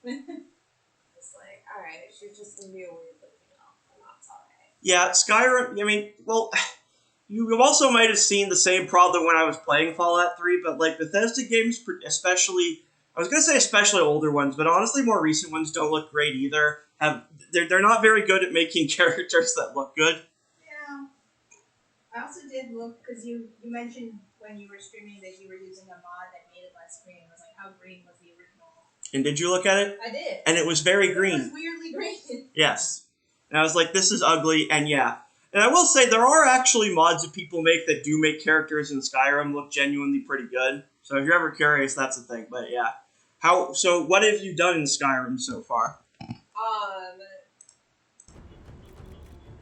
It's like, alright, she's just gonna be a weird Filipino, and that's alright. Yeah, Skyrim, I mean, well, you also might have seen the same problem when I was playing Fallout 3, but, like, Bethesda games, especially, I was going to say especially older ones, but honestly more recent ones don't look great either. They're not very good at making characters that look good. Yeah. I also did look, because you mentioned when you were streaming that you were using a mod that made it less green. I was like, how green was the original? And did you look at it? I did. And it was very green. It was weirdly green. Yes. And I was like, this is ugly, and yeah. And I will say, there are actually mods that people make that do make characters in Skyrim look genuinely pretty good. So if you're ever curious, that's the thing. But yeah. So what have you done in Skyrim so far?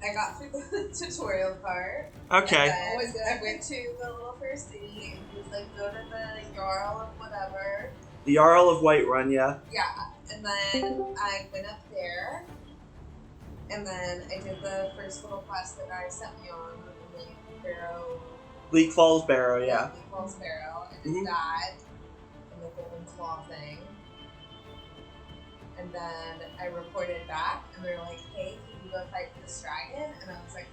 I got through the tutorial part. Okay. And then I went to the little first city, and he was like, go to the Jarl of whatever. The Jarl of Whiterun, yeah. Yeah. And then I went up there. And then I did the first little quest the guy sent me on with the Bleak Falls Barrow, yeah. Bleak Falls Barrow. I did that. And the Golden Claw thing. And then I reported back, and they were like, hey, can you go fight this dragon? And I was like,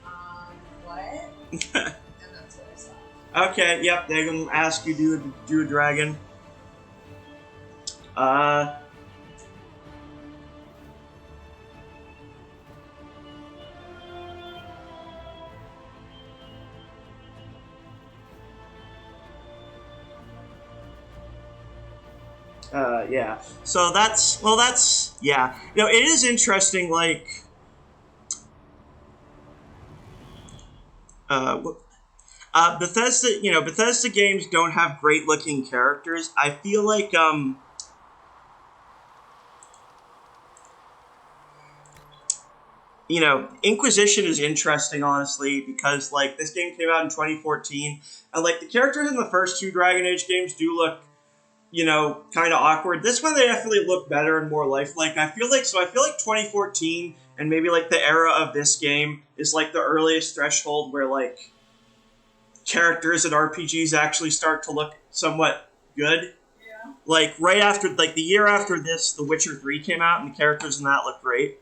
what? And that's where I stopped. Okay, yep, they're gonna ask you to do a dragon. Yeah. So yeah. You know, it is interesting, like, Bethesda games don't have great looking characters. I feel like, Inquisition is interesting, honestly, because, like, this game came out in 2014, and, like, the characters in the first two Dragon Age games do look, kind of awkward. This one, they definitely look better and more lifelike. I feel like 2014 and maybe, like, the era of this game is, like, the earliest threshold where, like, characters in RPGs actually start to look somewhat good. Yeah. Like, right after, like, the year after this, The Witcher 3 came out, and the characters in that look great.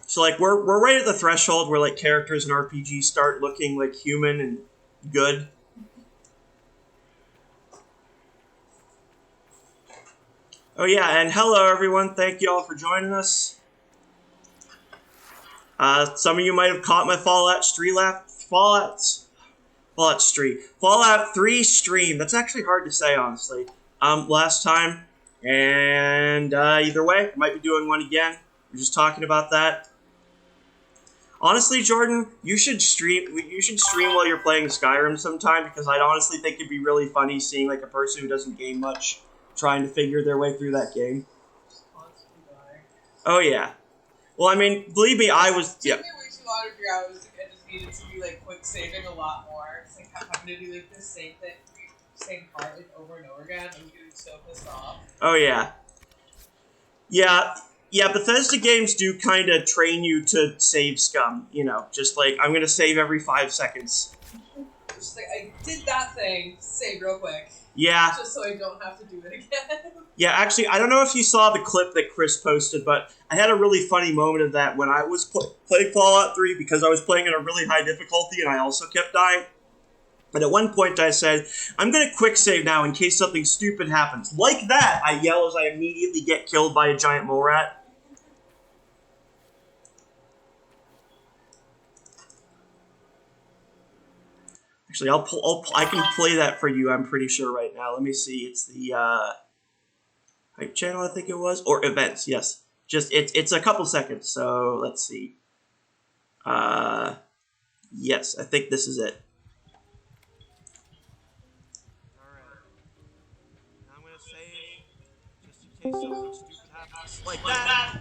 So, like, we're right at the threshold where, like, characters in RPGs start looking, like, human and good. Oh yeah, and hello everyone. Thank you all for joining us. Some of you might have caught my Fallout 3 stream. That's actually hard to say, honestly. Last time, and either way, I might be doing one again. We're just talking about that. Honestly, Jordan, you should stream while you're playing Skyrim sometime, because I'd honestly think it'd be really funny seeing, like, a person who doesn't game much trying to figure their way through that game. Oh yeah. Well, I mean, believe me, I was. Yeah. It took me way too long to figure out. I just needed to be, like, quick saving a lot more. It's like having to do, like, the same thing, same part, like, over and over again. I'm getting so pissed off. Oh yeah. Yeah, Bethesda games do kind of train you to save scum. Just like, I'm gonna save every 5 seconds. Just like, I did that thing, save real quick. Yeah. Just so I don't have to do it again. Yeah, actually, I don't know if you saw the clip that Chris posted, but I had a really funny moment of that when I was playing Fallout 3, because I was playing at a really high difficulty and I also kept dying. And at one point I said, I'm going to quick save now in case something stupid happens. Like that, I yell as I immediately get killed by a giant mole rat. Actually, I can play that for you, I'm pretty sure, right now. Let me see. It's the hype channel, I think it was, or events. Yes, just it's a couple seconds. So let's see. Yes, I think this is it. All right. Now I'm gonna save just in case something stupid happens like that.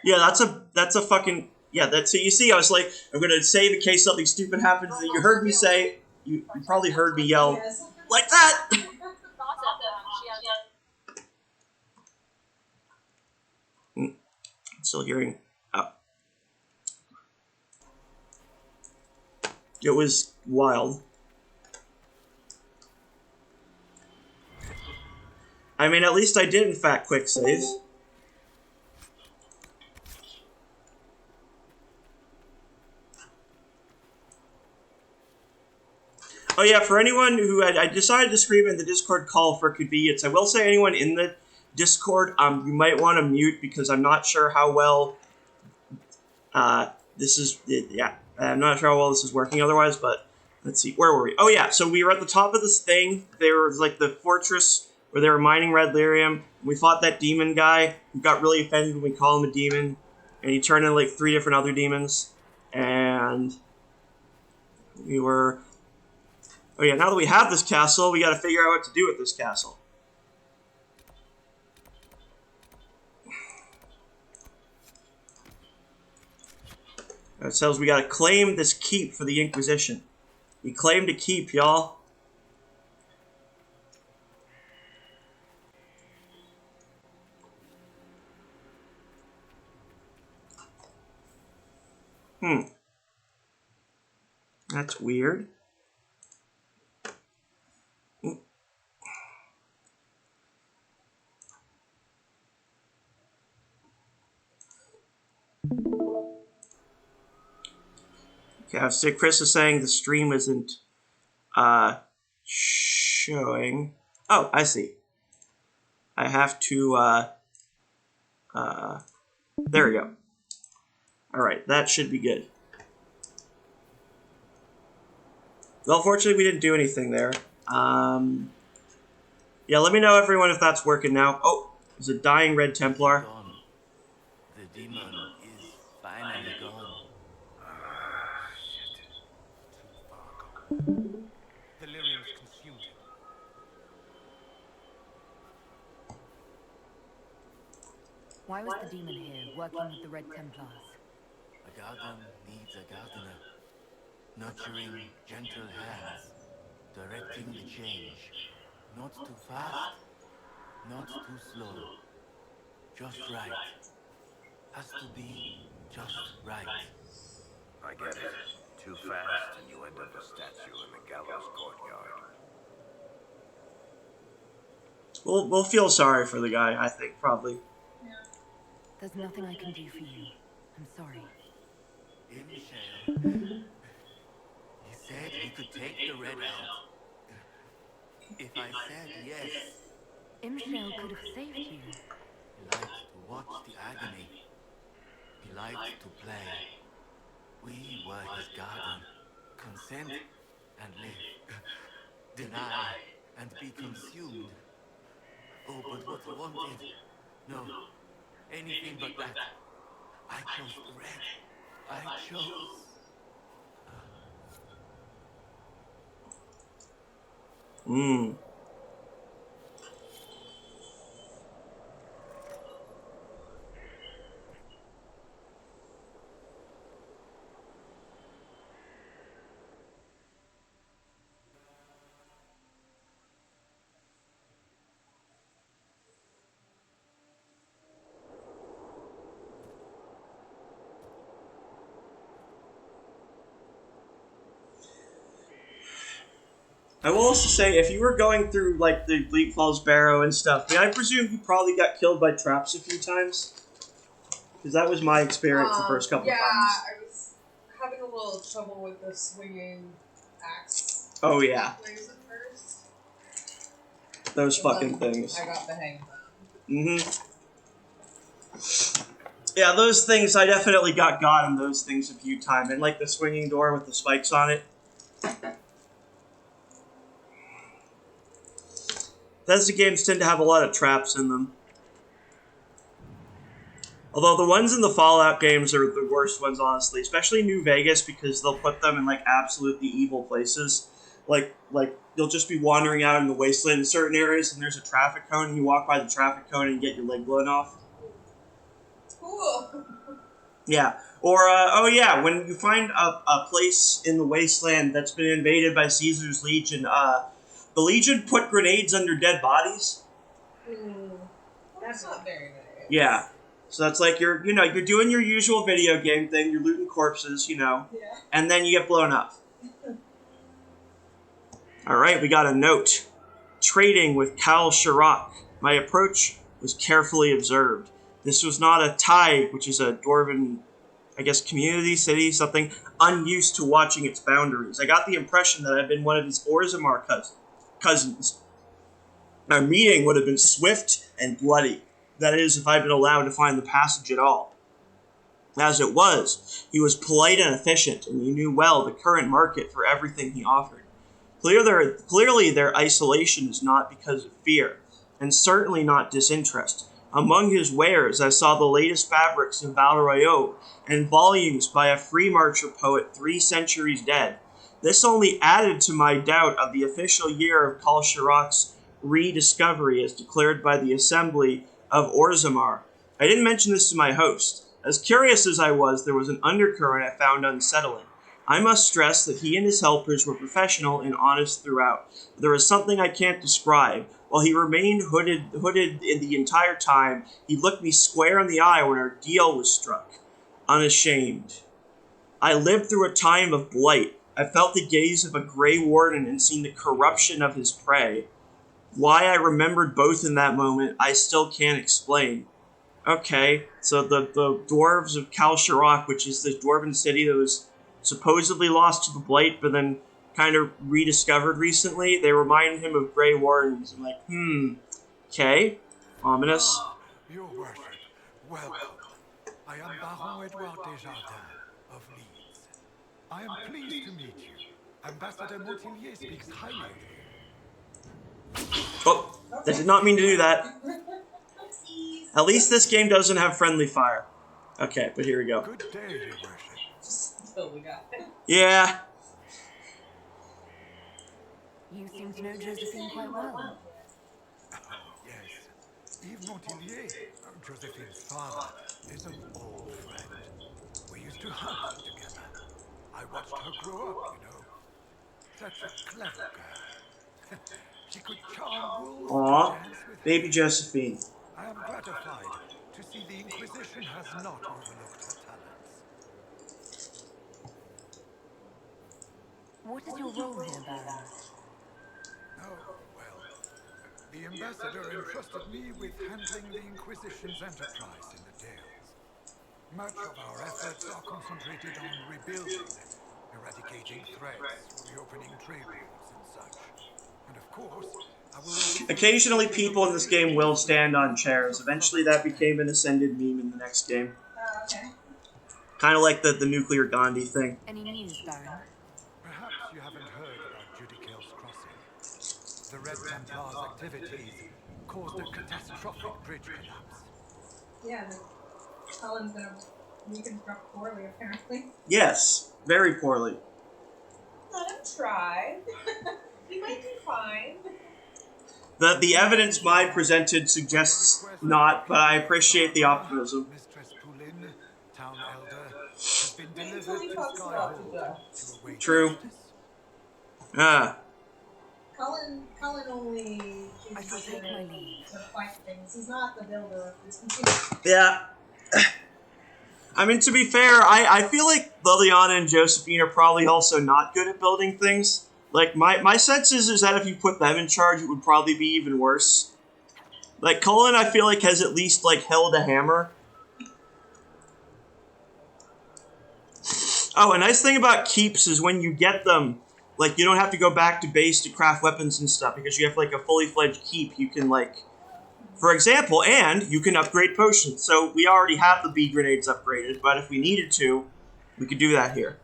Yeah, that's a fucking, yeah, so you see, I was like, I'm gonna save in case something stupid happens, and you heard me say, you probably heard me yell, like that! I'm still hearing, oh. It was wild. I mean, at least I did, in fact, quick save. Oh yeah, for anyone who I decided to scream in the Discord call for convenience. I will say anyone in the Discord, you might want to mute because I'm not sure how well this is. Yeah, I'm not sure how well this is working otherwise. But let's see, where were we? Oh yeah, so we were at the top of this thing. There was like the fortress where they were mining red lyrium. We fought that demon guy who got really offended when we called him a demon, and he turned into like 3 different other demons. And we were. Oh yeah, now that we have this castle, we gotta figure out what to do with this castle. It says we gotta claim this keep for the Inquisition. We claim to keep, y'all. That's weird. Okay, so Chris is saying the stream isn't showing. Oh, I see. I have to there we go. Alright, that should be good. Well, fortunately we didn't do anything there. Yeah, let me know everyone if that's working now. Oh, there's a dying Red Templar. Gone. The demon is finally gone. Shit. Too far gone. Delirium's consumed him. Why was the demon here, working with the Red Templars? A garden needs a gardener. Nurturing gentle hands. Directing the change. Not too fast, not too slow. Just right. Has to be just right. I get it. Too fast and you end up a statue in the gallows courtyard. We'll feel sorry for the guy, I think, probably. There's nothing I can do for you. I'm sorry. Michel. He said he could take the red out. If I said yes, Imshel could have saved you. he liked to watch the agony. He liked to play. We were his garden. Consent and live. Deny and be consumed. Oh, but what I wanted? No. Anything but that. I chose the red. I chose. I will also say, if you were going through, like, the Bleak Falls Barrow and stuff, I presume you probably got killed by traps a few times? Because that was my experience the first couple yeah, times. I was having a little trouble with the swinging axe. Oh, yeah. Ways at first. Those But fucking then things. I got the hang of them. Yeah, those things, I definitely got in those things a few times. And, like, the swinging door with the spikes on it. Bethesda games tend to have a lot of traps in them. Although the ones in the Fallout games are the worst ones, honestly. Especially New Vegas, because they'll put them in, like, absolutely evil places. Like you'll just be wandering out in the wasteland in certain areas, and there's a traffic cone, and you walk by the traffic cone and get your leg blown off. Cool. Yeah. Or, oh yeah, when you find a place in the wasteland that's been invaded by Caesar's Legion, the Legion put grenades under dead bodies. That's not very nice. Yeah. So that's like you're doing your usual video game thing, you're looting corpses, Yeah. and then you get blown up. Alright, we got a note. Trading with Kal Shirak. My approach was carefully observed. This was not a Taig, which is a dwarven, I guess, community, city, something, unused to watching its boundaries. I got the impression that I'd been one of his Orzammar cousins. Our meeting would have been swift and bloody. That is, if I'd been allowed to find the passage at all. As it was, he was polite and efficient, and he knew well the current market for everything he offered. Clearly, their isolation is not because of fear, and certainly not disinterest. Among his wares, I saw the latest fabrics in Valroyo, and volumes by a free marcher poet 3 centuries dead. This only added to my doubt of the official year of Kal Shirak's rediscovery as declared by the Assembly of Orzammar. I didn't mention this to my host. As curious as I was, there was an undercurrent I found unsettling. I must stress that he and his helpers were professional and honest throughout. There was something I can't describe. While he remained hooded in the entire time, he looked me square in the eye when our deal was struck. Unashamed. I lived through a time of blight. I felt the gaze of a Grey Warden and seen the corruption of his prey. Why I remembered both in that moment, I still can't explain. Okay, so the dwarves of Kal Shirak, which is this dwarven city that was supposedly lost to the blight, but then kind of rediscovered recently, they remind him of Grey Wardens. I'm like, okay, ominous. Ah, your worship, welcome. I am Baron Edouard Desjardins of Leeds. I am pleased to meet you. Ambassador Montillier speaks highly of you. Oh, I did not mean to do that. At least this game doesn't have friendly fire. Okay, but here we go. Good day, your worship. Just until we got it. Yeah. You seem to know Josephine quite well. Oh, yes. Yves Montillier, Josephine's father, is an old friend. We used to hunt together. I watched her grow up, you know. Such a clever girl. She could charm wolves Aw, to dance with her. baby Josephine. I am gratified to see the Inquisition has not overlooked her talents. What is your role here, Baron? Oh, well, the ambassador entrusted me with handling the Inquisition's enterprise in the Dales. Much of our efforts are concentrated on rebuilding, eradicating threats, reopening trade routes and such. And of course, I will... Occasionally people in this game will stand on chairs. Eventually that became an ascended meme in the next game. Oh, okay. Kind of like the nuclear Gandhi thing. Any news, Baron? Perhaps you haven't heard about Judicale's crossing. The Red Templar's activities caused a catastrophic bridge collapse. Yeah, the Cullen's gonna reconstruct poorly, apparently. Yes, very poorly. Let him try. He might do fine. The evidence Mai presented suggests not, but I appreciate the optimism. Mistress Poulin, town elder, has been delivered Until he to talks Sky about Hall the to await True. justice. Ah, Cullen only I shall chooses take my to leave. fight things. He's not the builder of this computer. yeah. I mean, to be fair, I feel like Liliana and Josephine are probably also not good at building things. Like, my sense is that if you put them in charge, it would probably be even worse. Like, Cullen, I feel like, has at least, like, held a hammer. Oh, a nice thing about keeps is when you get them, like, you don't have to go back to base to craft weapons and stuff, because you have, like, a fully fledged keep. You can, like, for example, and you can upgrade potions. So we already have the bee grenades upgraded, but if we needed to, we could do that here.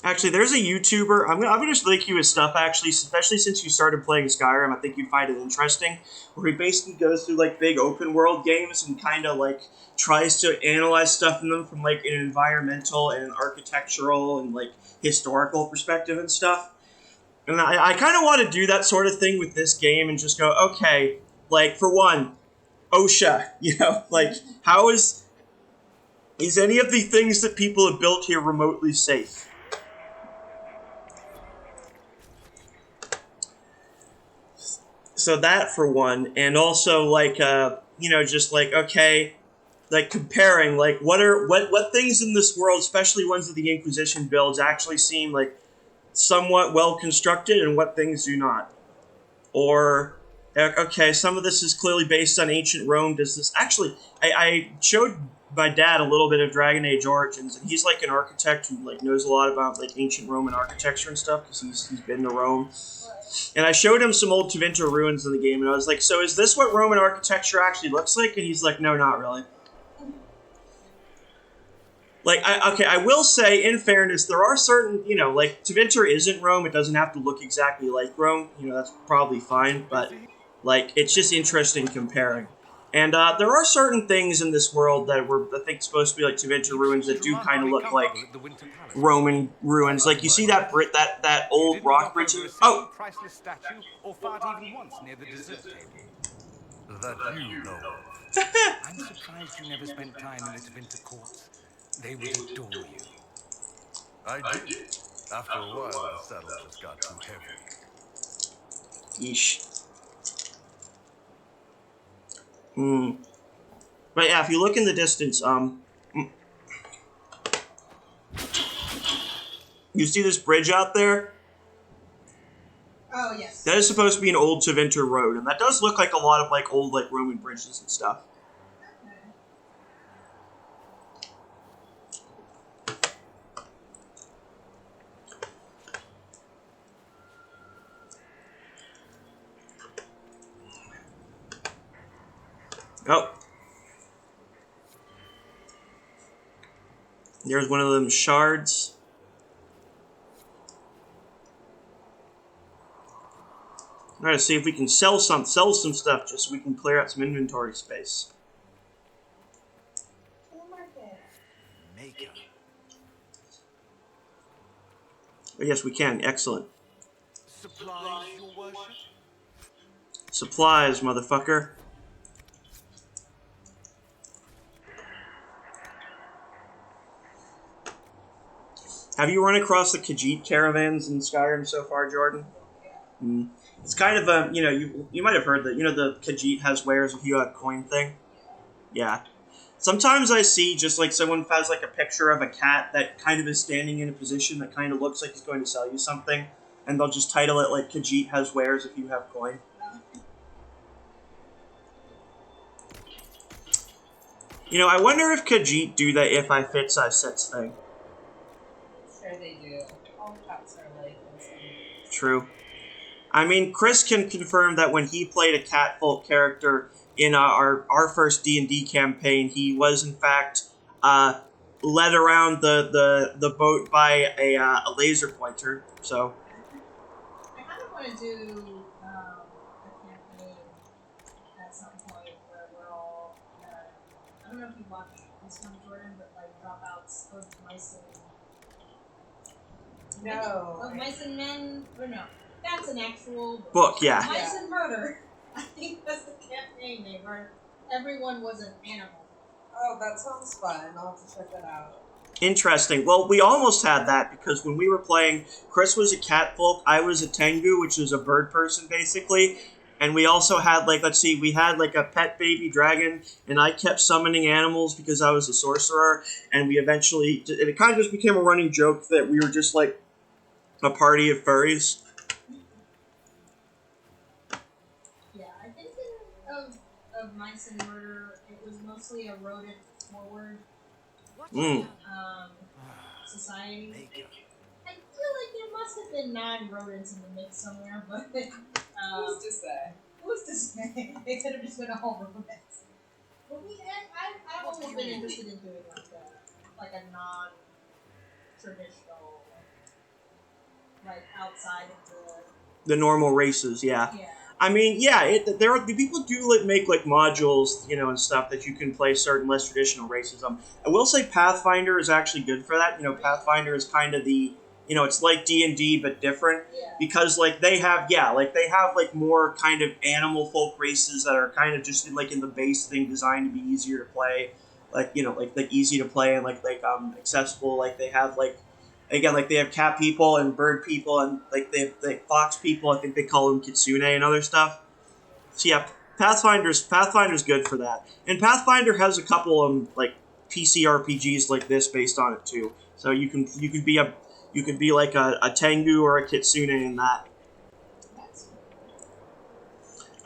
Actually, there's a YouTuber. I'm gonna just link you his stuff. Actually, especially since you started playing Skyrim, I think you'd find it interesting. Where he basically goes through like big open world games and kind of like tries to analyze stuff in them from like an environmental and an architectural and like historical perspective and stuff. And I kind of want to do that sort of thing with this game and just go, okay, like for one, OSHA, you know, like how is any of the things that people have built here remotely safe? So that for one, and also like, you know, just like, okay, like comparing like what things in this world, especially ones that the Inquisition builds, actually seem like somewhat well constructed and what things do not. Or okay, some of this is clearly based on ancient Rome. Does this actually? I showed my dad a little bit of Dragon Age Origins, and he's like an architect who like knows a lot about like ancient Roman architecture and stuff because he's been to Rome. And I showed him some old Tevinter ruins in the game, and I was like, "So is this what Roman architecture actually looks like?" And he's like, "No, not really." Like, I will say, in fairness, there are certain, like, Tevinter isn't Rome. It doesn't have to look exactly like Rome. That's probably fine, but, like, it's just interesting comparing. And there are certain things in this world that were, I think, supposed to be like Tevinter ruins that do kind of look like Roman ruins. Like, you see that that old rock bridge? Oh! Priceless statue or fart even once near the dessert table? That you know of. I'm surprised you never spent time in the Tevinter courts. They would adore you. I did. After a while, the saddle just got too heavy. Yeesh. But yeah, if you look in the distance, you see this bridge out there? Oh, yes. That is supposed to be an old Tevinter road, and that does look like a lot of like old like Roman bridges and stuff. Oh. There's one of them shards. I'm trying to see if we can sell some stuff just so we can clear out some inventory space. Maker. Oh, yes, we can. Excellent. Supplies, your worship? Supplies, motherfucker. Have you run across the Khajiit caravans in Skyrim so far, Jordan? It's kind of a, you might have heard that, the Khajiit has wares if you have a coin thing. Yeah. Sometimes I see just like someone has like a picture of a cat that kind of is standing in a position that kind of looks like he's going to sell you something, and they'll just title it like Khajiit has wares if you have coin. I wonder if Khajiit do that if I fit size sets thing. Sure they do. All cats are like this. True. I mean, Chris can confirm that when he played a catfolk character in our first D&D campaign, he was in fact led around the boat by a laser pointer. So I kind of want to do a campaign at some point where we're all. I don't know if you watched this one, Jordan, but like dropouts of mice and. No. Of mice and men, or no? That's an actual book, yeah. Mice and Murder. I think that's the campaign name where everyone was an animal. Oh, that sounds fun. I'll have to check that out. Interesting. Well, we almost had that because when we were playing, Chris was a catfolk, I was a tengu, which is a bird person, basically. And we also had, we had, a pet baby dragon, and I kept summoning animals because I was a sorcerer, and we eventually, it kind of just became a running joke that we were just, a party of furries. Yeah, I think of Mice and Murder, it was mostly a rodent-forward society. I feel like there must have been non-rodents in the mix somewhere, but Who's to say? who's to say? They could have just been all rodents. But I've always been interested in doing like a non-traditional, outside of The normal races, yeah. yeah. I mean, yeah, people do make modules, and stuff that you can play certain less traditional races. I will say Pathfinder is actually good for that. Pathfinder is kind of the, it's like D&D but different because they have more kind of animal folk races that are kind of just in the base thing designed to be easier to play, easy to play and accessible. They have again, they have cat people and bird people and they have fox people. I think they call them kitsune and other stuff. So yeah, Pathfinder's good for that, and Pathfinder has a couple like PC RPGs like this based on it too. So you can be like a Tengu or a Kitsune in that.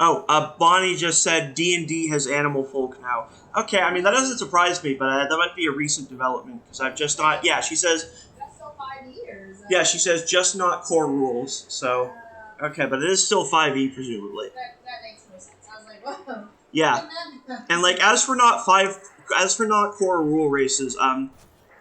Oh, Bonnie just said D&D has animal folk now. Okay, I mean that doesn't surprise me, but that might be a recent development because I've just not. Yeah, she says. That's still 5 years. Yeah, she says just not core rules. So. Okay, but it is still 5e presumably. That makes more sense. I was like, whoa. Yeah, and like as for not core rule races,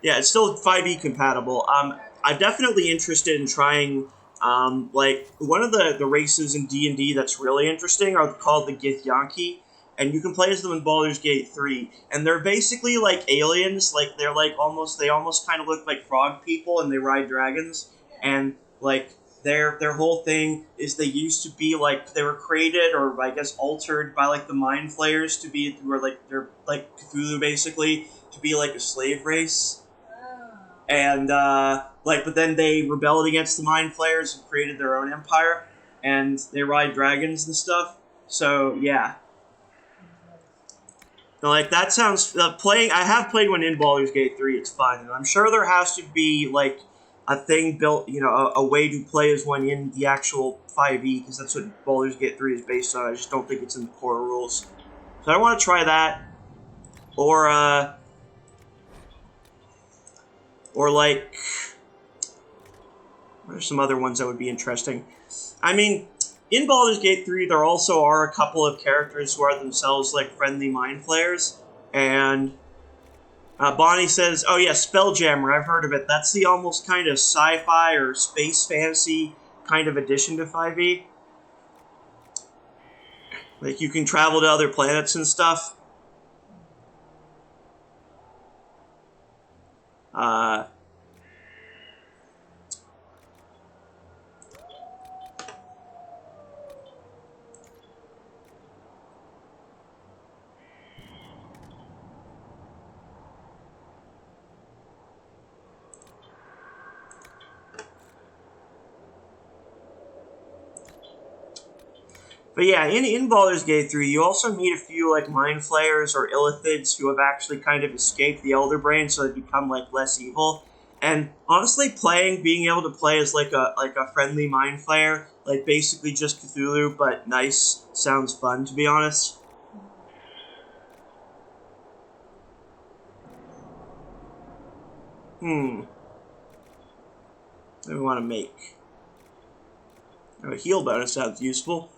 yeah, it's still 5e compatible. I'm definitely interested in trying. Like one of the races in D&D that's really interesting are called the Githyanki, and you can play as them in Baldur's Gate 3, and they're basically like aliens. Like they almost kind of look like frog people, and they ride dragons, and like. Their whole thing is they used to be like they were created or I guess altered by like the mind flayers to be who are like they're like Cthulhu basically to be like a slave race, and but then they rebelled against the mind flayers and created their own empire, and they ride dragons and stuff. So yeah, so, like that sounds playing. I have played one in Baldur's Gate 3. It's fun, and I'm sure there has to be like. A thing built, a way to play as one in the actual 5e, because that's what Baldur's Gate 3 is based on. I just don't think it's in the core rules. So I want to try that. Or like, what are some other ones that would be interesting? I mean, in Baldur's Gate 3, there also are a couple of characters who are themselves, like, friendly mind flayers, and... Bonnie says, oh yeah, Spelljammer, I've heard of it. That's the almost kind of sci-fi or space fantasy kind of addition to 5e. Like, you can travel to other planets and stuff. But yeah, in Baldur's Gate 3, you also meet a few like Mind Flayers or Illithids who have actually kind of escaped the Elder Brain, so they become like less evil. And honestly, being able to play as like a friendly Mind Flayer, like basically just Cthulhu but nice, sounds fun to be honest. What do we want to make? A heal bonus sounds useful.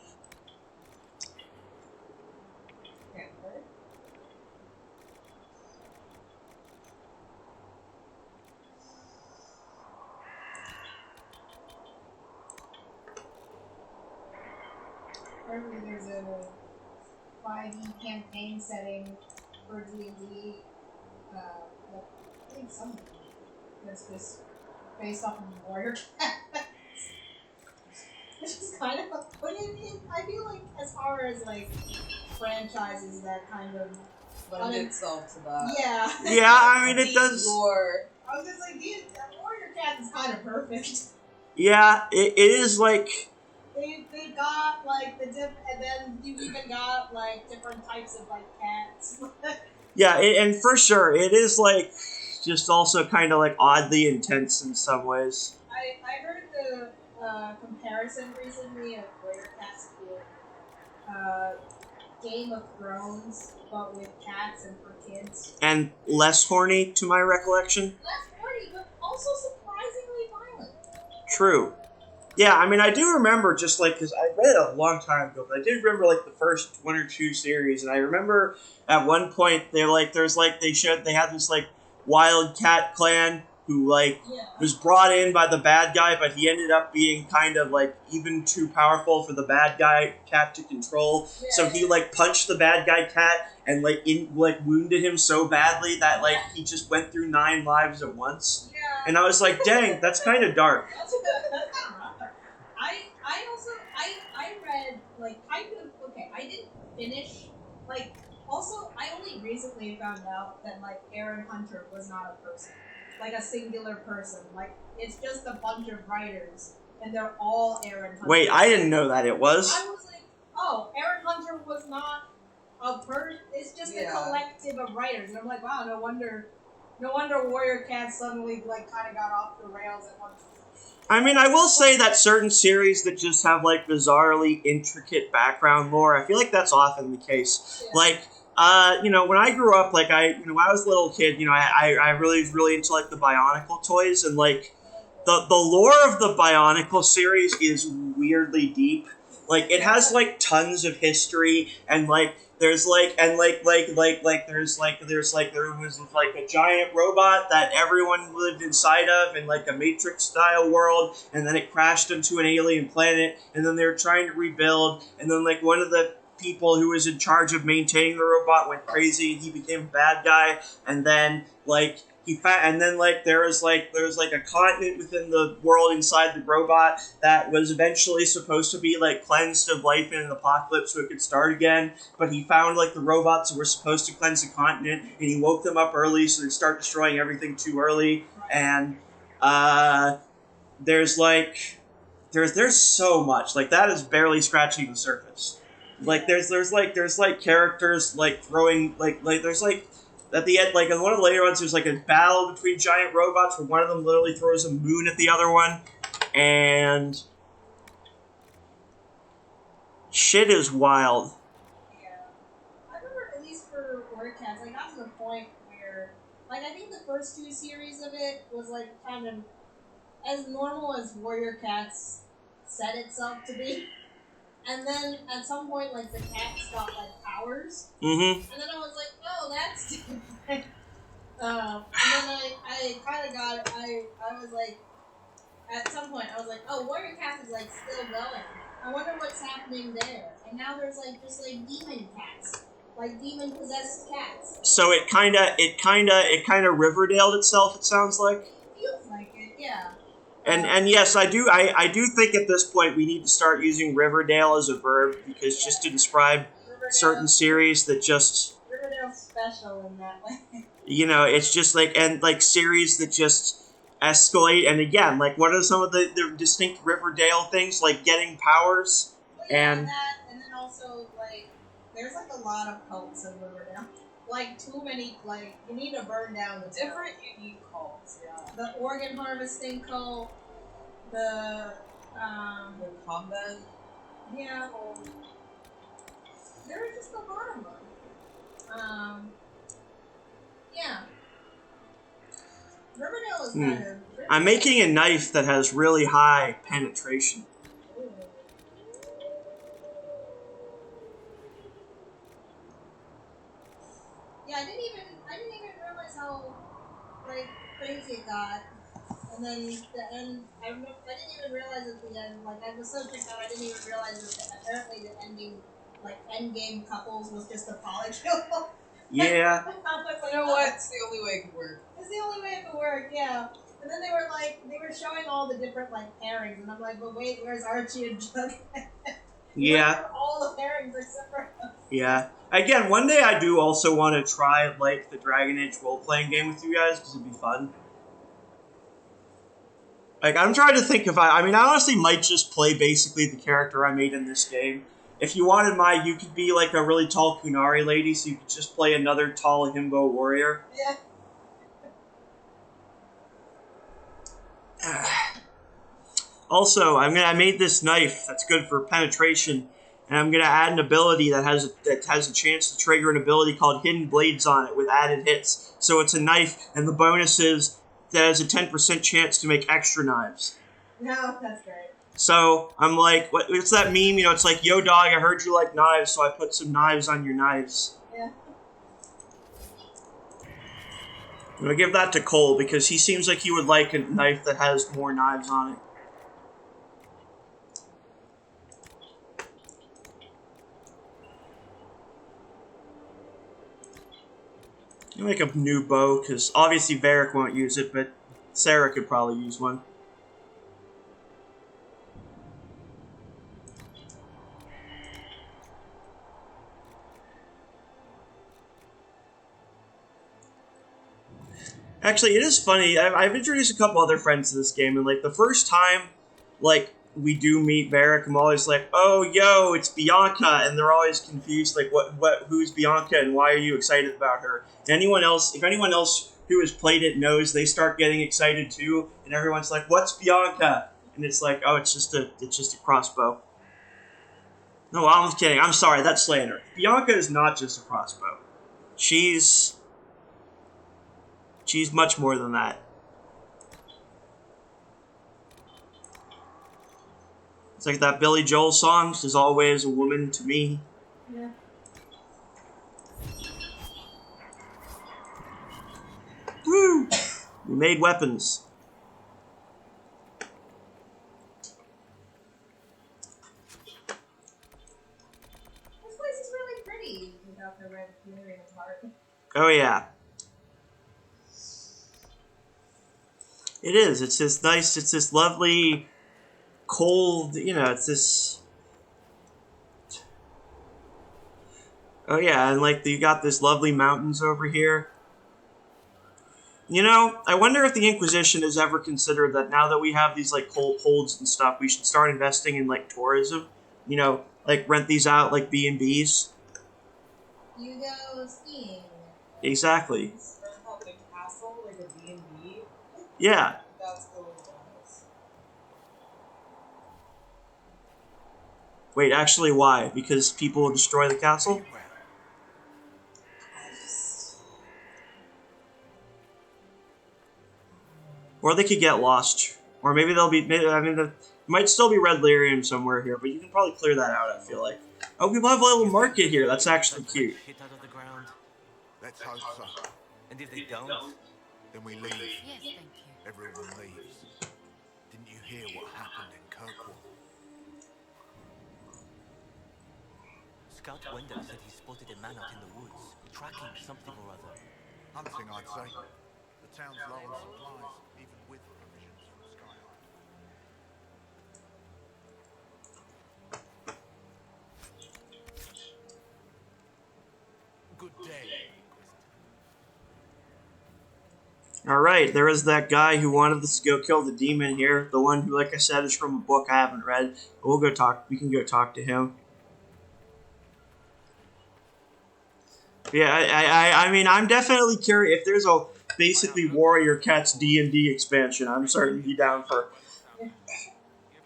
There's a 5e campaign setting for D&D. I think something that's just based off of warrior cats. Which is kind of I feel like as far as like franchises that kind of lend itself to that. Yeah. Yeah, I mean it does. Lore. I was just like, warrior cat is kind of perfect. Yeah, it is like. They got like and then you even got like different types of like cats. Yeah, and for sure, it is like just also kind of like oddly intense in some ways. I heard the comparison recently of warrior cats with Game of Thrones, but with cats and for kids. And less horny, to my recollection. Less horny, but also surprisingly violent. True. Yeah, I mean, I do remember just, like, because I read it a long time ago, but I did remember, like, the first one or two series, and I remember at one point, they had this, like, wild cat clan who, like, was brought in by the bad guy, but he ended up being kind of, like, even too powerful for the bad guy cat to control, so he, like, punched the bad guy cat and, like, wounded him so badly that, like, he just went through 9 lives at once. Yeah. And I was like, dang, that's kind of dark. That's kind of rough. I read, like, kind of, okay, I didn't finish, like, also, I only recently found out that, like, Aaron Hunter was not a person. Like, a singular person. Like, it's just a bunch of writers, and they're all Aaron Hunter. Wait, I didn't know that it was. I was like, oh, Eric Hunter was not a person. It's just a collective of writers, and I'm like, wow, no wonder Warrior Cats suddenly like kind of got off the rails at one point. I mean, I will say that certain series that just have like bizarrely intricate background lore, I feel like that's often the case. Yeah. Like, when I grew up, like when I was a little kid, I really was really into like the Bionicle toys, and like the lore of the Bionicle series is weirdly deep. Like, it has like tons of history, and like there's like and like there was like a giant robot that everyone lived inside of in like a Matrix style world, and then it crashed into an alien planet, and then they were trying to rebuild, and then like one of the people who was in charge of maintaining the robot went crazy, and he became a bad guy, and then like there was a continent within the world inside the robot that was eventually supposed to be like cleansed of life in an apocalypse so it could start again. But he found like the robots that were supposed to cleanse the continent, and he woke them up early so they start destroying everything too early. And there's so much like that is barely scratching the surface. Like there's characters like throwing like there's like. At the end, like in one of the later ones, there's like a battle between giant robots where one of them literally throws a moon at the other one, and shit is wild. Yeah, I remember at least for Warrior Cats, I got to the point where, like, I think the first two series of it was like kind of as normal as Warrior Cats set itself to be. And then at some point, like, the cats got like powers. Mm-hmm. And then I was like, oh, that's different. And then I kind of got, I was like, at some point, I was like, oh, Warrior Cats is like still going. I wonder what's happening there. And now there's like just like demon cats, like demon possessed cats. So it kind of Riverdaled itself. It sounds like. It feels like it, yeah. And yes, I do think at this point we need to start using Riverdale as a verb, because just to describe certain series that just Riverdale's special in that way. It's just like, and like series that just escalate, and again, like what are some of the distinct Riverdale things, like getting powers, Well, yeah, and that, and then also like there's like a lot of cults in Riverdale. Like too many, like you need to burn down the Different unique cults, yeah. The organ harvesting cult, the convent. Yeah, there are just a lot of them. Yeah. Riverdale is kind of. I'm making a knife that has really high penetration. Ooh. Yeah, I didn't even realize how like crazy it got. And then the end, I didn't even realize at the end, like I was so tricked out, I didn't even realize that apparently the ending, like endgame couples was just a polykill. Yeah. I was like, You know what? It's the only way it could work. It's the only way it could work, yeah. And then they were showing all the different like pairings, and I'm like, but wait, where's Archie and Jughead? Yeah. Where are all the pairings except for us? Yeah. Again, one day I do also want to try like the Dragon Age role-playing game with you guys, because it'd be fun. Like, I'm trying to think if I honestly might just play basically the character I made in this game. If you wanted you could be like a really tall Kunari lady, so you could just play another tall himbo warrior. Yeah. Also, I made this knife that's good for penetration, and I'm gonna add an ability that has a chance to trigger an ability called Hidden Blades on it with added hits. So it's a knife, and the bonus is that has a 10% chance to make extra knives. No, that's great. So I'm like, what's that meme? It's like, yo dog, I heard you like knives, so I put some knives on your knives. Yeah. I'm gonna give that to Cole, because he seems like he would like a knife that has more knives on it. You make a new bow, because obviously Varric won't use it, but Sarah could probably use one. Actually, it is funny. I've introduced a couple other friends to this game, and like the first time, like we do meet Varric, I'm always like, oh, yo, it's Bianca, and they're always confused, like, who's Bianca, and why are you excited about her? And if anyone else who has played it knows, they start getting excited too, and everyone's like, what's Bianca? And it's like, oh, it's just a crossbow. No, I'm kidding. I'm sorry, that's slander. Bianca is not just a crossbow. She's much more than that. It's like that Billy Joel song, "She's always a woman to me." Yeah. Woo! We made weapons. This place is really pretty without the red clearing part. Oh yeah. It is. It's this nice, it's this lovely, cold, it's this... Oh yeah, and like you got this lovely mountains over here. I wonder if the Inquisition has ever considered that now that we have these like cold holds and stuff, we should start investing in like tourism. Like rent these out like B&Bs. You go skiing. Exactly. It's called the castle, like a B&B. Yeah. That's the way it is. Wait, actually, why? Because people will destroy the castle? Or they could get lost. Or maybe they'll be... there might still be red lyrium somewhere here, but you can probably clear that out, I feel like. Oh, we have a little market here. That's actually cute. Shit out of the ground. Let's hope so. And if they don't, Then we leave. Yes, thank you. Everyone leaves. Didn't you hear what happened in Kirkwall? Scout Wendell said he spotted a man out in the woods, tracking something or other. Hunting, I'd say. The town's low on supplies, even with provisions from Sky Island. Good day. Alright, there is that guy who wanted us to go kill the demon here. The one who, like I said, is from a book I haven't read. But we can go talk to him. Yeah, I mean, I'm definitely curious. If there's a basically Warrior Cats D&D expansion, I'm certainly down for. I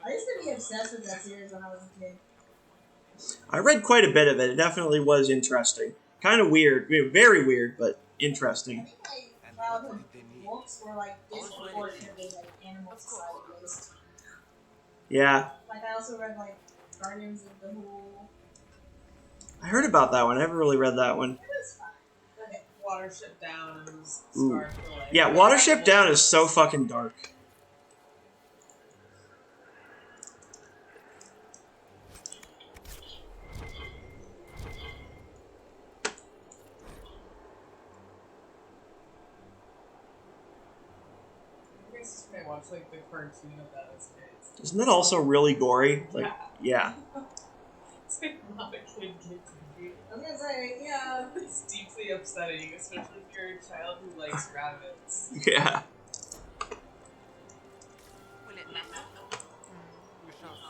used to be obsessed with that series when I was a kid. I read quite a bit of it. It definitely was interesting. Kind of weird. Very weird, but interesting. I think my childhood books were like disproportionately like Animal Society based. Yeah. Like I also read like Guardians of the Who. I heard about that one. I never really read that one. It was fun. Okay. Watership Down and was Ooh. scarred for life. Yeah, Watership Down is so fucking dark. I guess I watch like the cartoon of that as kids. Isn't that also really gory? Like, yeah. It's like not a kid gets movie. I was gonna say, yeah. It's deeply upsetting, especially if you're a child who likes rabbits. Yeah. Will it matter? We shall see.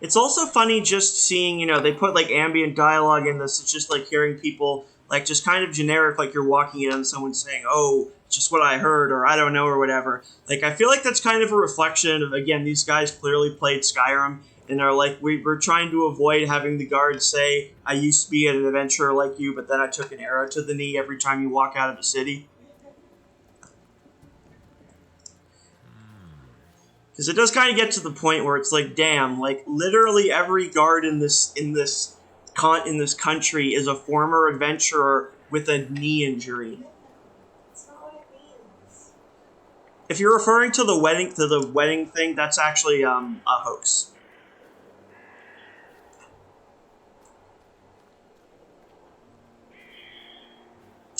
It's also funny just seeing, they put like ambient dialogue in this. It's just like hearing people like just kind of generic, like you're walking in and someone saying, "Oh, just what I heard," or "I don't know," or whatever. Like I feel like that's kind of a reflection of, again, these guys clearly played Skyrim and are like, we're trying to avoid having the guards say, "I used to be an adventurer like you, but then I took an arrow to the knee every time you walk out of the city." Because it does kind of get to the point where it's like, damn, like literally every guard in this country is a former adventurer with a knee injury. That's not what it means. If you're referring to the wedding thing, that's actually a hoax.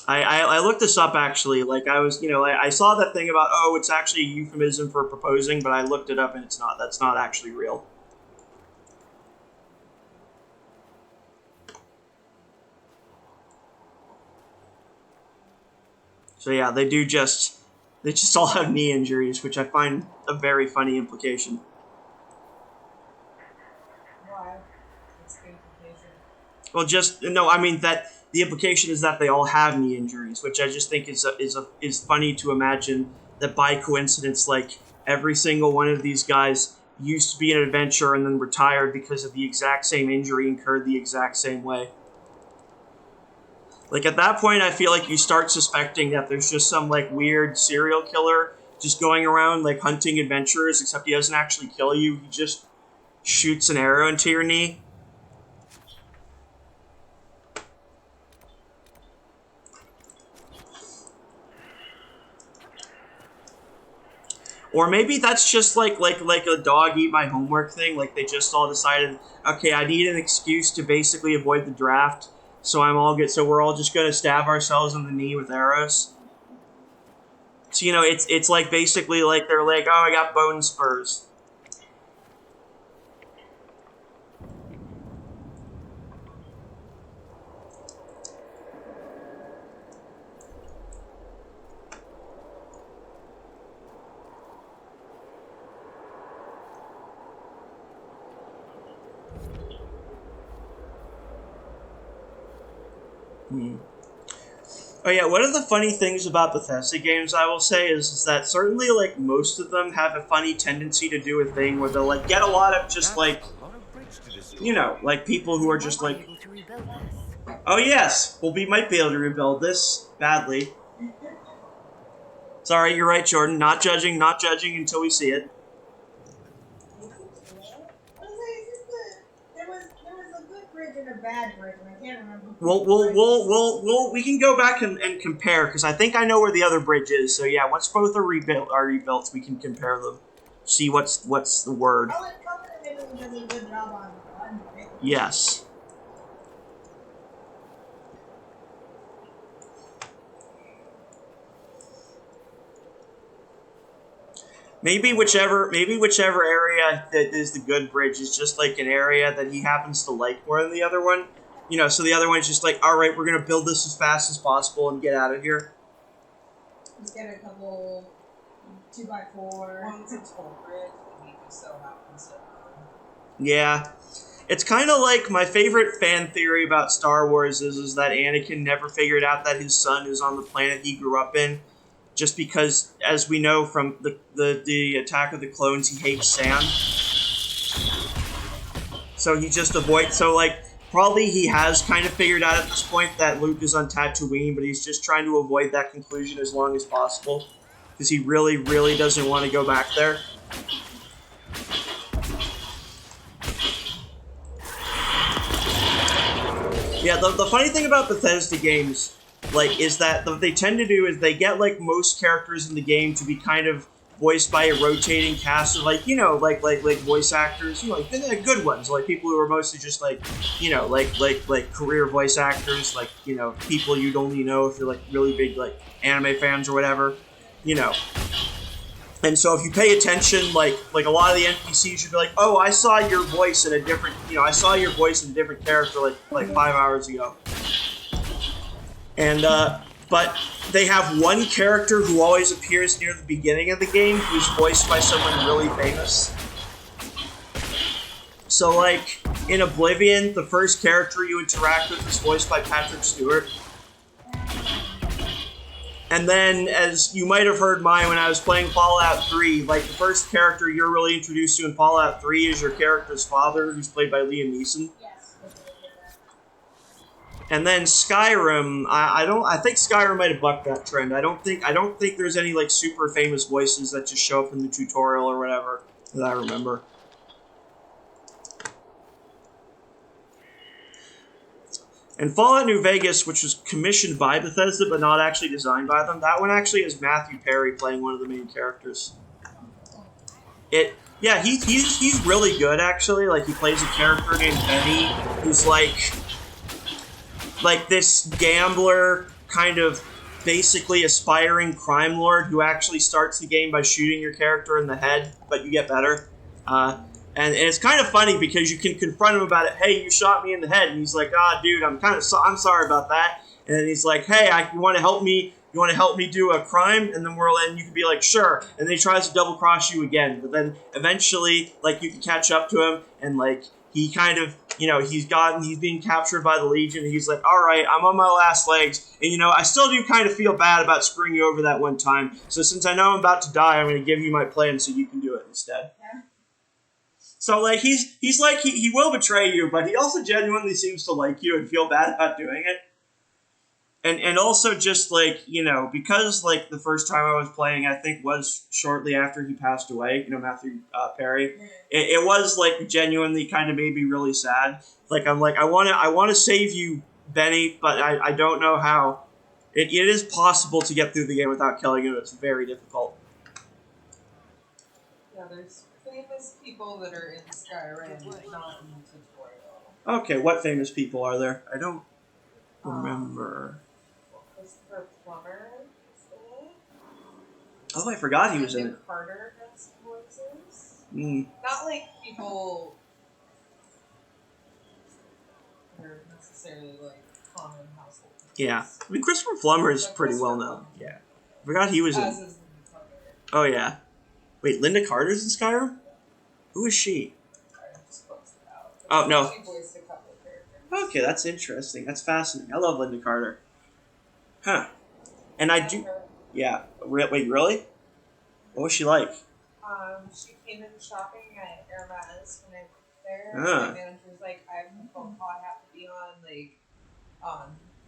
I looked this up actually. Like I was, I saw that thing about, oh, it's actually a euphemism for proposing, but I looked it up and it's not. That's not actually real. So yeah, they just all have knee injuries, which I find a very funny implication. Why? What's the implication? Well, no, I mean that the implication is that they all have knee injuries, which I just think is funny to imagine that by coincidence, like every single one of these guys used to be an adventurer and then retired because of the exact same injury incurred the exact same way. Like at that point, I feel like you start suspecting that there's just some like weird serial killer just going around like hunting adventurers, except he doesn't actually kill you. He just shoots an arrow into your knee. Or maybe that's just like a dog eat my homework thing. Like they just all decided, okay, I need an excuse to basically avoid the draft, so we're all just gonna stab ourselves in the knee with arrows. So it's like basically like they're like, oh, I got bone spurs. Oh yeah, one of the funny things about Bethesda games, I will say, is that certainly like most of them have a funny tendency to do a thing where they'll like get a lot of just like, like people who are just like, oh yes, might be able to rebuild this badly. Sorry, you're right, Jordan. Not judging until we see it. And a bad bridge, and I can't remember. We can go back and compare, because I think I know where the other bridge is. So yeah, once both are rebuilt, we can compare them. See what's the word. Covenant does a good job on it. Yes. Maybe whichever area that is the good bridge is just like an area that he happens to like more than the other one. So the other one's just like, all right, we're gonna build this as fast as possible and get out of here. Just get a couple 2x4. One's a toll bridge, and he just so happens to. Yeah, it's kind of like my favorite fan theory about Star Wars is that Anakin never figured out that his son is on the planet he grew up in. Just because, as we know from the Attack of the Clones, he hates sand. So he just avoids... So, like, probably he has kind of figured out at this point that Luke is on Tatooine, but he's just trying to avoid that conclusion as long as possible. Because he really, really doesn't want to go back there. Yeah, the funny thing about Bethesda games... is that what they tend to do is they get, like, most characters in the game to be kind of voiced by a rotating cast of, like voice actors, like, they're good ones, like, people who are mostly just, like, like career voice actors, like, people you'd only know if you're, like, really big, like, anime fans or whatever, And so if you pay attention, like a lot of the NPCs should be like, oh, I saw your voice in a different, I saw your voice in a different character, like 5 hours ago. And, but they have one character who always appears near the beginning of the game who's voiced by someone really famous. So, like, in Oblivion, the first character you interact with is voiced by Patrick Stewart. And then, as you might have heard mine when I was playing Fallout 3, like, the first character you're really introduced to in Fallout 3 is your character's father, who's played by Liam Neeson. And then Skyrim, I think Skyrim might have bucked that trend. I don't think there's any like super famous voices that just show up in the tutorial or whatever that I remember. And Fallout New Vegas, which was commissioned by Bethesda but not actually designed by them, that one actually has Matthew Perry playing one of the main characters. Yeah, he's really good actually. Like he plays a character named Benny who's like this gambler, kind of basically aspiring crime lord who actually starts the game by shooting your character in the head, but you get better. And it's kind of funny because you can confront him about it. Hey, you shot me in the head, and he's like, "Ah, dude, I'm sorry about that." And then he's like, "Hey, you want to help me you want to help me do a crime? And then you can be like, sure. And then he tries to double cross you again. But then eventually, like, you can catch up to him, and like he kind of, he's being captured by the Legion, and he's like, all right, I'm on my last legs, and I still do kind of feel bad about screwing you over that one time. So since I know I'm about to die, I'm going to give you my plan so you can do it instead. Yeah. So like he's like he will betray you, but he also genuinely seems to like you and feel bad about doing it. And also just like, because like the first time I was playing, I think was shortly after he passed away, Matthew Perry. It was like genuinely kind of made me really sad. Like I'm like I want to save you, Benny, but I don't know how. It is possible to get through the game without killing him. It's very difficult. Yeah, there's famous people that are in Skyrim, not in the tutorial. Okay, what famous people are there? I don't remember. Christopher Plummer is in it. Oh, I forgot he was in it. Nick Carter has voices. Mm. Not like people that are necessarily like common household names. Yeah, I mean Christopher Plummer is pretty well known. Yeah, I forgot he was in. As is Nick Carter. Oh yeah, wait, Linda Carter's in Skyrim? Who is she? Sorry, I just closed it out. Oh no. She voiced a couple of characters. Okay, that's interesting. That's fascinating. I love Linda Carter. Huh. And I do. Yeah. Wait, really? What was she like? She came in shopping at Hermes when I went there. Ah. My manager was like, I have a phone call I have to be on, like,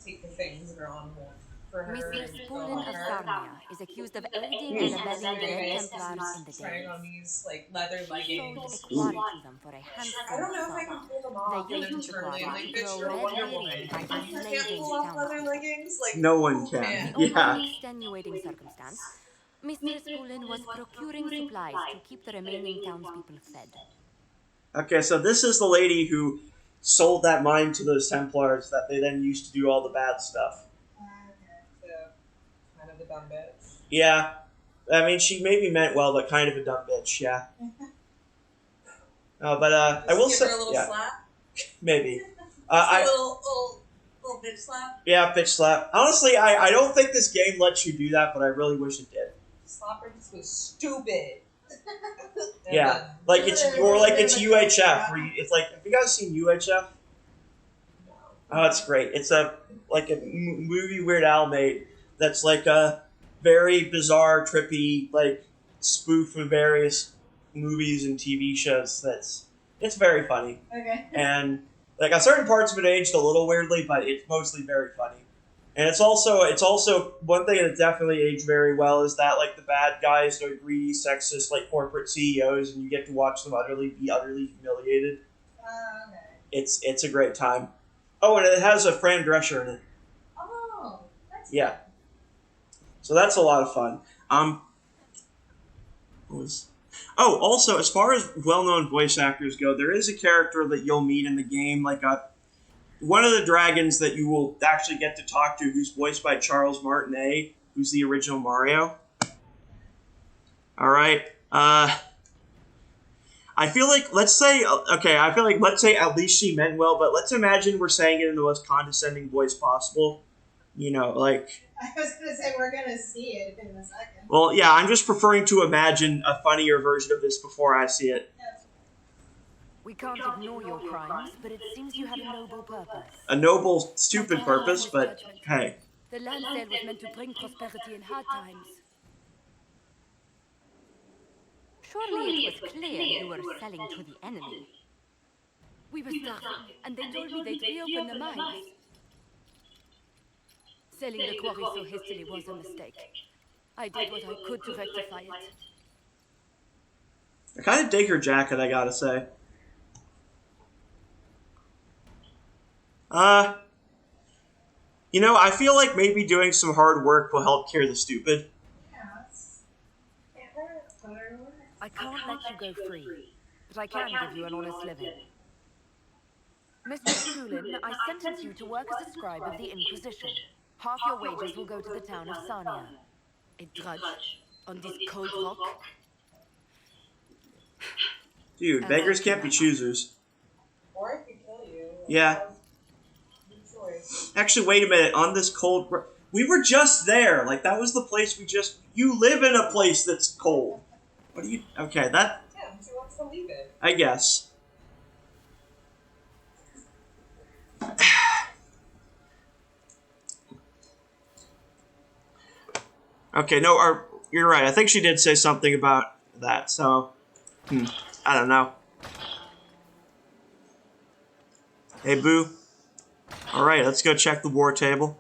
take the things that are on hold for her. Mistress and go Poulin on of her. Sarnia is accused of aiding and abetting the Red Templars in the Trying days. on these, like, leather She sold leggings. a quarry to them for a handsome I don't know if I sum. can pull them off. They And then used the internally, I'm quarry like, to bitch, grow you're a Wonder red Woman. herring by You can't enslaving pull off leather townspeople. leggings? Like, No one oh, can. man. The Yeah. only extenuating circumstance, Mistress Poulin was procuring supplies to keep the remaining townspeople fed. Okay, so this is the lady who sold that mine to those Templars that they then used to do all the bad stuff. So, kind of a dumb bitch. Yeah. I mean, she maybe meant well, but kind of a dumb bitch, yeah. But I will Just say, give her a little yeah, slap. maybe. A I little bitch slap. Yeah, bitch slap. Honestly, I don't think this game lets you do that, but I really wish it did. Slap her just was stupid. And Yeah, then- like it's UHF. Where it's like, have you guys seen UHF? No. Oh, it's great. It's a movie Weird Al made that's like a very bizarre, trippy like spoof of various movies and TV shows. It's very funny, Okay. and like on certain parts of it aged a little weirdly, but it's mostly very funny. And it's also one thing that definitely aged very well is that like the bad guys are greedy, sexist, like corporate CEOs, and you get to watch them be utterly humiliated. Okay. It's a great time. Oh, and it has a Fran Drescher in it. Oh, that's Yeah. So that's a lot of fun. Also, as far as well-known voice actors go, there is a character that you'll meet in the game, like one of the dragons that you will actually get to talk to, who's voiced by Charles Martinet, who's the original Mario. All right. I feel like let's say at least she meant well, but let's imagine we're saying it in the most condescending voice possible. Like. I was gonna say we're gonna see it in a second. Well, yeah, I'm just preferring to imagine a funnier version of this before I see it. We can't ignore your crimes, but it seems you have a noble purpose. A noble, stupid purpose, but hey. The land sale was meant to bring prosperity in hard times. Surely it was clear you were selling to the enemy. We were starving, and they told me they'd reopen the mines. Selling the quarry so hastily was a mistake. I did what I could to rectify it. I kind of dig her jacket, I gotta say. I feel like maybe doing some hard work will help cure the stupid. Yes. I can't let you go free, but I can give you an honest living. Mr. Poulin, I sentence you to work as a scribe of the Inquisition. Half your wages will go to the town of Sarnia. A drudge on this cold rock. Dude, beggars can't be choosers. Or it could kill you. Yeah. Good choice. Actually, wait a minute. On this cold... We were just there. Like, that was the place we just... You live in a place that's cold. What do you... Okay, that... Yeah, she wants to leave it. I guess. Okay, no, you're right. I think she did say something about that, so... I don't know. Hey, Boo. Alright, let's go check the war table.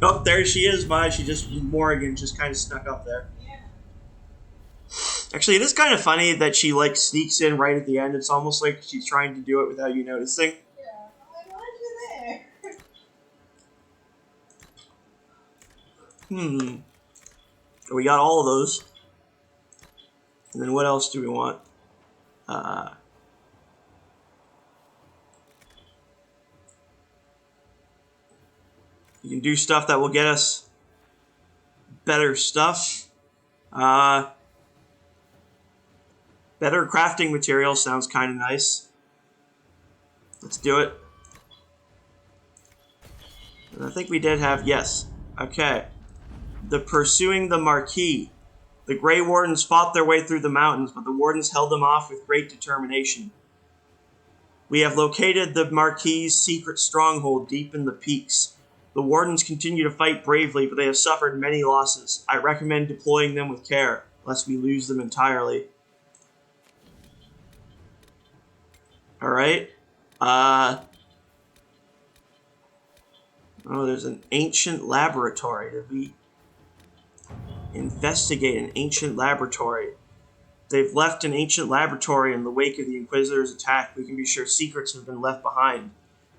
Oh, there she is, Maya. Morrigan just kind of snuck up there. Yeah. Actually, it is kind of funny that she, like, sneaks in right at the end. It's almost like she's trying to do it without you noticing. Yeah. I'm like, why are you there? We got all of those. And then what else do we want? You can do stuff that will get us better stuff. Better crafting materials sounds kind of nice. Let's do it. And I think we did have, yes. Okay. The pursuing the Marquis. The Grey Wardens fought their way through the mountains, but the Wardens held them off with great determination. We have located the Marquis' secret stronghold deep in the peaks. The Wardens continue to fight bravely, but they have suffered many losses. I recommend deploying them with care, lest we lose them entirely. Alright. Oh, there's an ancient laboratory. Did we investigate an ancient laboratory? They've left an ancient laboratory in the wake of the Inquisitor's attack. We can be sure secrets have been left behind.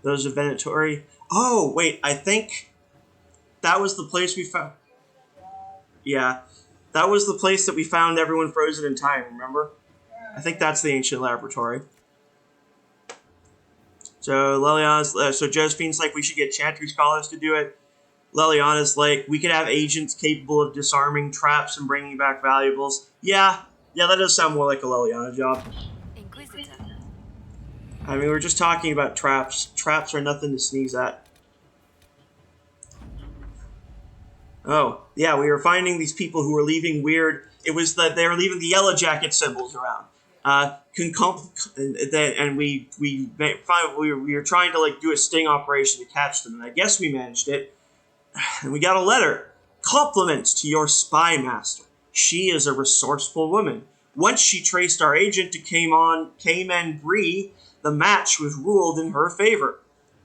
Those inventory... Oh, wait, I think that was the place we found... Yeah, that was the place that we found everyone frozen in time, remember? I think that's the ancient laboratory. So, so Josephine's like, we should get Chantry Scholars to do it. Leliana's like, we could have agents capable of disarming traps and bringing back valuables. Yeah, that does sound more like a Leliana job. Inquisitor. I mean, we were just talking about traps. Traps are nothing to sneeze at. Oh, yeah, we were finding these people who were leaving weird... It was that they were leaving the yellow jacket symbols around. And we were trying to, like, do a sting operation to catch them, and I guess we managed it. And we got a letter. Compliments to your spy master. She is a resourceful woman. Once she traced our agent to Cayman Bree, the match was ruled in her favor.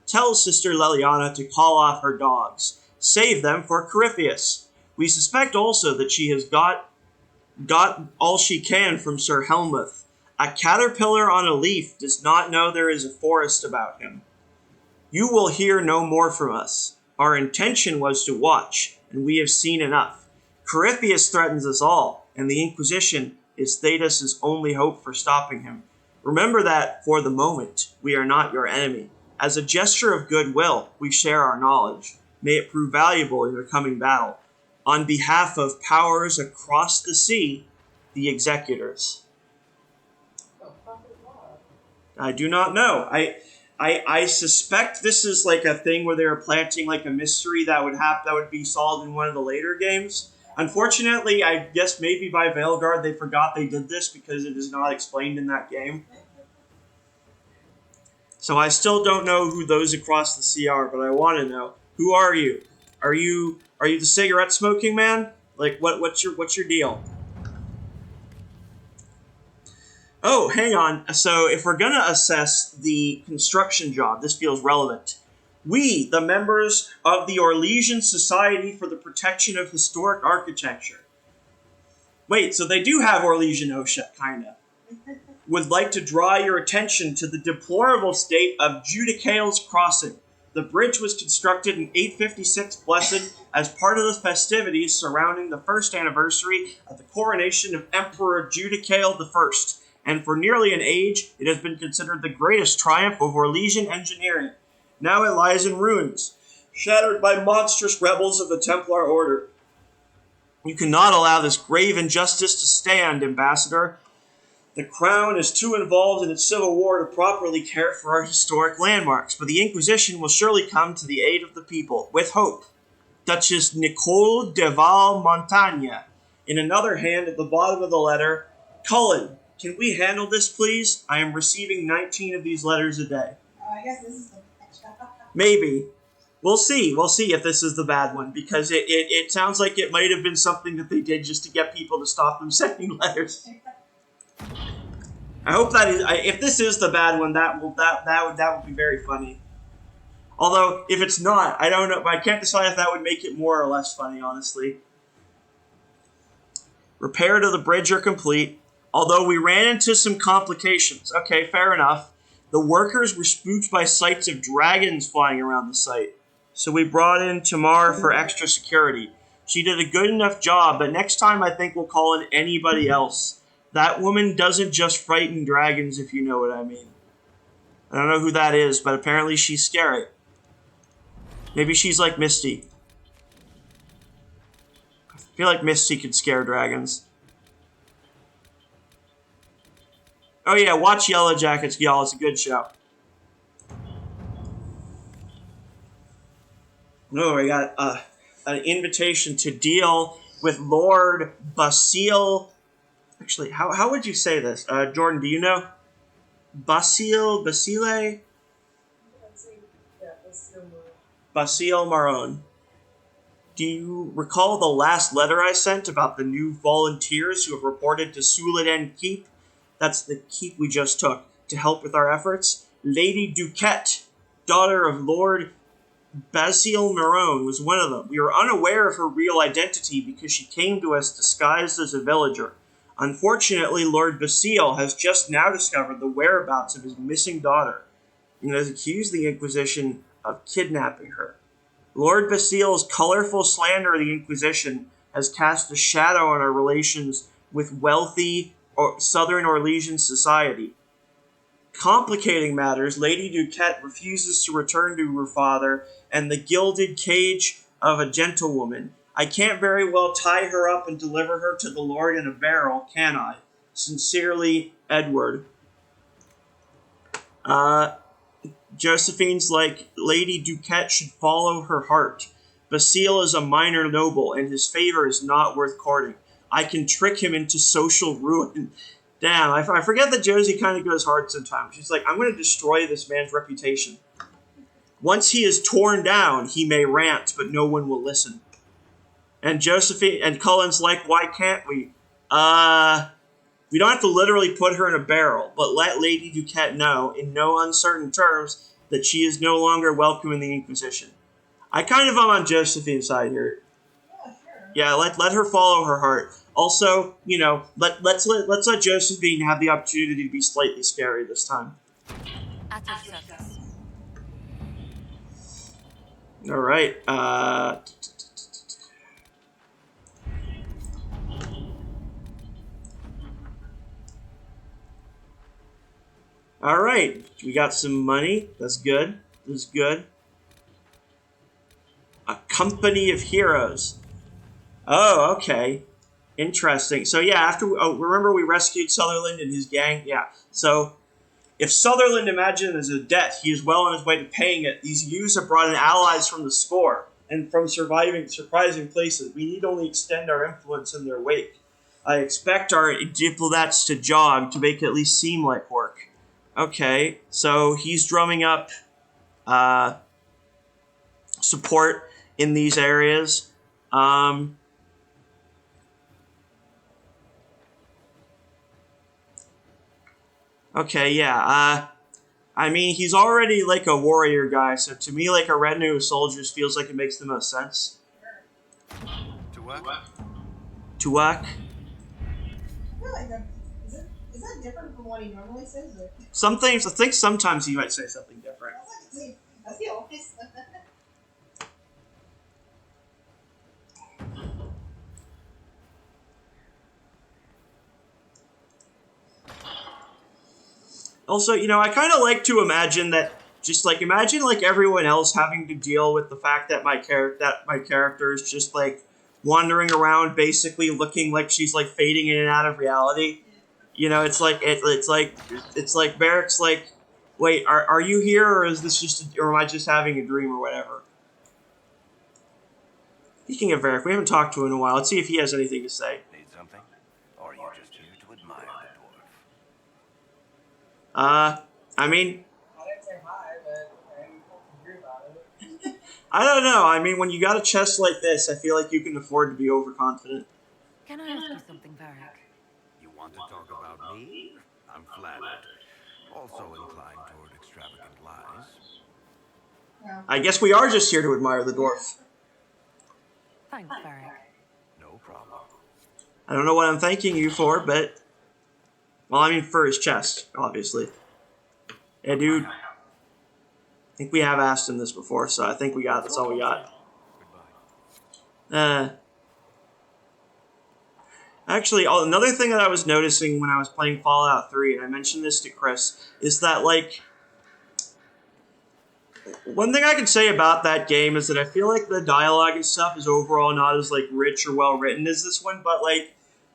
Tell Sister Leliana to call off her dogs. Save them for Corypheus. We suspect also that she has got all she can from Sir Helmuth. A caterpillar on a leaf does not know there is a forest about him. You will hear no more from us. Our intention was to watch, and we have seen enough. Corypheus threatens us all, and the Inquisition is Thetis' only hope for stopping him. Remember that, for the moment, we are not your enemy. As a gesture of goodwill, we share our knowledge. May it prove valuable in your coming battle. On behalf of powers across the sea, the Executors. I do not know. I suspect this is like a thing where they were planting like a mystery that would be solved in one of the later games. Unfortunately, I guess maybe by Veilguard they forgot they did this because it is not explained in that game. So I still don't know who those across the sea are, but I want to know. Who are you? Are you the cigarette smoking man? Like what's your deal? Oh, hang on. So if we're gonna assess the construction job, this feels relevant. We, the members of the Orlesian Society for the Protection of Historic Architecture. Wait, so they do have Orlesian OSHA, kinda. Would like to draw your attention to the deplorable state of Judicale's Crossing. The bridge was constructed in 856 Blessed as part of the festivities surrounding the first anniversary of the coronation of Emperor Judicale I, and for nearly an age, it has been considered the greatest triumph of Orlesian engineering. Now it lies in ruins, shattered by monstrous rebels of the Templar Order. You cannot allow this grave injustice to stand, Ambassador. The Crown is too involved in its civil war to properly care for our historic landmarks, but the Inquisition will surely come to the aid of the people, with hope. Duchess Nicole de Val Montagne. In another hand, at the bottom of the letter, Cullen, can we handle this, please? I am receiving 19 of these letters a day. I guess this is the Maybe. We'll see. We'll see if this is the bad one, because it sounds like it might have been something that they did just to get people to stop them sending letters. I hope that is. If this is the bad one, that would be very funny. Although, if it's not, I don't know. I can't decide if that would make it more or less funny, honestly. Repair to the bridge are complete, although we ran into some complications. Okay, fair enough. The workers were spooked by sights of dragons flying around the site, so we brought in Tamar for extra security. She did a good enough job, but next time I think we'll call in anybody else. That woman doesn't just frighten dragons, if you know what I mean. I don't know who that is, but apparently she's scary. Maybe she's like Misty. I feel like Misty could scare dragons. Oh yeah, watch Yellow Jackets, y'all. It's a good show. No, we got an invitation to deal with Lord Basile. Actually, how would you say this? Jordan, do you know? Basile? Basile Maron. Do you recall the last letter I sent about the new volunteers who have reported to Suladen Keep? That's the keep we just took, to help with our efforts. Lady Duquette, daughter of Lord Basile Maron, was one of them. We were unaware of her real identity because she came to us disguised as a villager. Unfortunately, Lord Basile has just now discovered the whereabouts of his missing daughter and has accused the Inquisition of kidnapping her. Lord Basile's colorful slander of the Inquisition has cast a shadow on our relations with wealthy Southern Orlesian society. Complicating matters, Lady Duquette refuses to return to her father and the gilded cage of a gentlewoman. I can't very well tie her up and deliver her to the Lord in a barrel, can I? Sincerely, Edward. Josephine's like, Lady Duquette should follow her heart. Basile is a minor noble, and his favor is not worth courting. I can trick him into social ruin. Damn, I forget that Josie kind of goes hard sometimes. She's like, I'm going to destroy this man's reputation. Once he is torn down, he may rant, but no one will listen. And Josephine and Cullen's like, why can't we? We don't have to literally put her in a barrel, but let Lady Duquette know, in no uncertain terms, that she is no longer welcome in the Inquisition. I kind of am on Josephine's side here. Yeah, sure. Yeah, let her follow her heart. Also, you know, let's let Josephine have the opportunity to be slightly scary this time. At your service. All right. All right. We got some money. That's good. That's good. A company of heroes. Oh, okay. Interesting. So yeah, remember we rescued Sutherland and his gang? Yeah. So if Sutherland imagined as a debt, he is well on his way to paying it. These youths have brought in allies from the score and from surprising places. We need only extend our influence in their wake. I expect our diplomats to jog to make it at least seem like work. Okay, so he's drumming up support in these areas. Okay, yeah. I mean, he's already like a warrior guy, so to me, like a retinue of soldiers feels like it makes the most sense. To work? To work? I feel like that, is that different from what he normally says? Or? Some things, I think sometimes he might say something different. That's the always. Also, you know, I kind of like to imagine that, imagine like everyone else having to deal with the fact that my character is just like wandering around, basically looking like she's like fading in and out of reality. You know, it's like Barrick's like, wait, are you here, or is this just, or am I just having a dream or whatever? Speaking of Varric, we haven't talked to him in a while. Let's see if he has anything to say. Need something? Or are you just here to admire the dwarf? I mean, I didn't say hi, but okay, you can hear about it. I don't know. I mean, when you got a chest like this, I feel like you can afford to be overconfident. Can I ask you something, Varric? You want to talk about me? I'm flattered. Also inclined toward extravagant lies. Well, I guess we are just here to admire the dwarf. Thanks, Varric. No problem. I don't know what I'm thanking you for, but... Well, I mean, for his chest, obviously. Yeah, dude. I think we have asked him this before, so I think we got. That's all we got. Actually, another thing that I was noticing when I was playing Fallout 3, and I mentioned this to Chris, is that, like... One thing I can say about that game is that I feel like the dialogue and stuff is overall not as, like, rich or well-written as this one, but, like,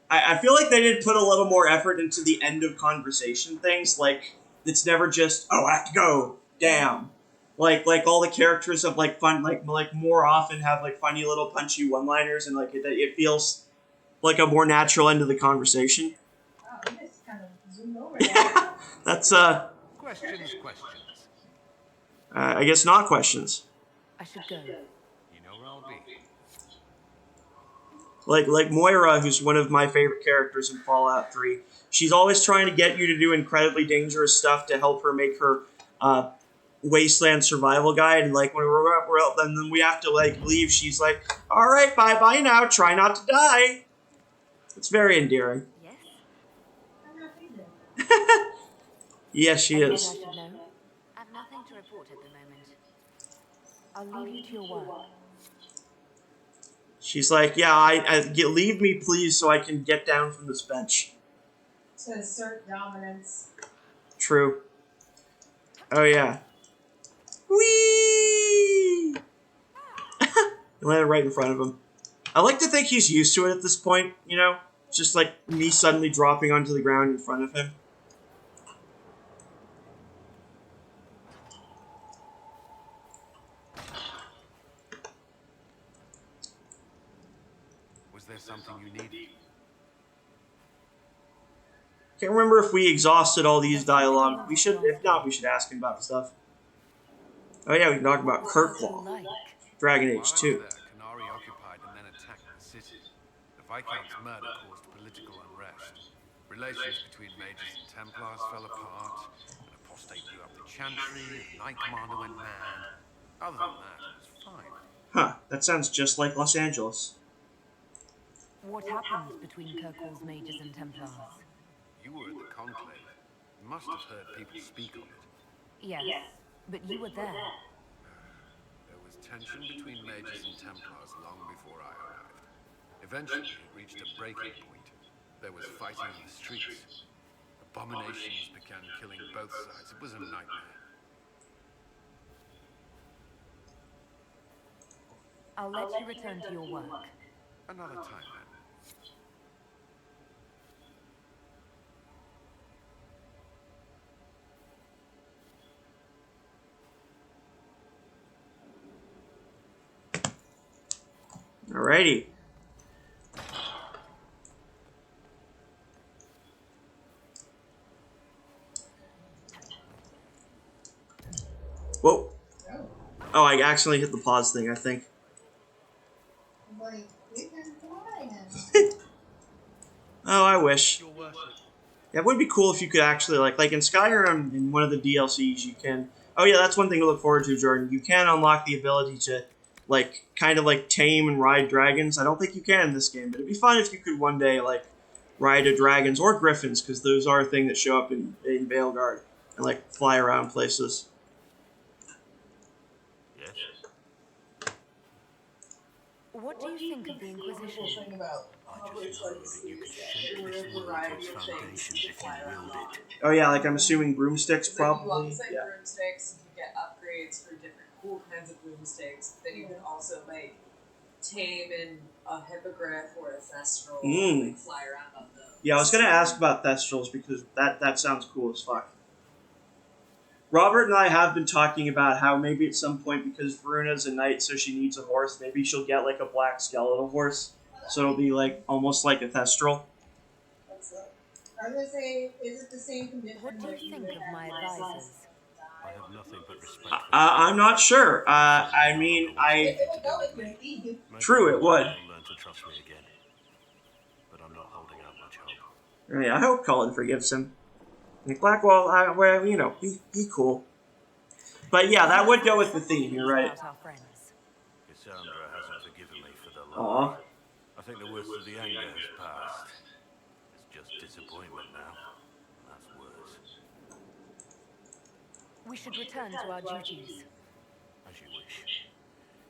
I feel like they did put a little more effort into the end of conversation things. Like, it's never just, oh, I have to go, damn. Like all the characters have, like, fun, like more often have, like, funny little punchy one-liners, and, like, it feels like a more natural end of the conversation. wow, you just kind of zoomed over that. That's, Questions. I guess not questions. I should go. You know where I'll be. Like Moira, who's one of my favorite characters in Fallout 3. She's always trying to get you to do incredibly dangerous stuff to help her make her wasteland survival guide. And like when we're up, then we have to like leave. She's like, "All right, bye now. Try not to die." It's very endearing. Yes? I'm not thinking. Yes, she Anything I is. should know? I've nothing to report at the moment. I'll leave you to your work. She's like, "Yeah, leave me, please, so I can get down from this bench." To assert dominance. True. Oh yeah. Whee! Landed right in front of him. I like to think he's used to it at this point, you know? Just like me suddenly dropping onto the ground in front of him. Was there something you needed? Can't remember if we exhausted all these dialogue. We should, if not, we should ask him about stuff. Oh yeah, we can talk about Kirkwall, Like, Dragon While I Age was 2. there, Canary occupied and then attacked the city. The Viscount's murder caused political unrest. Relations between mages and Templars fell apart. An apostate blew up the Chantry, the Knight Commander went mad. Other than that, it was fine. Huh, that sounds just like Los Angeles. what happens between Kirkwall's mages and Templars? You were at the Conclave. You must have heard people speak of it. Yes, but you were there. There was tension between mages and Templars long before I arrived. Eventually, it reached a breaking point. There was fighting in the streets. Abominations began killing both sides. It was a nightmare. I'll let you return to your work. Another time then. Alrighty. Whoa. Oh, I accidentally hit the pause thing, I think. I'm like, we can fly now. Oh, I wish. Your worship. Yeah, it would be cool if you could actually, like in Skyrim, in one of the DLCs, you can... Oh yeah, that's one thing to look forward to, Jordan. You can unlock the ability to, like, kind of, like, tame and ride dragons. I don't think you can in this game, but it'd be fun if you could one day, like, ride a dragons or griffins, because those are a thing that show up in Veilguard and, like, fly around places. Yes? What do you think of the Inquisition? Thing about just know that you could shape there's this a world variety to of its things foundations you if can you fly around willed on. it. Oh yeah, like I'm assuming broomsticks, So probably. you also Yeah. broomsticks, you can get upgrades for different cool kinds of broomsticks. Then you can also make tame in a hippogriff or a thestral Mm. and like, fly around on those. Yeah, I was gonna ask about Thestrals because that sounds cool as fuck. Robert and I have been talking about how maybe at some point, because Veruna's a knight, so she needs a horse, maybe she'll get like a black skeletal horse. So it'll be like almost like a Thestral. What's up? I was gonna say, is it the same condition? What do where you would think of have my lice advisors? I have nothing but respect for I'm not sure. I mean, It would go with your theme. Maybe True, it one would. day you'll learn to trust me again. But I'm not holding out much hope. I hope Colin forgives him. Like Blackwall, well, you know, be cool. But yeah, that would go with the theme. You're right. About our friends. Cassandra hasn't forgiven me for the Aw. lie. I think the worst of the anger has passed. It's just disappointment now. That's worse. We should return to our duties. As you wish.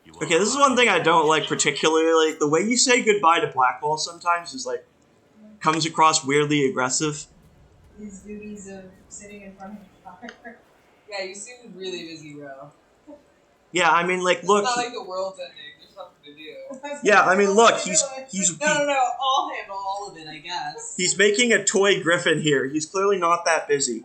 You Okay, this is one thing I don't like particularly. Like the way you say goodbye to Blackwall sometimes is like comes across weirdly aggressive. His duties of sitting in front of the fire. Yeah, you seem really busy, bro. Yeah, I mean, like, look. It's not like the world's ending. There's something to do. Yeah, I mean, look. He's No. I'll handle all of it, I guess. he's making a toy griffin here. He's clearly not that busy.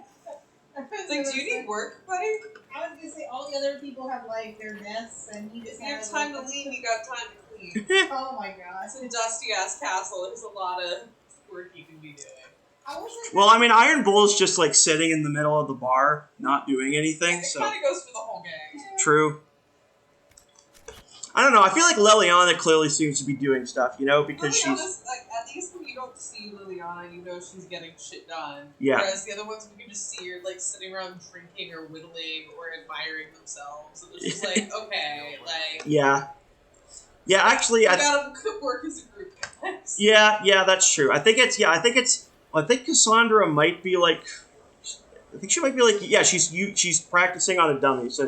It's like, do you need work, buddy? I was gonna say all the other people have like their desks, and he just If you have has time to like, leave, you got time to clean. Oh my gosh! It's a dusty ass castle. There's a lot of work you can be doing. I wasn't. Well, I mean, Iron Bull is just like sitting in the middle of the bar, not doing anything. It So kind of goes for the whole gang. true. I don't know. I feel like Liliana clearly seems to be doing stuff, you know, because she's like, at least when you don't see Liliana, you know she's getting shit done. Yeah. Whereas the other ones, we can just see her like sitting around drinking or whittling or admiring themselves, and it's just like, okay, like yeah. Actually, we gotta work as a group, guys. yeah, that's true. I think Cassandra might be like, I think she might be like, yeah, she's practicing on a dummy, so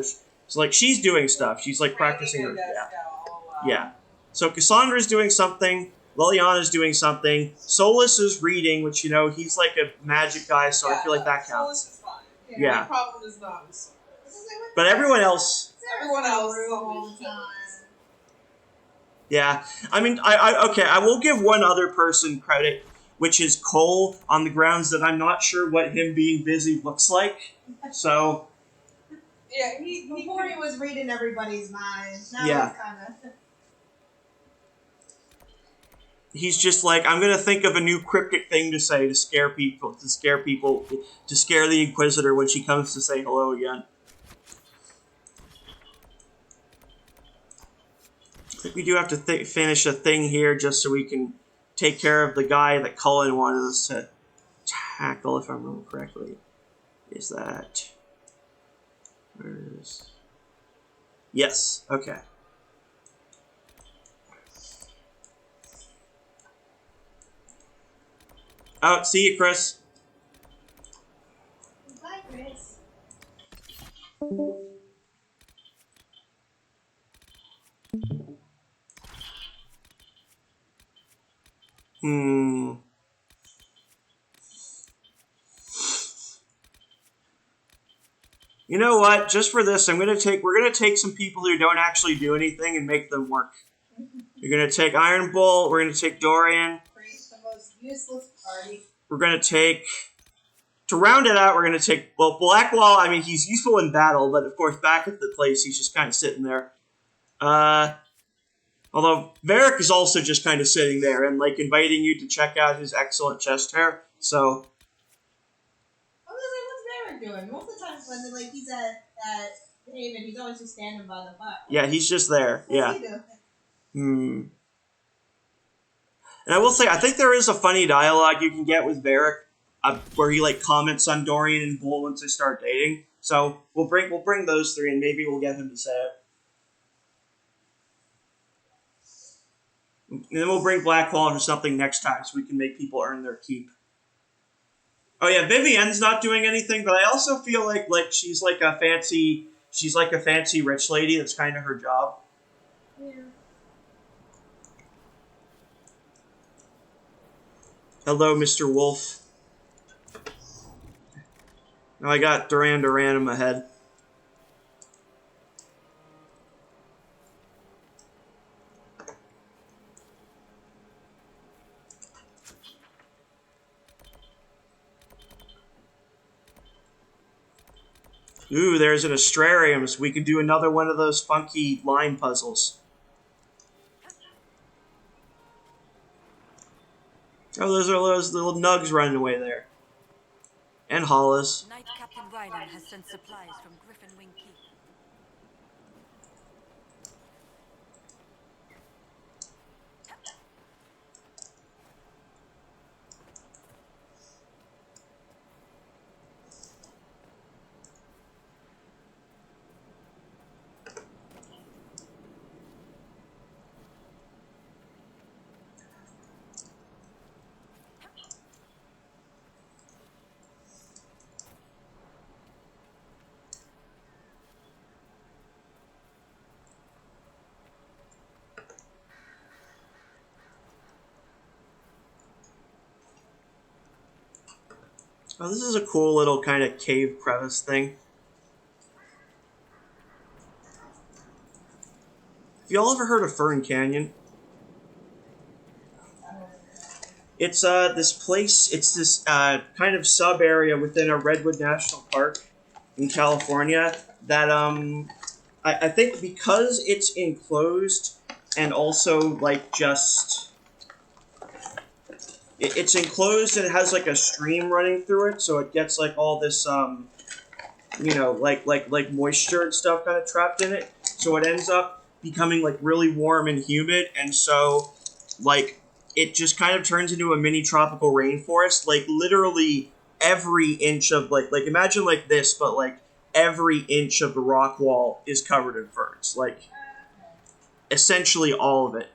like she's doing stuff. She's like practicing her, yeah. So Cassandra's doing something. Liliana's doing something. Solus is reading, which, you know, he's like a magic guy, so I feel like that counts. Solus is fine. Yeah. My problem is not with Solus. But everyone else, Everyone else all the time. yeah. I mean, I will give one other person credit, which is Cole, on the grounds that I'm not sure what him being busy looks like. So Yeah, Before he was reading everybody's minds. Now Yeah. he's kind of. he's just like, I'm gonna think of a new cryptic thing to say to scare people, to scare the Inquisitor when she comes to say hello again. I think we do have to finish a thing here just so we can take care of the guy that Cullen wanted us to tackle, if I remember correctly. Is that... Where's... Yes, okay. Oh, see you, Chris. Bye, Chris. You know what? Just for this, we're gonna take some people who don't actually do anything and make them work. You're gonna take Iron Bull. We're gonna take Dorian. Create the most useless party. We're gonna take, to round it out, we're gonna take, well, Blackwall. I mean, he's useful in battle, but of course, back at the place, he's just kind of sitting there. Although Varric is also just kind of sitting there and like inviting you to check out his excellent chest hair. So. I was like, what's Varric doing? Most of the times when like he's at Haven, he's always just standing by the fire. Yeah, he's just there. What's he doing? And I will say, I think there is a funny dialogue you can get with Varric, where he like comments on Dorian and Bull once they start dating. So we'll bring those three, and maybe we'll get him to say it. And then we'll bring Blackwall or something next time, so we can make people earn their keep. Oh yeah, Vivienne's not doing anything, but I also feel like she's like a fancy rich lady. That's kind of her job. Yeah. Hello, Mr. Wolf. Now I got Duran in my head. Ooh, there's an astrarium, so we could do another one of those funky line puzzles. Oh, those little nugs running away there. And Hollis. Knight Captain Ryland has sent supplies from Griffin Wing Keep. Oh, this is a cool little kind of cave crevice thing. Have y'all ever heard of Fern Canyon? It's this place, it's this kind of sub area within a Redwood National Park in California that I think because it's enclosed and also like just it's enclosed and it has like a stream running through it, so it gets like all this you know, like moisture and stuff kind of trapped in it. So it ends up becoming like really warm and humid, and so like it just kind of turns into a mini tropical rainforest. Like literally every inch of like imagine like this, but like every inch of the rock wall is covered in ferns. Like essentially all of it.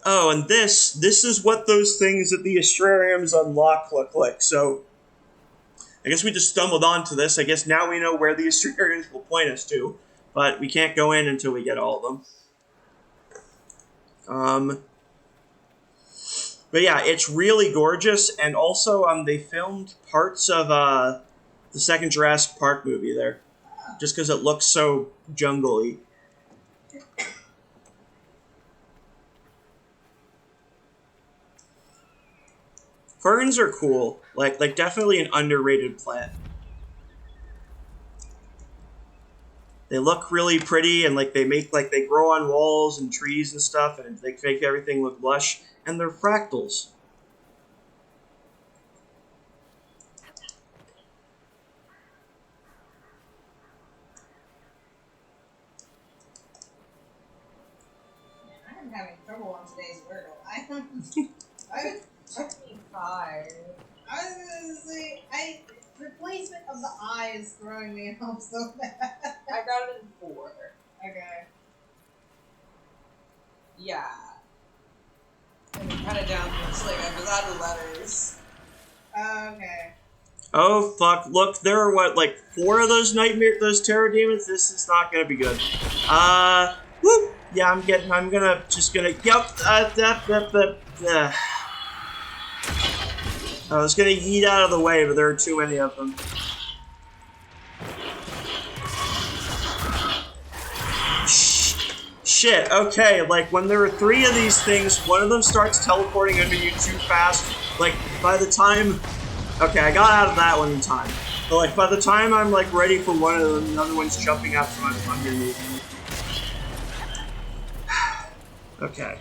Oh, and this is what those things at the astrariums unlock look like. So I guess we just stumbled onto this. I guess now we know where the astrariums will point us to, but we can't go in until we get all of them. But yeah, it's really gorgeous, and also they filmed parts of the second Jurassic Park movie there, just because it looks so jungle-y. Ferns are cool, like definitely an underrated plant. They look really pretty, and like they grow on walls and trees and stuff, and they make everything look lush. And they're fractals. I'm having trouble on today's Wordle. I'm 25. I was gonna say, the placement of the eye is throwing me off so bad. I got it in 4. Okay. Yeah. And then kind of down this, like, I was out of letters. Okay. Oh fuck! Look, there are what, like 4 of those those terror demons. This is not gonna be good. Whoop. Yeah, I'm gonna. Yep. I was gonna yeet out of the way, but there are too many of them. Shit, okay, like, when there are 3 of these things, one of them starts teleporting under you too fast. Like, by the time... Okay, I got out of that one in time. But, like, by the time I'm, like, ready for one of them, the other one's jumping out from underneath me. Okay.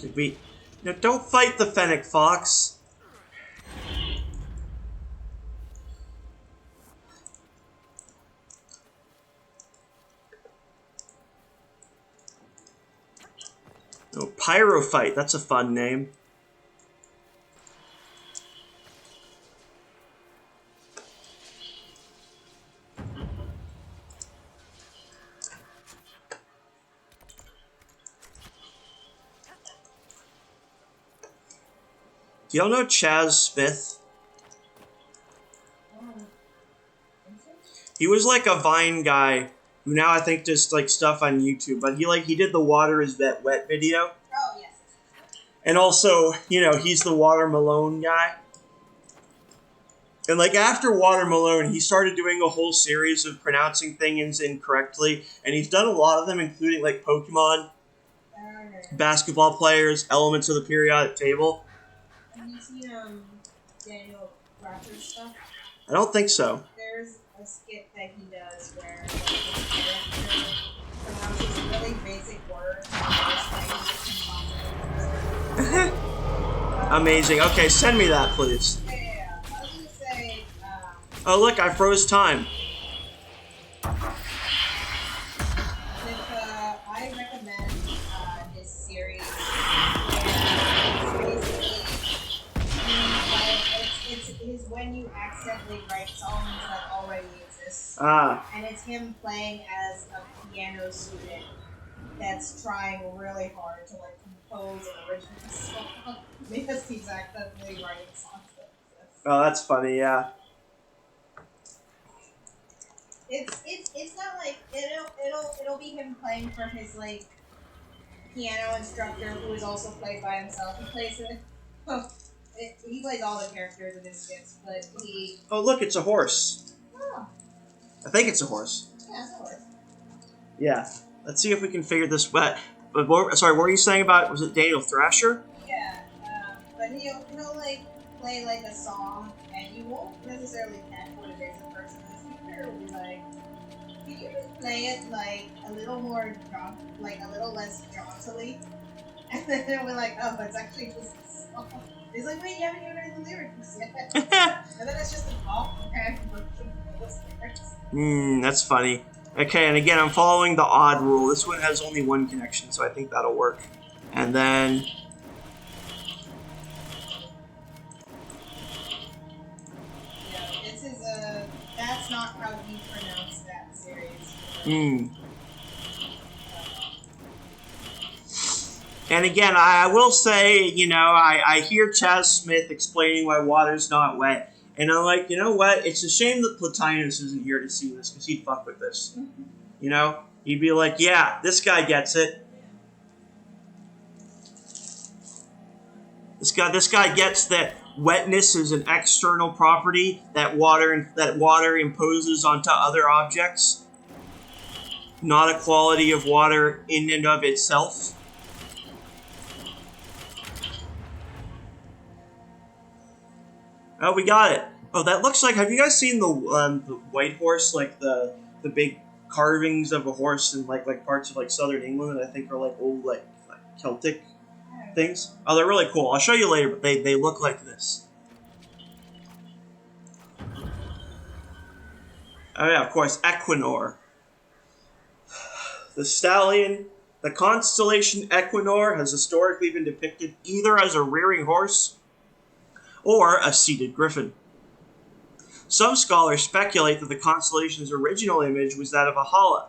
Did we... No, don't fight the Fennec Fox. Pyrophyte, that's a fun name. Do y'all know Chaz Smith? He was like a Vine guy who now I think does like stuff on YouTube, but he did the water is that wet video. Oh, yes. And also, he's the Water Malone guy. And like after Water Malone, he started doing a whole series of pronouncing things incorrectly, and he's done a lot of them, including like Pokemon, basketball players, elements of the periodic table. Have you seen Daniel Thrasher's stuff? I don't think so. There's a skit that he does where like, his character pronounces really basic words and Amazing. Okay, send me that, please. yeah. I was gonna say, Oh, look, I froze time. I recommend his series where it's basically it's when you accidentally write songs that already exist. And it's him playing as a piano student that's trying really hard to like compose an original song because he's accidentally writing songs that exist. Oh, that's funny, yeah. It's not like it'll be him playing for his like piano instructor who is also played by himself. He plays he plays all the characters in his skits, but he. Oh, look, it's a horse. Oh. I think it's a horse. Yeah, it's a horse. Yeah. Let's see if we can figure this out. But sorry, what were you saying about? Was it Daniel Thrasher? Yeah, but he'll like play like a song, and you won't necessarily catch what it is at first. The speaker will be like, "Can you just play it like a little more like a little less jauntily?" And then we're like, "Oh, it's actually just a song." He's like, "Wait, you haven't even read the lyrics yet." And then it's just an off-brand version of those lyrics. That's funny. Okay, and again, I'm following the odd rule. This one has only one connection, so I think that'll work. And then... Yeah, this is that's not how you pronounce that series. And again, I will say, I hear Chaz Smith explaining why water's not wet. And I'm like, you know what? It's a shame that Plotinus isn't here to see this, because he'd fuck with this. He'd be like, yeah, this guy gets it. This guy gets that wetness is an external property that water imposes onto other objects, not a quality of water in and of itself. Oh, we got it. Oh, that looks like. Have you guys seen the white horse, like the big carvings of a horse in like parts of like southern England that I think are like old like Celtic things? Oh, they're really cool. I'll show you later, but they look like this. Oh yeah, of course, Equinor. The stallion, the constellation Equinor has historically been depicted either as a rearing horse or a seated griffin. Some scholars speculate that the constellation's original image was that of a Hala,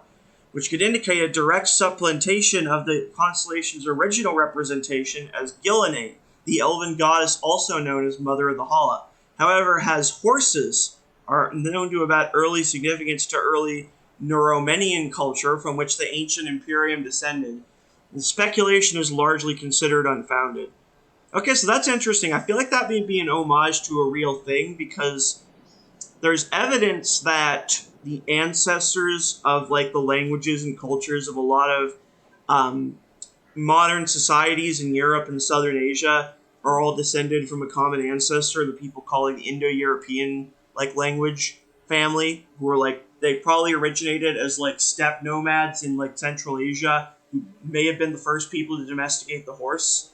which could indicate a direct supplantation of the constellation's original representation as Gilene, the elven goddess also known as Mother of the Hala. However, as horses are known to have had early significance to early Neuromenian culture from which the ancient Imperium descended, the speculation is largely considered unfounded. Okay, so that's interesting. I feel like that may be an homage to a real thing because there's evidence that the ancestors of like the languages and cultures of a lot of modern societies in Europe and Southern Asia are all descended from a common ancestor, the people calling the Indo-European like language family, who are like they probably originated as like steppe nomads in like Central Asia, who may have been the first people to domesticate the horse.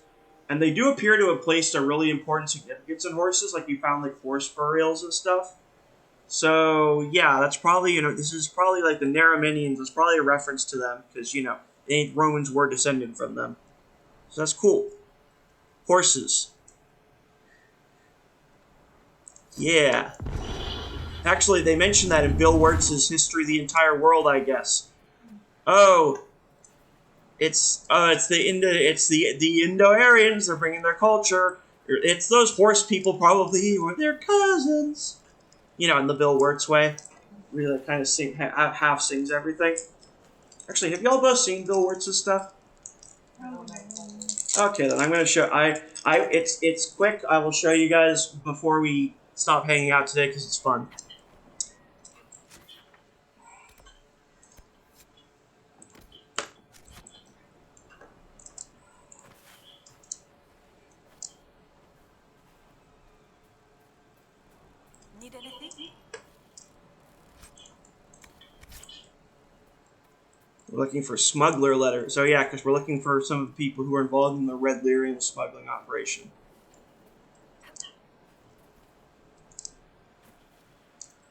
And they do appear to have placed a really important significance in horses, like you found like forest burials and stuff. So yeah, that's probably this is probably like the Neuromenians. It's probably a reference to them because the Romans were descended from them. So that's cool. Horses. Yeah. Actually, they mentioned that in Bill Wirtz's History of the Entire World, I guess. Oh, it's the Indo-Aryans. They're bringing their culture. It's those horse people probably, or their cousins. You know, in the Bill Wirtz way. Really kind of half sings everything. Actually, have y'all both seen Bill Wirtz's stuff? Okay, then I'm gonna show. It's quick. I will show you guys before we stop hanging out today because it's fun. Need anything? We're looking for smuggler letters. Oh yeah, because we're looking for some of the people who are involved in the Red Lyrian smuggling operation.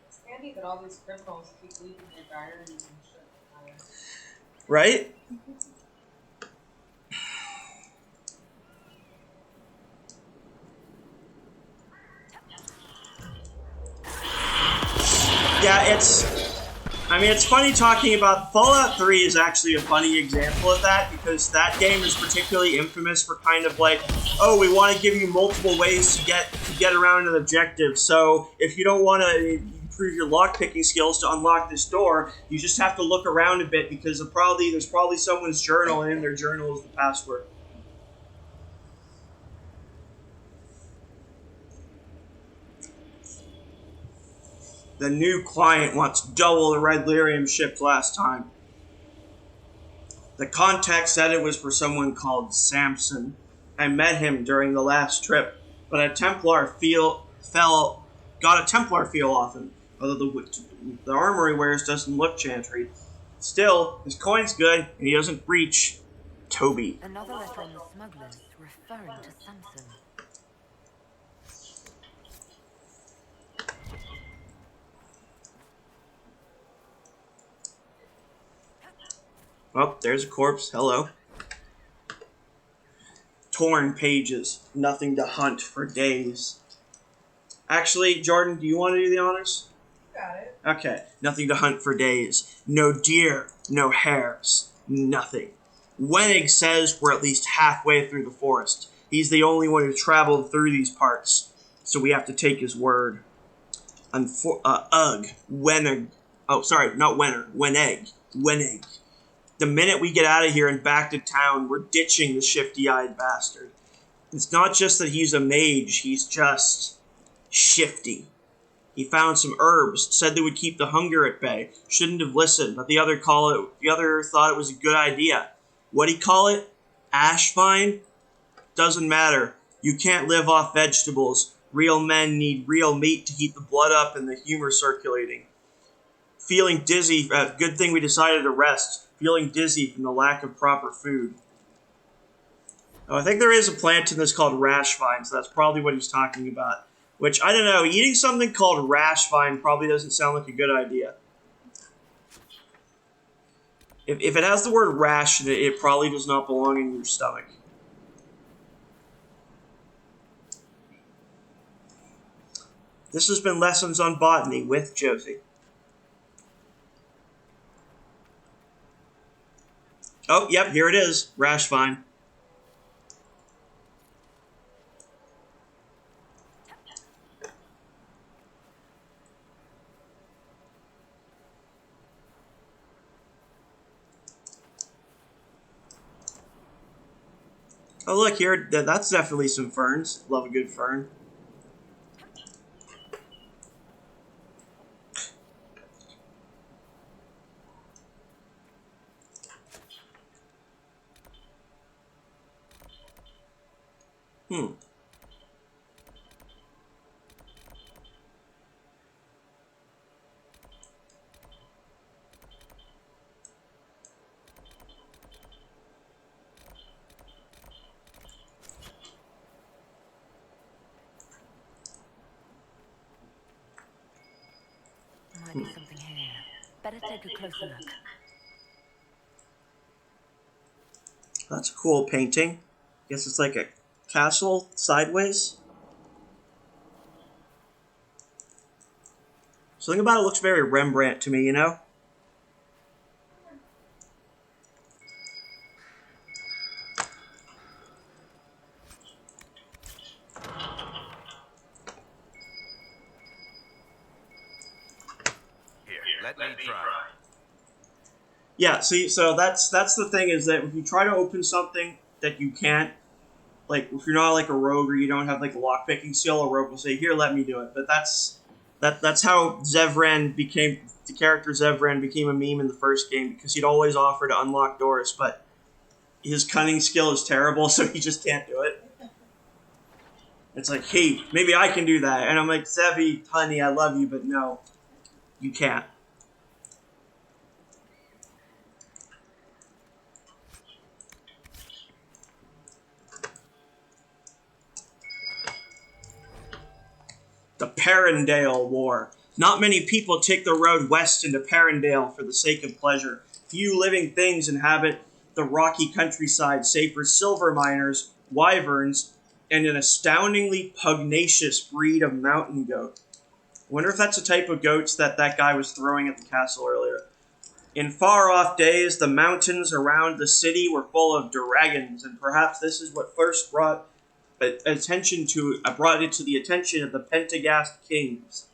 It's handy that all these criminals keep leaving their diaries and shit. Right? Yeah, it's funny talking about Fallout 3 is actually a funny example of that because that game is particularly infamous for kind of like, oh, we want to give you multiple ways to get around an objective. So if you don't want to improve your lockpicking skills to unlock this door, you just have to look around a bit because there's probably someone's journal, and in their journal is the password. The new client wants double the Red Lyrium shipped last time. The contact said it was for someone called Samson. I met him during the last trip, but got a Templar feel off him. Although the armor he wears doesn't look chantry. Still, his coin's good, and he doesn't breach. Toby. Another letter from the smugglers referring to Samson. Oh, there's a corpse. Hello. Torn pages. Nothing to hunt for days. Actually, Jordan, do you want to do the honors? Got it. Okay. Nothing to hunt for days. No deer. No hares. Nothing. Wenig says we're at least halfway through the forest. He's the only one who traveled through these parts, so we have to take his word. Wenig. Oh, sorry, not Wenner. Wenig. The minute we get out of here and back to town, we're ditching the shifty-eyed bastard. It's not just that he's a mage, he's just shifty. He found some herbs, said they would keep the hunger at bay. Shouldn't have listened, but the other thought it was a good idea. What'd he call it? Ash vine? Doesn't matter. You can't live off vegetables. Real men need real meat to keep the blood up and the humor circulating. Feeling dizzy, good thing we decided to rest. Feeling dizzy from the lack of proper food. Oh, I think there is a plant in this called rash vine, so that's probably what he's talking about. Which, I don't know, eating something called rash vine probably doesn't sound like a good idea. If it has the word rash in it, it probably does not belong in your stomach. This has been Lessons on Botany with Josie. Oh, yep, here it is. Rash vine. Oh, look, here, that's definitely some ferns. Love a good fern. Might be something here. Better take a closer look. That's a cool painting. Guess it's like a castle sideways. Something about it looks very Rembrandt to me, you know? Here, let me try. Yeah, see, so that's the thing is that if you try to open something that you can't, like if you're not like a rogue or you don't have like a lockpicking skill, a rogue will say, "Here, let me do it." But that's how Zevran became the character. Zevran became a meme in the first game because he'd always offer to unlock doors, but his cunning skill is terrible, so he just can't do it. It's like, hey, maybe I can do that, and I'm like, Zevi, honey, I love you, but no, you can't. The Perindale War. Not many people take the road west into Perindale for the sake of pleasure. Few living things inhabit the rocky countryside, save for silver miners, wyverns, and an astoundingly pugnacious breed of mountain goat. I wonder if that's a type of goats that guy was throwing at the castle earlier. In far-off days, the mountains around the city were full of dragons, and perhaps this is what first brought it to the attention of the Pentagast kings.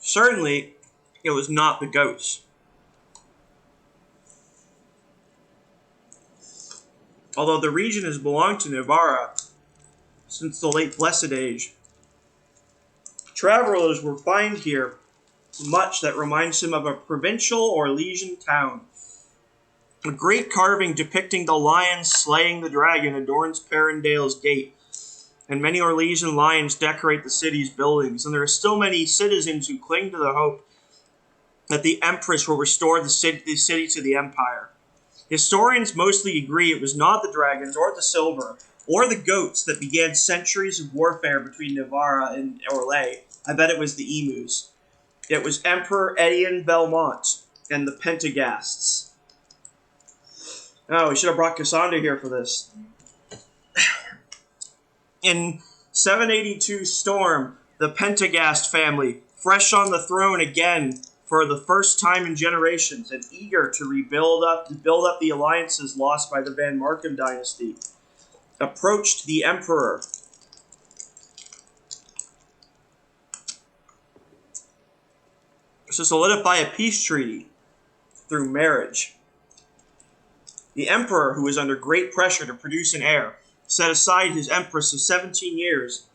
Certainly, it was not the goats. Although the region has belonged to Navarra since the late Blessed Age, travelers will find here much that reminds him of a provincial or Orlesian town. A great carving depicting the lion slaying the dragon adorns Perindale's gate, and many Orlesian lions decorate the city's buildings, and there are still many citizens who cling to the hope that the Empress will restore the city to the Empire. Historians mostly agree it was not the dragons or the silver or the goats that began centuries of warfare between Navarra and Orlais. I bet it was the emus. It was Emperor Etienne Belmont and the Pentagasts. Oh, we should have brought Cassandra here for this. In 782 Storm, the Pentagast family, fresh on the throne again for the first time in generations and eager to build up the alliances lost by the Van Markham dynasty, approached the emperor to solidify a peace treaty through marriage. The emperor, who was under great pressure to produce an heir, set aside his empress of 17 years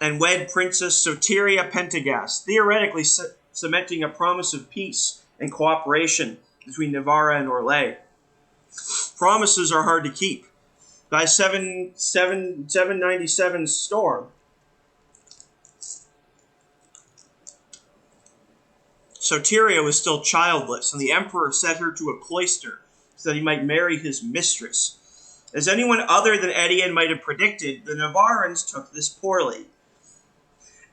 and wed Princess Soteria Pentagast, theoretically cementing a promise of peace and cooperation between Navarra and Orlais. Promises are hard to keep. By 797 Storm, Soteria was still childless, and the emperor sent her to a cloister so that he might marry his mistress. As anyone other than Etienne might have predicted, the Navarrans took this poorly.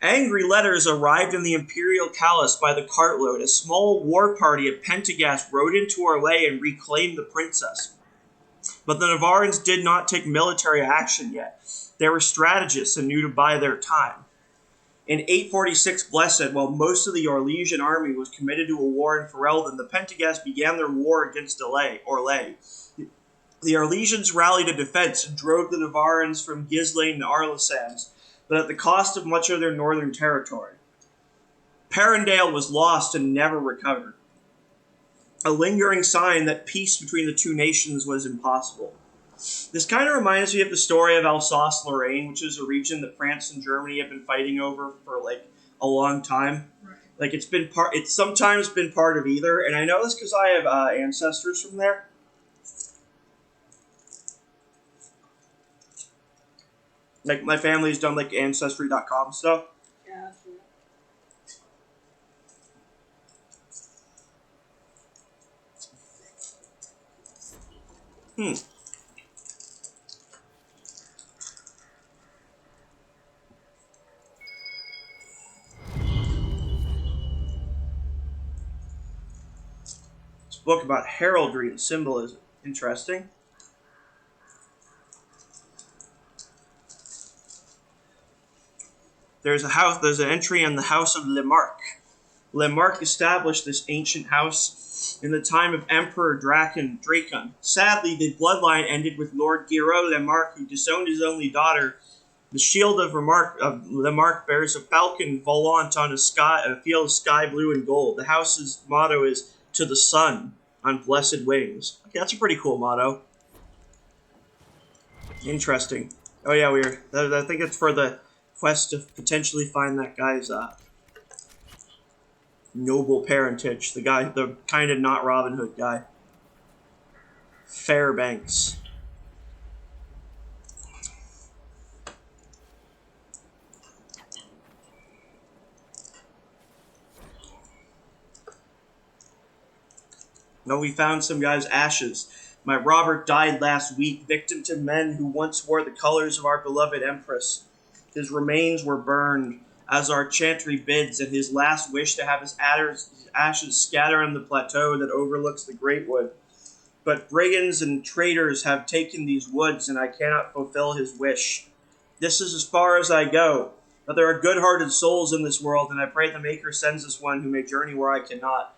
Angry letters arrived in the imperial palace by the cartload. A small war party of Pentagast rode into Orlais and reclaimed the princess. But the Navarrans did not take military action yet. They were strategists and knew to buy their time. In 846 Blessed, while most of the Orlesian army was committed to a war in Ferelden, the Pentagast began their war against Orlais. The Orlesians rallied a defense and drove the Navarrans from Gislaine to Arlesans, but at the cost of much of their northern territory. Perindale was lost and never recovered, a lingering sign that peace between the two nations was impossible. This kind of reminds me of the story of Alsace-Lorraine, which is a region that France and Germany have been fighting over for like a long time. Right. Like it's sometimes been part of either, and I know this because I have ancestors from there. Like my family's done like Ancestry.com stuff. Yeah. Book about heraldry and symbolism. Interesting. There's an entry in the House of Lemarck. Lemarck established this ancient house in the time of Emperor Dracon. Sadly, the bloodline ended with Lord Giraud Lemarck, who disowned his only daughter. The shield of Lemarck bears a falcon volant on a field of sky blue and gold. The house's motto is "To the sun on blessed wings." Okay, that's a pretty cool motto. Interesting. Oh yeah, I think it's for the quest to potentially find that guy's noble parentage. The kind of not Robin Hood guy. Fairbanks. No, we found some guy's ashes. My Robert died last week, victim to men who once wore the colors of our beloved Empress. His remains were burned, as our chantry bids, and his last wish to have his ashes scatter on the plateau that overlooks the Great Wood. But brigands and traitors have taken these woods, and I cannot fulfill his wish. This is as far as I go. But there are good-hearted souls in this world, and I pray the Maker sends us one who may journey where I cannot.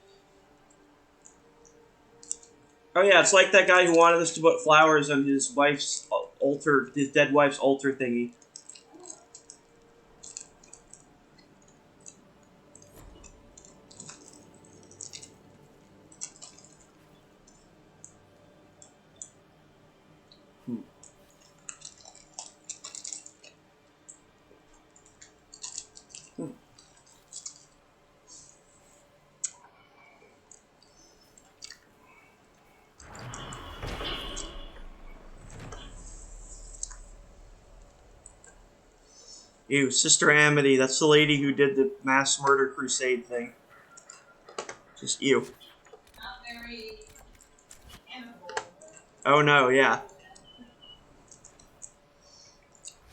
Oh yeah, it's like that guy who wanted us to put flowers on his wife's altar, his dead wife's altar thingy. Ew, Sister Amity, that's the lady who did the mass murder crusade thing. Just ew. Not very amicable. Oh no, yeah.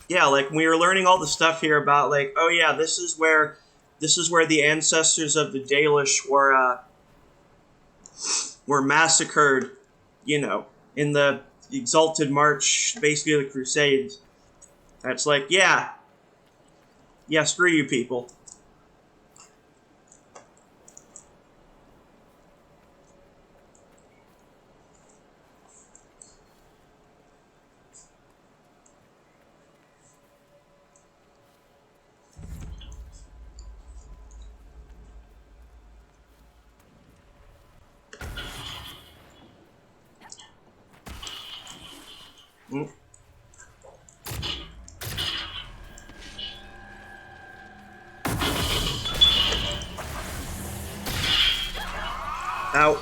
Yeah, like we were learning all the stuff here about like, oh yeah, this is where the ancestors of the Dalish were massacred, in the exalted march, basically of the Crusades. And it's like, yeah, screw you people. Mm. Ow.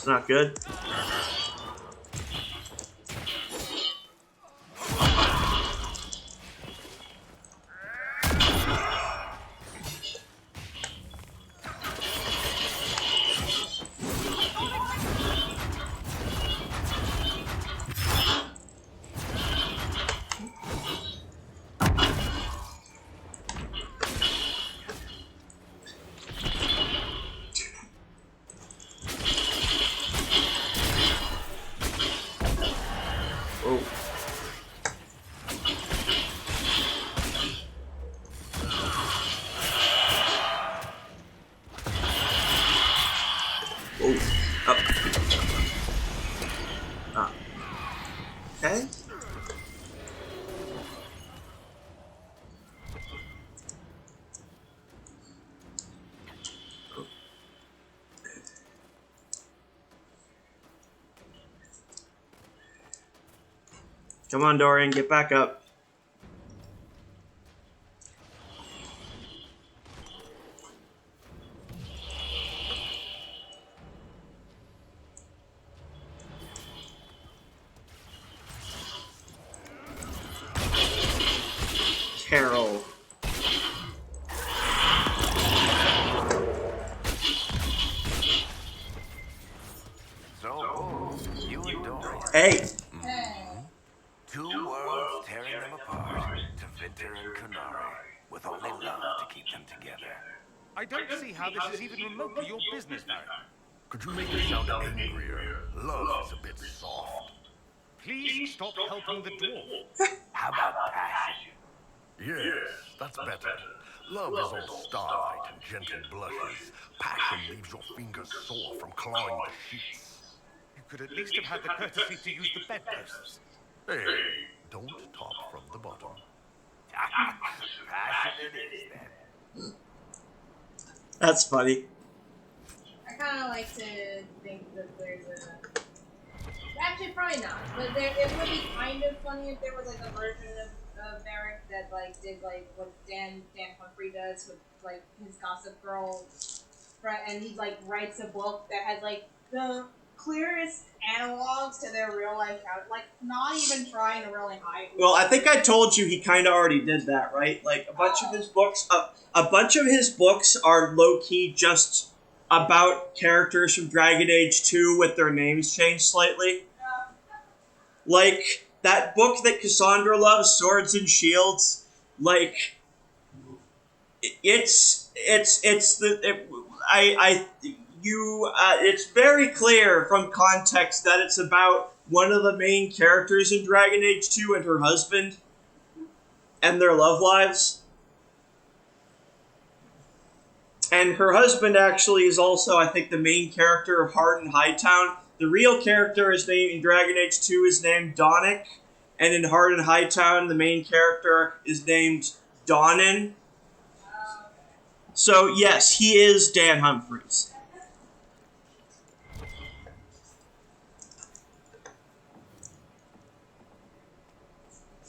Not good. Oh. Oh. Up. Ah. Okay. Come on, Dorian, get back up. Carol. So, you and Dorian. Hey. Hey. Two worlds tearing them apart to Vinter and Kunari, with only love to keep them together. I don't see how this is even remotely your business, Varric. Could you make it sound angrier? Love is a bit soft. Please stop helping the dwarf. How about passion? Yes, that's better. Love is all starlight and gentle blushes. Passion leaves your fingers sore from clawing the sheets. You could at least have had the courtesy to use the bedposts. Hey, don't top from the bottom. Passion it is, then. That's funny. I kind of like to think that there's a... Actually, probably not. But it would be kind of funny if there was like a version of Varric that like did like what Dan Humphrey does with like his Gossip Girl, and he like writes a book that has like the clearest analogs to their real life character, like not even trying to really hide. Well, I think I told you he kind of already did that, right? Like a bunch of his books, a bunch of his books are low key just about characters from Dragon Age 2 with their names changed slightly. Like that book that Cassandra loves, Swords and Shields. Like it's very clear from context that it's about one of the main characters in Dragon Age 2 and her husband and their love lives. And her husband actually is also, I think, the main character of Hardin Hightown. The real character is named in Dragon Age 2 is named Donic, and in Hardin Hightown, the main character is named Donan. So yes, he is Dan Humphries.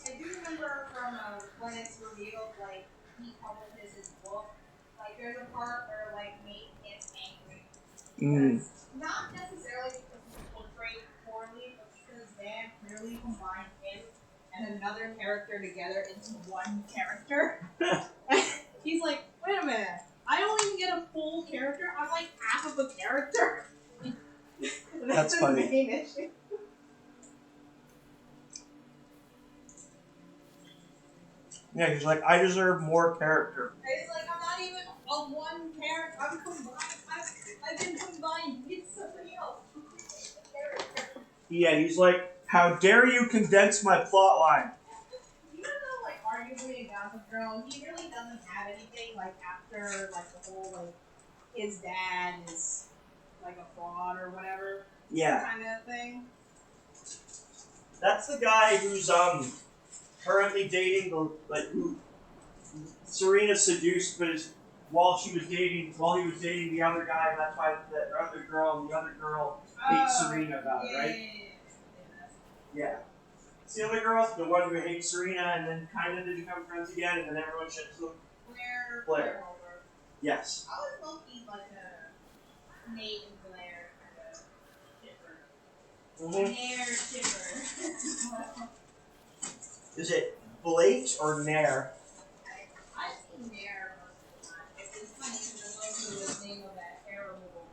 I do remember from when it's revealed, like he publishes his book. Like there's a part where like Nate gets angry. Not necessarily because he's portrayed poorly, but because Dan clearly combined him and another character together into one character. He's like, wait a minute, I don't even get a full character, I'm like half of a character. That's funny. The main issue. Yeah, he's like, I deserve more character. It's like, I'm not even a one character, I'm combined, I've been combined with somebody else. Yeah, he's like, how dare you condense my plot line? Even though, like, arguably in Gossip Girl, he really doesn't have anything, like, after, like, the whole, like, his dad is, like, a fraud or whatever. Yeah. Kind of thing. That's the guy who's, currently dating who Serena seduced, but while he was dating the other guy, that's why the other girl hates Serena about it, right? Yeah. It's the other girl, the one who hates Serena, and then kind of they become friends again, and then everyone ships them. Blair. Yes. I was low-key like a Nate and Blair kind of. Nair Timber. Is it Blake or Nair? I see Nair most of the time. It's funny because it's also the name of that hair removal.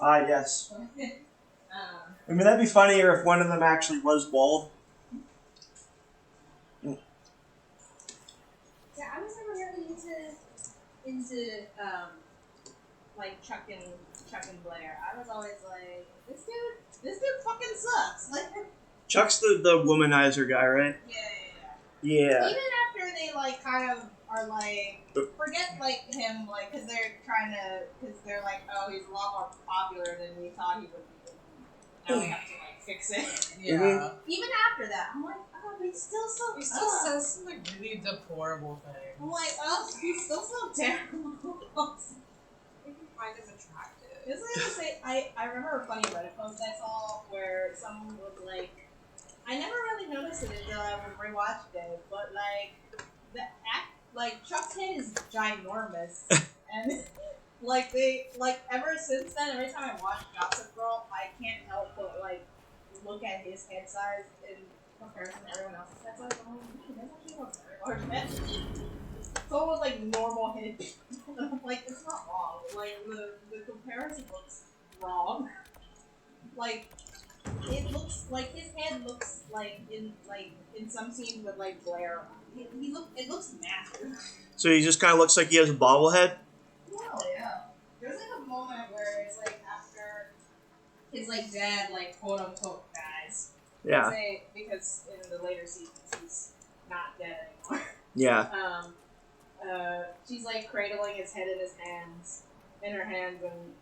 Ah, yes. I mean, that'd be funnier if one of them actually was bald. Yeah, I was never really into like Chuck and Blair. I was always like, this dude fucking sucks. Like, Chuck's the womanizer guy, right? Yeah. Even after they like kind of are like forget like him like because they're like, oh, he's a lot more popular than we thought he would be. Now we have to like fix it. Yeah. Even after that, I'm like, oh, but he still says some like really deplorable things. I'm like, oh, he's still so terrible. I can find him attractive. This is gonna say, I remember a funny Reddit post I saw where someone was like, I never really noticed it until I rewatched it, but like Chuck's head is ginormous, and like ever since then, every time I watch Gossip Girl, I can't help but like look at his head size in comparison to everyone else's head size. I'm like, man, that's actually a very large head. So it was like normal head. Like it's not wrong. Like the comparison looks wrong. Like it looks like his head looks like in some scenes with like Blair. It looks massive. So he just kind of looks like he has a bobblehead? Well, yeah. There's like a moment where it's like after his like dad like quote unquote dies. Yeah. Because in the later seasons he's not dead anymore. Yeah. She's like cradling his head in her hands and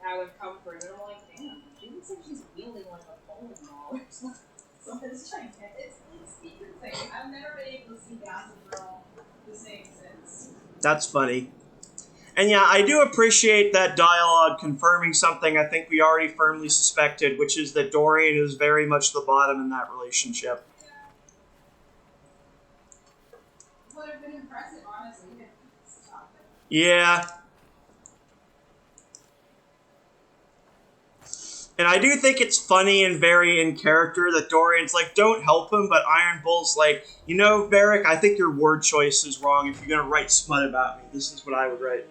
out of comfort, and I'm like, damn, she looks like she's wielding like a bowling ball or something. So it's gigantic. It's insane. I've never been able to see Gossip Girl the same since. That's funny. And yeah, I do appreciate that dialogue confirming something I think we already firmly suspected, which is that Dorian is very much the bottom in that relationship. Would have been impressive, honestly. Yeah. And I do think it's funny and very in character that Dorian's like, don't help him, but Iron Bull's like, you know, Varric, I think your word choice is wrong. If you're going to write smut about me, this is what I would write.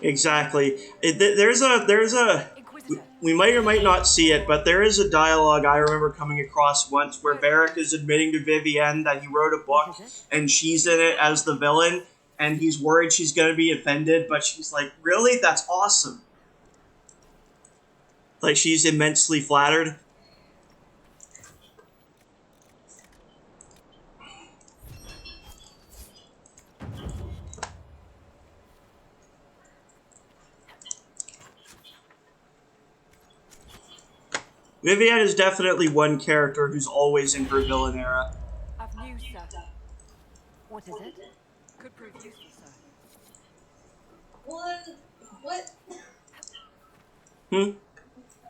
Exactly. There's a we might or might not see it, but there is a dialogue I remember coming across once where Varric is admitting to Vivienne that he wrote a book and she's in it as the villain, and he's worried she's going to be offended, but she's like, really? That's awesome. Like, she's immensely flattered. Vivienne is definitely one character who's always in her villain era. I've news, sir. What is it? Could prove useful, sir. What? Hmm?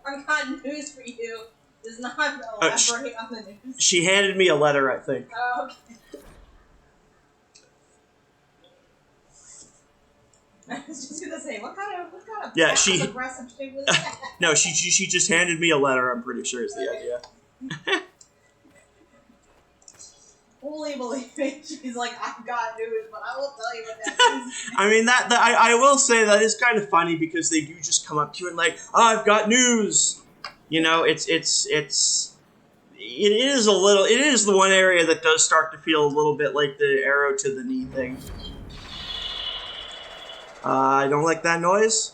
I've got news for you. Does not elaborate on the news. She handed me a letter, I think. Oh, okay. I was just gonna say, what kind of Yeah, she aggressive shit was that? No, she just handed me a letter, I'm pretty sure is the idea. Fully believe me. She's like, I've got news, but I will tell you what that is. I mean, I will say that is kind of funny because they do just come up to you and like, oh, I've got news. You know, it is the one area that does start to feel a little bit like the arrow to the knee thing. I don't like that noise.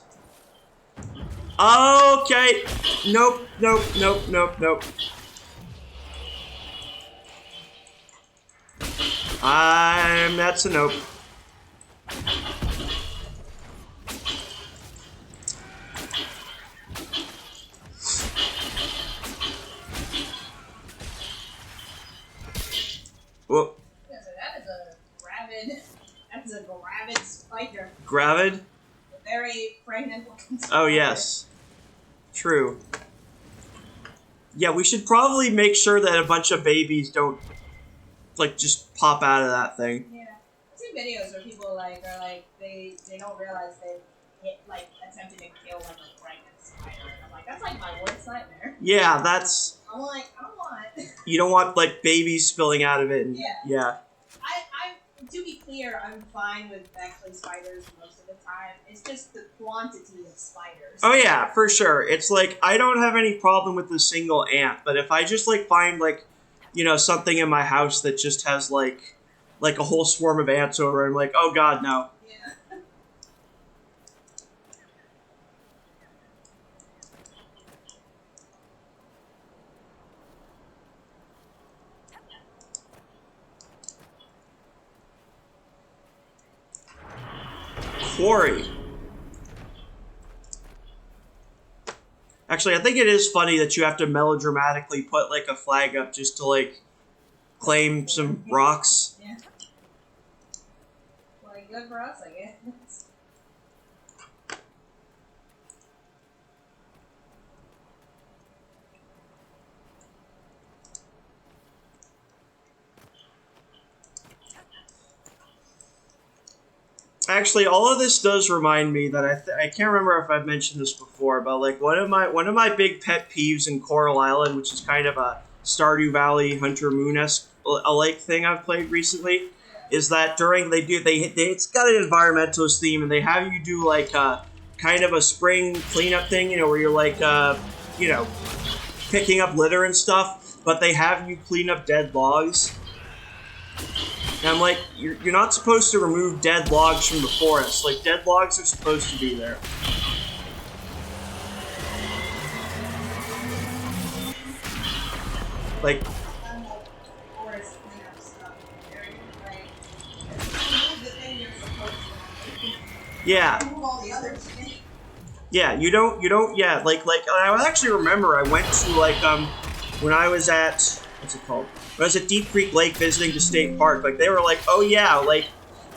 Okay. Nope. That's a nope. Whoa. Yeah, so that is a gravid spider. Gravid? A very pregnant looking spider. Oh, yes. True. Yeah, we should probably make sure that a bunch of babies don't, like, just pop out of that thing. Yeah. I've seen videos where people, like, are like, they don't realize like attempting to kill like a pregnant spider. And I'm like, that's like my worst nightmare. Yeah, that's. I'm like, I don't want. You don't want like babies spilling out of it. And, yeah. To be clear, I'm fine with actually spiders most of the time. It's just the quantity of spiders. Oh yeah, for sure. It's like I don't have any problem with a single ant, but if I just like find like, you know, something in my house that just has like a whole swarm of ants over, I'm like, oh god, no. Yeah. Quarry. Actually, I think it is funny that you have to melodramatically put like a flag up just to like claim some rocks. Yeah. Like, good for us, I guess. Actually, all of this does remind me that I can't remember if I've mentioned this before, but like one of my big pet peeves in Coral Island, which is kind of a Stardew Valley Hunter Moon-esque like thing I've played recently, is that during it's got an environmentalist theme, and they have you do like a kind of a spring cleanup thing, you know, where you're like you know, picking up litter and stuff, but they have you clean up dead logs. And I'm like, you're not supposed to remove dead logs from the forest. Like, dead logs are supposed to be there. Like, Forest cleanup stuff. Like, remove the thing you're supposed to. yeah. Remove all the others. Yeah, you don't, yeah, like, I actually remember I went to, like, when I was at, what's it called? When I was at Deep Creek Lake visiting the state park, like, they were like, oh yeah, like,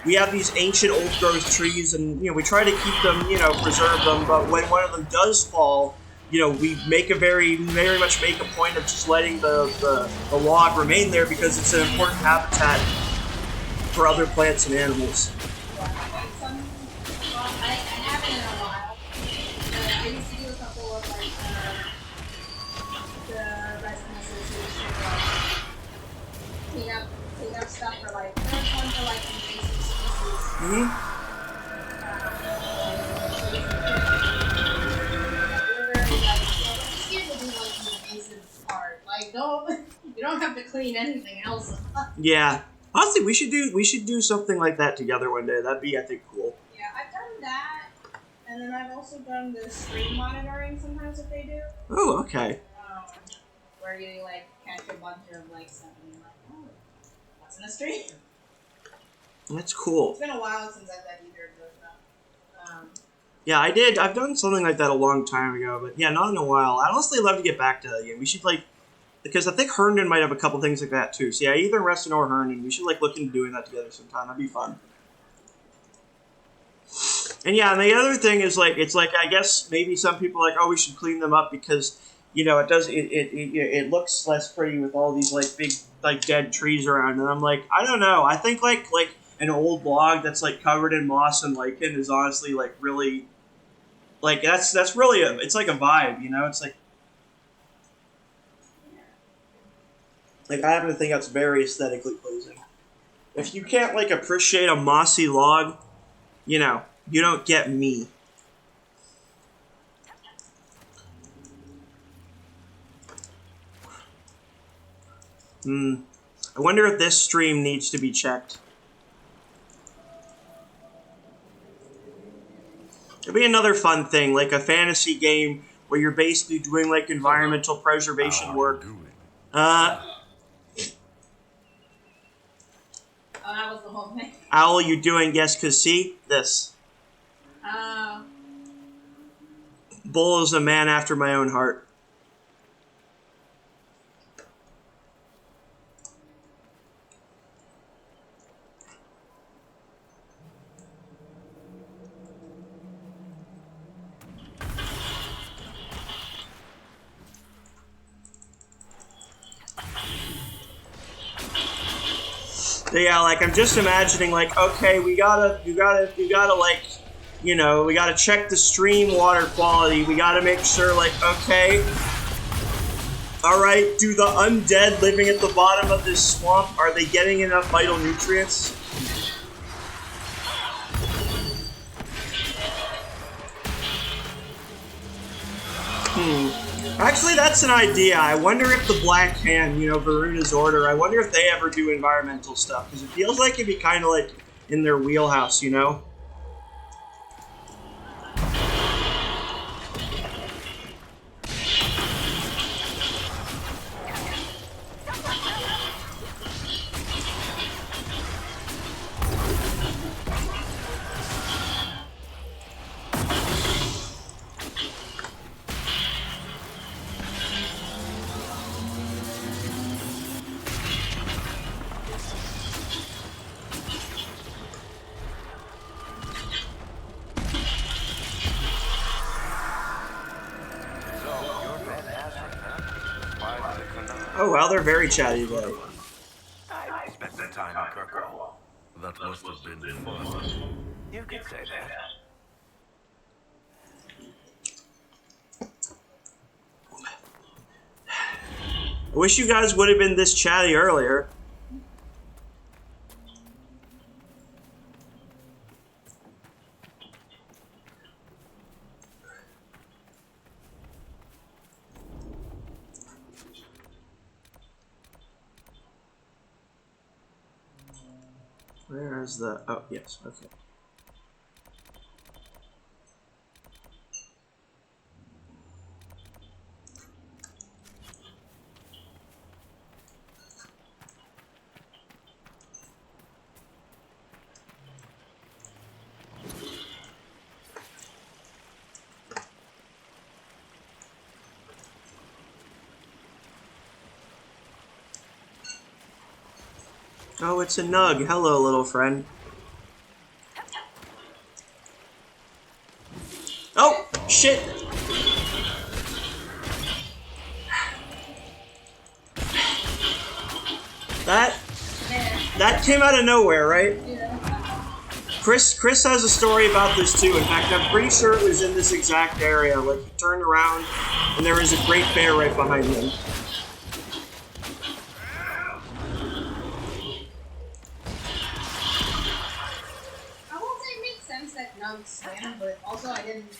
we have these ancient old growth trees, and, you know, we try to keep them, you know, preserve them, but when one of them does fall, you know, we make very much make a point of just letting the log remain there because it's an important habitat for other plants and animals. I haven't in a while. I used to do a couple of like the resident association clean up stuff for like there's one for like invasive species. We're very like just here to do like the invasive part. Like you don't have to clean anything else up. Yeah. Honestly, we should do something like that together one day. That'd be, I think, cool. Yeah, I've done that, and then I've also done the stream monitoring sometimes that they do. Oh, okay. Where you like catch a bunch of like stuff and you're like, oh, what's in the stream? That's cool. It's been a while since I've done either of those stuff. Yeah, I did. I've done something like that a long time ago, but yeah, not in a while. I'd honestly love to get back to that again. We should like, because I think Herndon might have a couple things like that too. So yeah, either Reston or Herndon. We should like look into doing that together sometime. That'd be fun. And yeah, and the other thing is like, it's like I guess maybe some people are like, oh, we should clean them up because you know it looks less pretty with all these like big like dead trees around. And I'm like, I don't know. I think like an old log that's like covered in moss and lichen is honestly like really like that's really it's like a vibe, you know? It's like I happen to think that's very aesthetically pleasing. If you can't like appreciate a mossy log, you know, you don't get me. I wonder if this stream needs to be checked. It'd be another fun thing, like a fantasy game where you're basically doing like environmental preservation work. Oh, that was the whole thing. Owl, you doing? Yes, because see this. Bull is a man after my own heart. So yeah, like I'm just imagining, like, okay, you gotta like you know, we gotta check the stream water quality. We gotta make sure, like, okay, alright, do the undead living at the bottom of this swamp, are they getting enough vital nutrients? Actually, that's an idea. I wonder if the Black Hand, you know, Varuna's Order, I wonder if they ever do environmental stuff, because it feels like it'd be kind of like in their wheelhouse, you know? Oh, well, they're very chatty today. I spent some time in Kirkwall. That must have been fun. You could say that. I wish you guys would have been this chatty earlier. Where's the... Oh, yes, okay. Oh, it's a nug. Hello, little friend. Oh, shit! That came out of nowhere, right? Chris has a story about this too. In fact, I'm pretty sure it was in this exact area. Like, he turned around, and there was a great bear right behind him. Swim, but also I didn't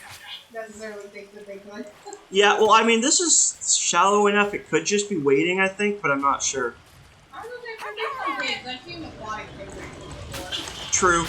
necessarily think that they could. Yeah, well, I mean, this is shallow enough. It could just be waiting, I think, but I'm not sure. I don't know if they're from pigs. I've seen aquatic pigs before. True.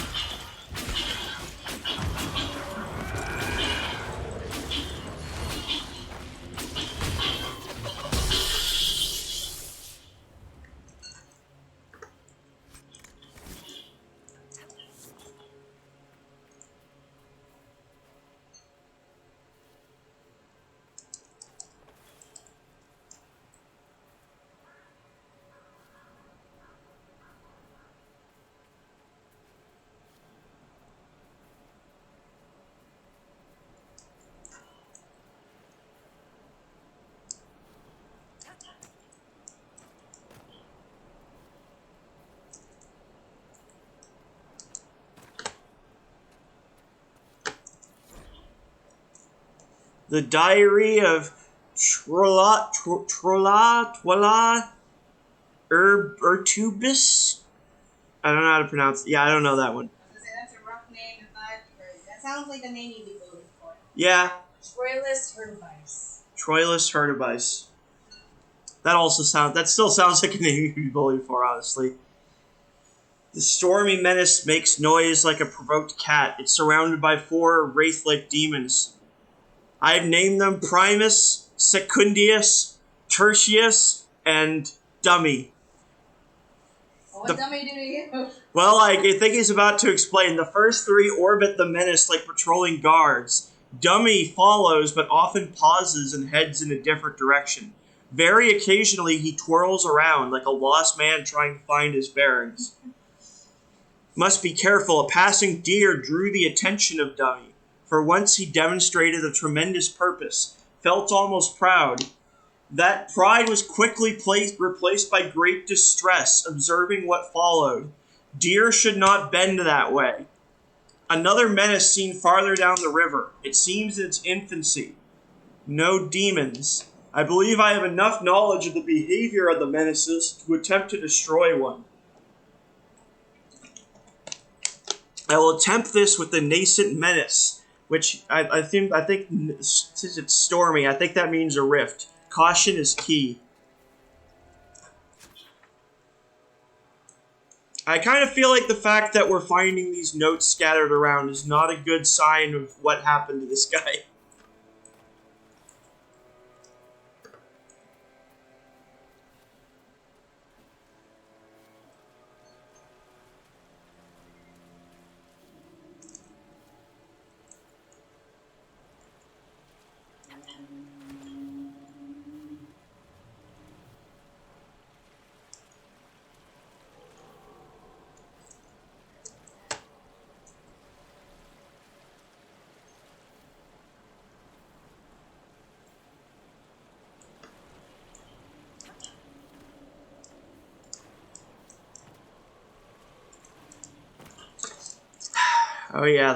The Diary of Twala Urtubis? I don't know how to pronounce it. Yeah, I don't know that one. I was gonna say, that's a rough name if I've heard. That sounds like a name you'd be voting for. Yeah. Troilus Herbice. Troilus Herbice. That still sounds like a name you'd be bullied for, honestly. The stormy menace makes noise like a provoked cat. It's surrounded by 4 wraith-like demons. I've named them Primus, Secundius, Tertius, and Dummy. What Dummy do to you? Well, I think he's about to explain. The first 3 orbit the menace like patrolling guards. Dummy follows, but often pauses and heads in a different direction. Very occasionally, he twirls around like a lost man trying to find his bearings. Must be careful. A passing deer drew the attention of Dummy. For once he demonstrated a tremendous purpose, felt almost proud. That pride was quickly replaced by great distress, observing what followed. Deer should not bend that way. Another menace seen farther down the river. It seems in its infancy. No demons. I believe I have enough knowledge of the behavior of the menaces to attempt to destroy one. I will attempt this with the nascent menace, which I think since it's stormy, I think that means a rift. Caution is key. I kind of feel like the fact that we're finding these notes scattered around is not a good sign of what happened to this guy. Oh yeah,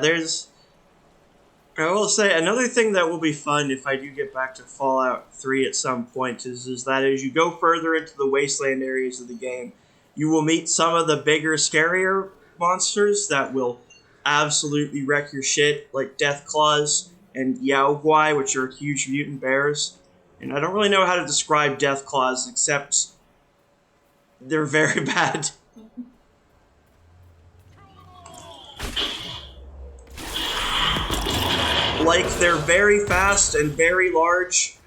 I will say, another thing that will be fun if I do get back to Fallout 3 at some point is that as you go further into the wasteland areas of the game, you will meet some of the bigger, scarier monsters that will absolutely wreck your shit, like Death Claws and Yaoguai, which are huge mutant bears. And I don't really know how to describe Death Claws, except they're very bad. Like, they're very fast and very large.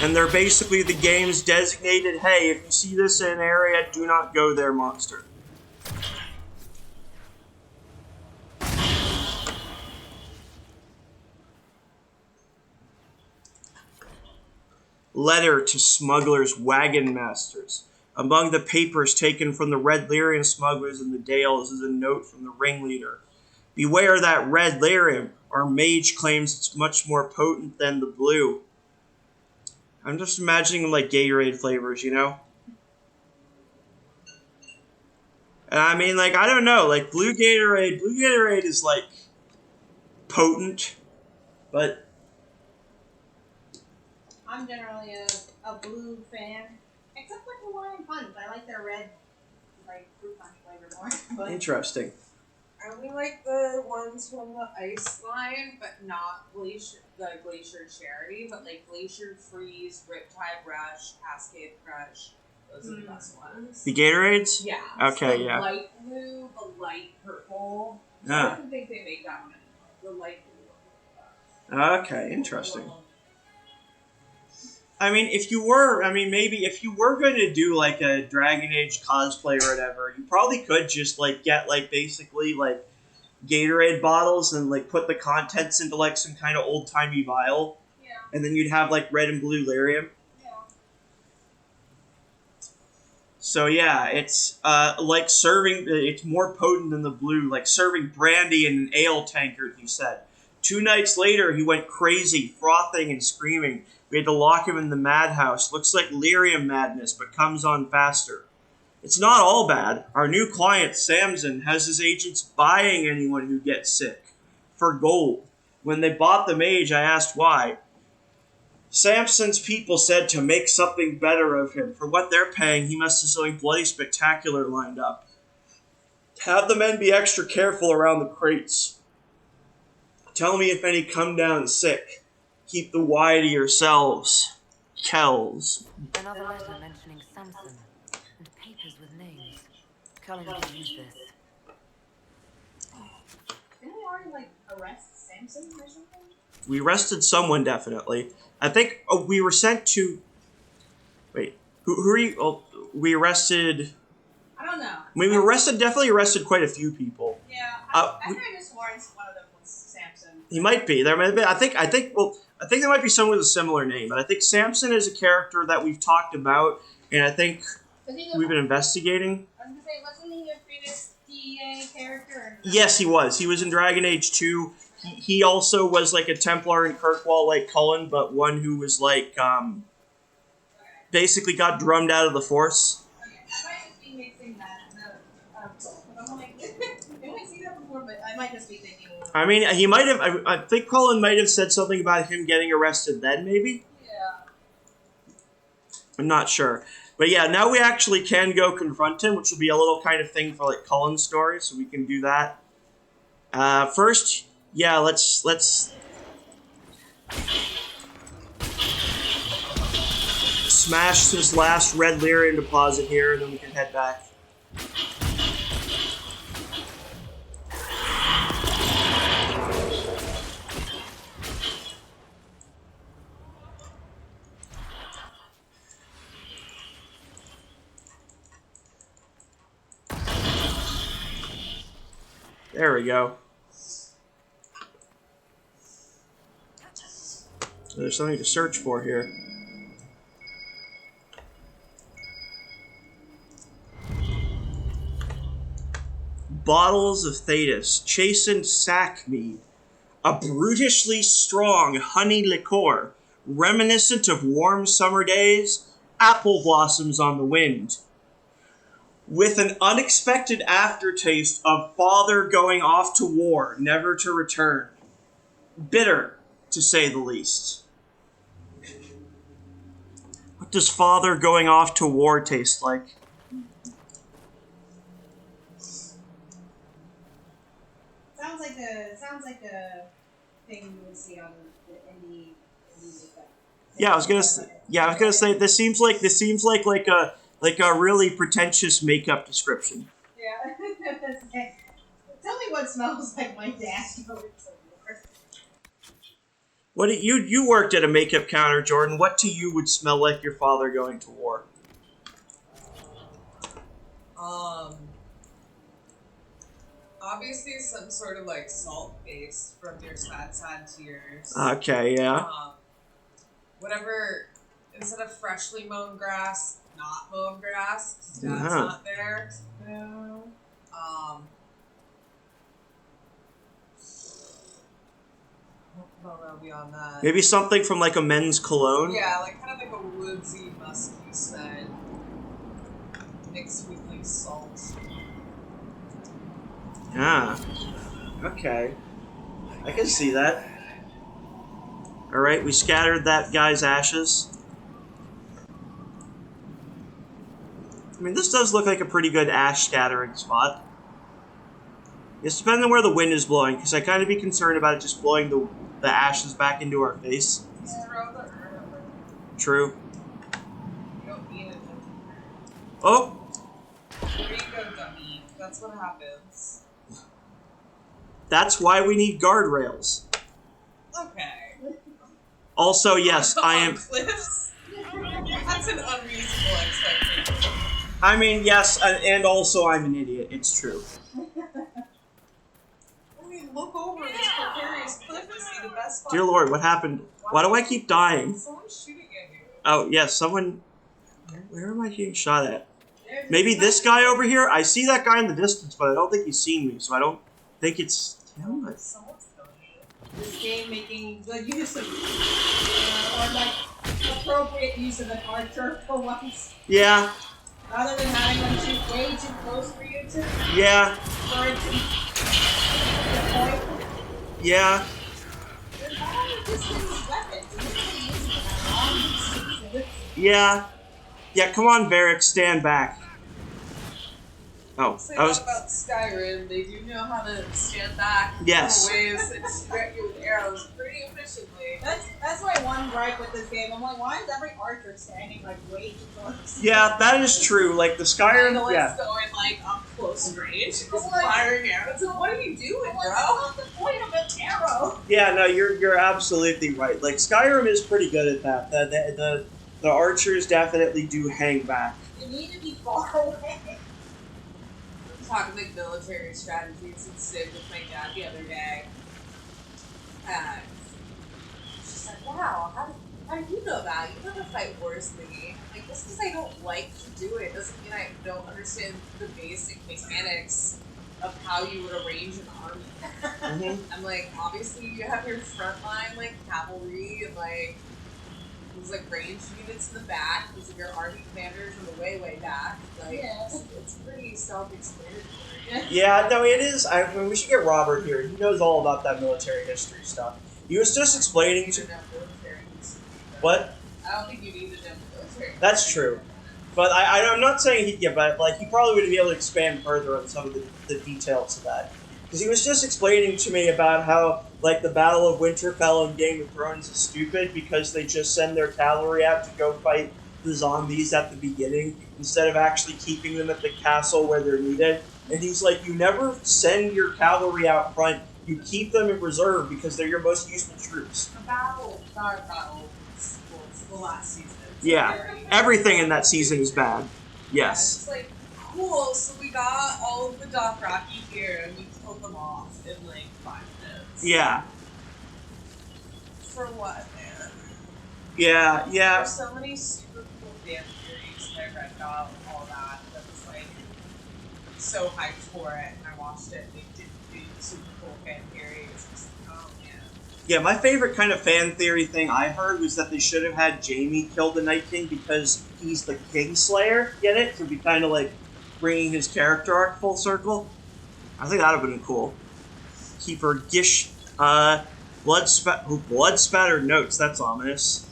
And they're basically the game's designated, hey, if you see this in an area, do not go there, monster. Letter to smugglers' wagon masters. Among the papers taken from the Red Lyrium smugglers in the Dales is a note from the ringleader. Beware that Red Lyrium. Our mage claims it's much more potent than the blue. I'm just imagining like Gatorade flavors, you know? And I mean, like, I don't know, like blue Gatorade is like potent, but I'm generally a blue fan, except for Hawaiian Punch. I like their red, like fruit punch flavor more. But interesting. I only like the ones from the ice line, but not the Glacier Charity, but like Glacier Freeze, Riptide Rush, Cascade Crush. Those are the best ones. The Gatorades? Yeah. Okay, so yeah. Light blue, the light purple. Ah. I don't think they make that one anymore. The light blue. Okay, interesting. I mean, if you were going to do like a Dragon Age cosplay or whatever, you probably could just like get like basically like Gatorade bottles and like put the contents into like some kind of old timey vial. yeah, And then you'd have like red and blue lyrium. yeah. So yeah, it's like serving. It's more potent than the blue. Like serving brandy in an ale tankard. He said. 2 nights later, he went crazy, frothing and screaming. We had to lock him in the madhouse. Looks like lyrium madness, but comes on faster. It's not all bad. Our new client, Samson, has his agents buying anyone who gets sick. For gold. When they bought the mage, I asked why. Samson's people said to make something better of him. For what they're paying, he must have something bloody spectacular lined up. Have the men be extra careful around the crates. Tell me if any come down sick. Keep the Y to yourselves. Kells. Another letter mentioning Samson, and papers with names. Cullen could use this. Didn't we already like arrest Samson or something? We arrested someone, definitely. I think we were sent to... Wait, who are you... Oh, we arrested... I don't know. I mean, definitely arrested quite a few people. Yeah, I think I just swore one of them was Samson. He might be. There might be. I think there might be someone with a similar name. But I think Samson is a character that we've talked about, and I think we've been investigating. I was gonna say, wasn't he a previous DEA character? Yes, he was. He was in Dragon Age 2. He also was like a Templar in Kirkwall, like Cullen, but one who was like basically got drummed out of the Force. Okay, I might just be mixing that. The I might just be thinking. I mean, he might have. I think Colin might have said something about him getting arrested then, maybe? Yeah. I'm not sure. But yeah, now we actually can go confront him, which will be a little kind of thing for like Colin's story, so we can do that. First, yeah, let's smash this last red Lyrian deposit here, and then we can head back. There we go. There's something to search for here. Bottles of Thetis, chastened sack mead, a brutishly strong honey liqueur, reminiscent of warm summer days, apple blossoms on the wind, with an unexpected aftertaste of father going off to war, never to return. Bitter, to say the least. What does father going off to war taste like? Sounds like a thing you would see on the indie makeup. Yeah, I was gonna say this seems like a really pretentious makeup description. Yeah. Okay. Tell me what smells like my dad going to war. What you worked at a makeup counter, Jordan? What to you would smell like your father going to war? Obviously some sort of like salt base from your sad tears. Okay, yeah. Whatever, instead of freshly mown grass, not mown grass, 'cause Dad's Uh-huh. not there. No. I don't know beyond that. Maybe something from like a men's cologne. Yeah, like kind of like a woodsy, musky scent mixed with like salt. Ah. Okay. I can see that. Alright, we scattered that guy's ashes. I mean, this does look like a pretty good ash scattering spot. It's depending on where the wind is blowing, because I kind of be concerned about it just blowing the ashes back into our face. Throw the urn over. True. You don't need it. Oh! There you go, dummy. That's what happens. That's why we need guardrails. Okay. Also, yes, I On am... cliffs? That's an unreasonable expectation. I mean, yes, and also I'm an idiot. It's true. I mean, look over this precarious cliff and see the best spot. Dear Lord, what happened? Why do I keep dying? Someone's shooting at you. Oh, yes, someone... Where am I getting shot at? Maybe this guy over here? I see that guy in the distance, but I don't think he's seen me, so I don't think it's him. But... Someone's killing you. This game making good use of, or like appropriate use of an archer for once, Yeah, rather than having them shoot way too close for you to, yeah, for it to the point. yeah. They're not only distance weapons, and they're using them at long distances. Yeah. Yeah, come on, Varric, stand back. Oh, Say I was... that about Skyrim. They do know how to stand back Yes. ways and shoot you with arrows pretty efficiently. That's my one gripe with this game. I'm like, why is every archer standing like way too close? Yeah, that is true. Like, the The Skyrim... one's Yeah. going like up close range, just like- firing arrows. What are you doing, I'm like, bro? that's not the point of an arrow. Yeah, no, you're absolutely right. Like, Skyrim is pretty good at that. The archers definitely do hang back. You need to be far away. Talking like military strategies and Sid with my dad the other day. And she's like, wow, how do you know that? You know how to fight wars than me. Like, just because I don't like to do it doesn't mean I don't understand the basic mechanics of how you would arrange an army. Mm-hmm. I'm like, obviously you have your front line, like, cavalry and, like, There's like ranged units in the back. There's like your army commanders in the way back. Like, it's pretty self-explanatory. Yeah, no, it is. I mean, we should get Robert here. He knows all about that military history stuff. He was just explaining to... What? I don't think you need to know military. That's true. But I'm not saying he... Yeah, but like, he probably would be able to expand further on some of the details of that. Because he was just explaining to me about how, like, the Battle of Winterfell in Game of Thrones is stupid because they just send their cavalry out to go fight the zombies at the beginning instead of actually keeping them at the castle where they're needed. And he's like, you never send your cavalry out front. You keep them in reserve because they're your most useful troops. The battle was the last season. Yeah, everything in that season is bad. Yes. It's like, cool, so we got all of the Dothraki here and we killed them off in like 5 minutes. Yeah. For what, man? Yeah. There's so many super cool fan theories that I read about all that was like so hyped for it, and I watched it and they didn't do super cool fan theories. It's like, oh man. Yeah, my favorite kind of fan theory thing I heard was that they should have had Jaime kill the Night King because he's the Kingslayer. Get it? To be kind of like bringing his character arc full circle. I think that would have been cool. Keeper Gish, blood spattered notes. That's ominous.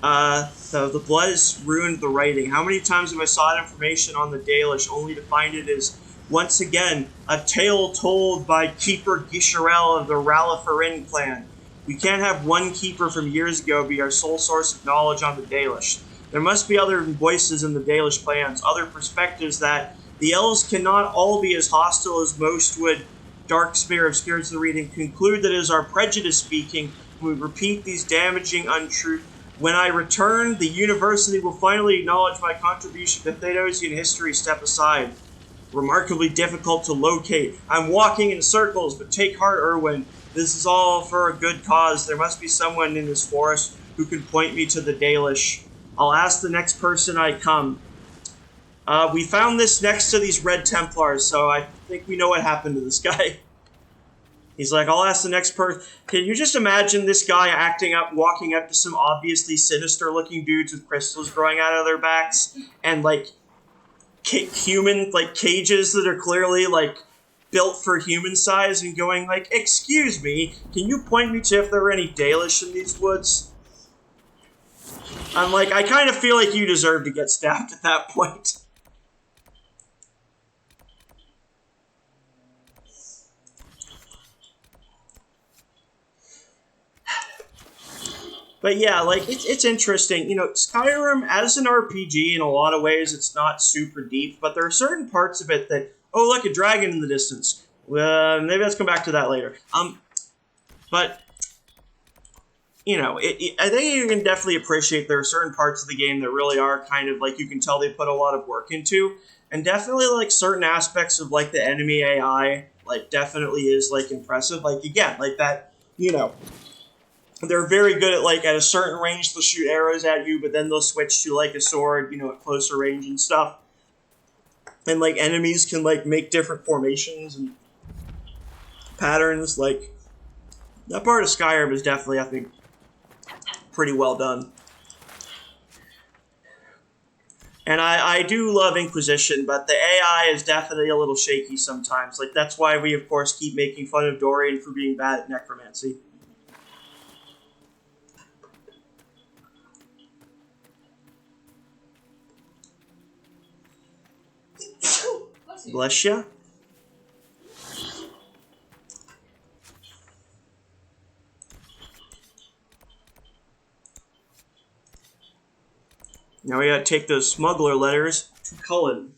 So the blood has ruined the writing. How many times have I sought information on the Dalish only to find it is once again a tale told by Keeper Gisharel of the Ralafarin clan. We can't have one keeper from years ago be our sole source of knowledge on the Dalish. There must be other voices in the Dalish clans, other perspectives that the elves cannot all be as hostile as most would. Dark Spear of Spirits of the Reading conclude that it is our prejudice speaking when we repeat these damaging untruths. When I return, the university will finally acknowledge my contribution to Theodosian history. Step aside. Remarkably difficult to locate. I'm walking in circles, but take heart, Erwin. This is all for a good cause. There must be someone in this forest who can point me to the Dalish. I'll ask the next person I come. We found this next to these Red Templars, so I think we know what happened to this guy. He's like, I'll ask the next person. Can you just imagine this guy walking up to some obviously sinister-looking dudes with crystals growing out of their backs, and like human cages that are clearly like built for human size, and going like, "Excuse me, can you point me to if there are any Dalish in these woods?" I'm like, I kind of feel like you deserve to get stabbed at that point. But yeah, like, it's interesting. You know, Skyrim, as an RPG, in a lot of ways, it's not super deep, but there are certain parts of it that, oh, look, a dragon in the distance. Maybe let's come back to that later. But, you know, I think you can definitely appreciate there are certain parts of the game that really are kind of, like, you can tell they put a lot of work into, and definitely, like, certain aspects of, like, the enemy AI, like, definitely is, like, impressive. Like, again, like, that, you know, they're very good at, like, at a certain range, they'll shoot arrows at you, but then they'll switch to, like, a sword, you know, at closer range and stuff. And, like, enemies can, like, make different formations and patterns. Like, that part of Skyrim is definitely, I think, pretty well done. And I do love Inquisition, but the AI is definitely a little shaky sometimes. Like, that's why we, of course, keep making fun of Dorian for being bad at necromancy. Bless ya. Now we gotta take those smuggler letters to Cullen.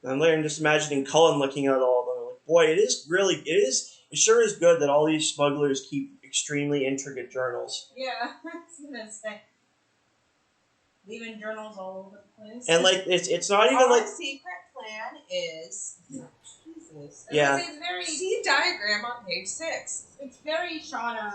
And later I'm just imagining Cullen looking at all of them. Like, boy, it sure is good that all these smugglers keep extremely intricate journals. Yeah, I was gonna say. Leaving journals all over the place. And like it's not even Our like secret plan is Jesus. Yeah. It's very, See diagram on page 6. it's very Shauna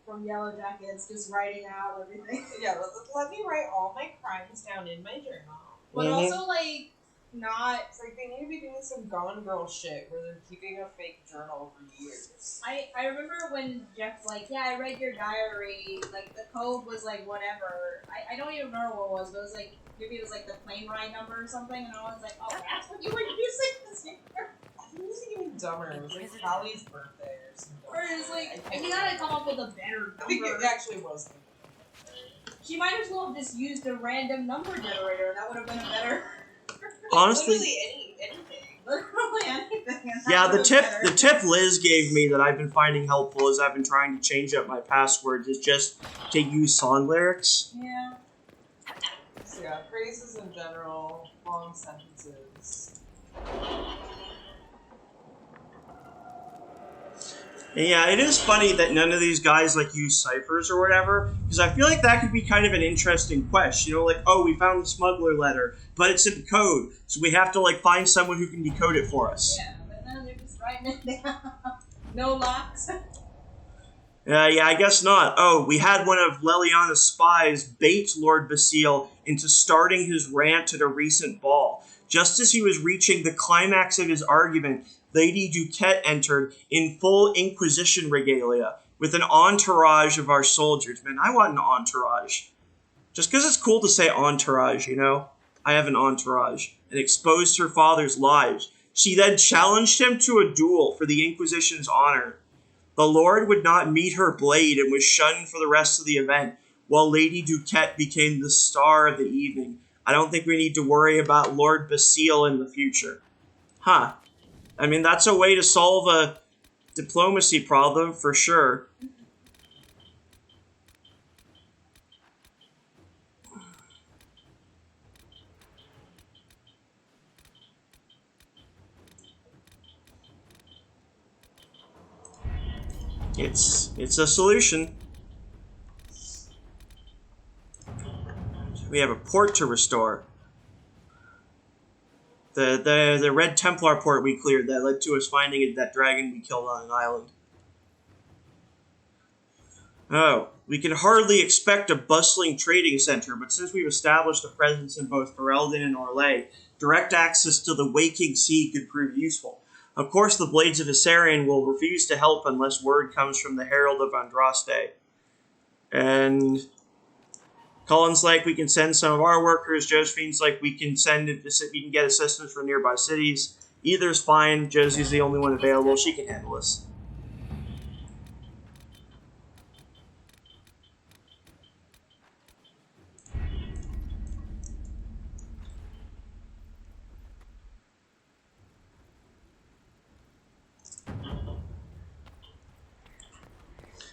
from Yellow Jackets, just writing out everything. Yeah, let me write all my crimes down in my journal. But Mhm. also, like, not. It's like they need to be doing some Gone Girl shit where they're keeping a fake journal for years. I remember when Jeff's like, yeah, I read your diary. Like the code was like whatever. I don't even remember what it was, but it was like maybe it was like the plane ride number or something, and I was like, oh, that's what you were using this year. It was even dumber. It was like Callie's birthday or something. Or it's like, you gotta come up with a better I think it number. actually was. She might as well have just used a random number generator. That would have been a better. Honestly, Literally anything. Literally anything. yeah, the tip Liz gave me that I've been finding helpful as I've been trying to change up my passwords is just to use song lyrics. Yeah. So yeah, phrases in general, long sentences. And yeah, it is funny that none of these guys like use ciphers or whatever, because I feel like that could be kind of an interesting quest. You know, like, oh, we found the smuggler letter, but it's in code, so we have to like find someone who can decode it for us. Yeah, but then they're just writing it down. No locks. Yeah, I guess not. Oh, we had one of Leliana's spies bait Lord Basile into starting his rant at a recent ball. Just as he was reaching the climax of his argument, Lady Duquette entered in full Inquisition regalia with an entourage of our soldiers. Man, I want an entourage. Just because it's cool to say entourage, you know? I have an entourage. And exposed her father's lives. She then challenged him to a duel for the Inquisition's honor. The Lord would not meet her blade and was shunned for the rest of the event, while Lady Duquette became the star of the evening. I don't think we need to worry about Lord Basile in the future. Huh. I mean, that's a way to solve a diplomacy problem, for sure. It's a solution. We have a port to restore. The Red Templar port we cleared that led to us finding that dragon we killed on an island. Oh, we can hardly expect a bustling trading center, but since we've established a presence in both Ferelden and Orlais, direct access to the waking sea could prove useful. Of course, the Blades of Isarion will refuse to help unless word comes from the Herald of Andraste. And Colin's like, we can send some of our workers. Josephine's like, we can get assistance from nearby cities. Either's fine. Josie's the only one available. She can handle this.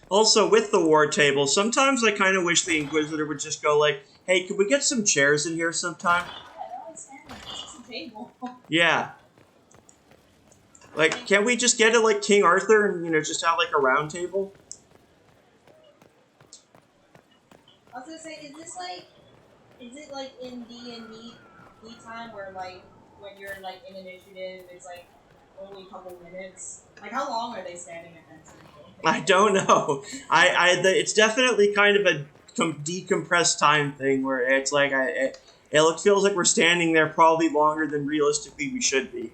Also, with the war table, sometimes I kind of wish the Inquisitor would just go like, hey, could we get some chairs in here sometime? Yeah. Like, can't we just get it like King Arthur and, you know, just have like a round table? I was gonna say, is it like in D&D time where like, when you're like in initiative, it's like only a couple minutes? Like, how long are they standing at that table? I don't know. It's definitely kind of a decompressed time thing where it's like, it feels like we're standing there probably longer than realistically we should be.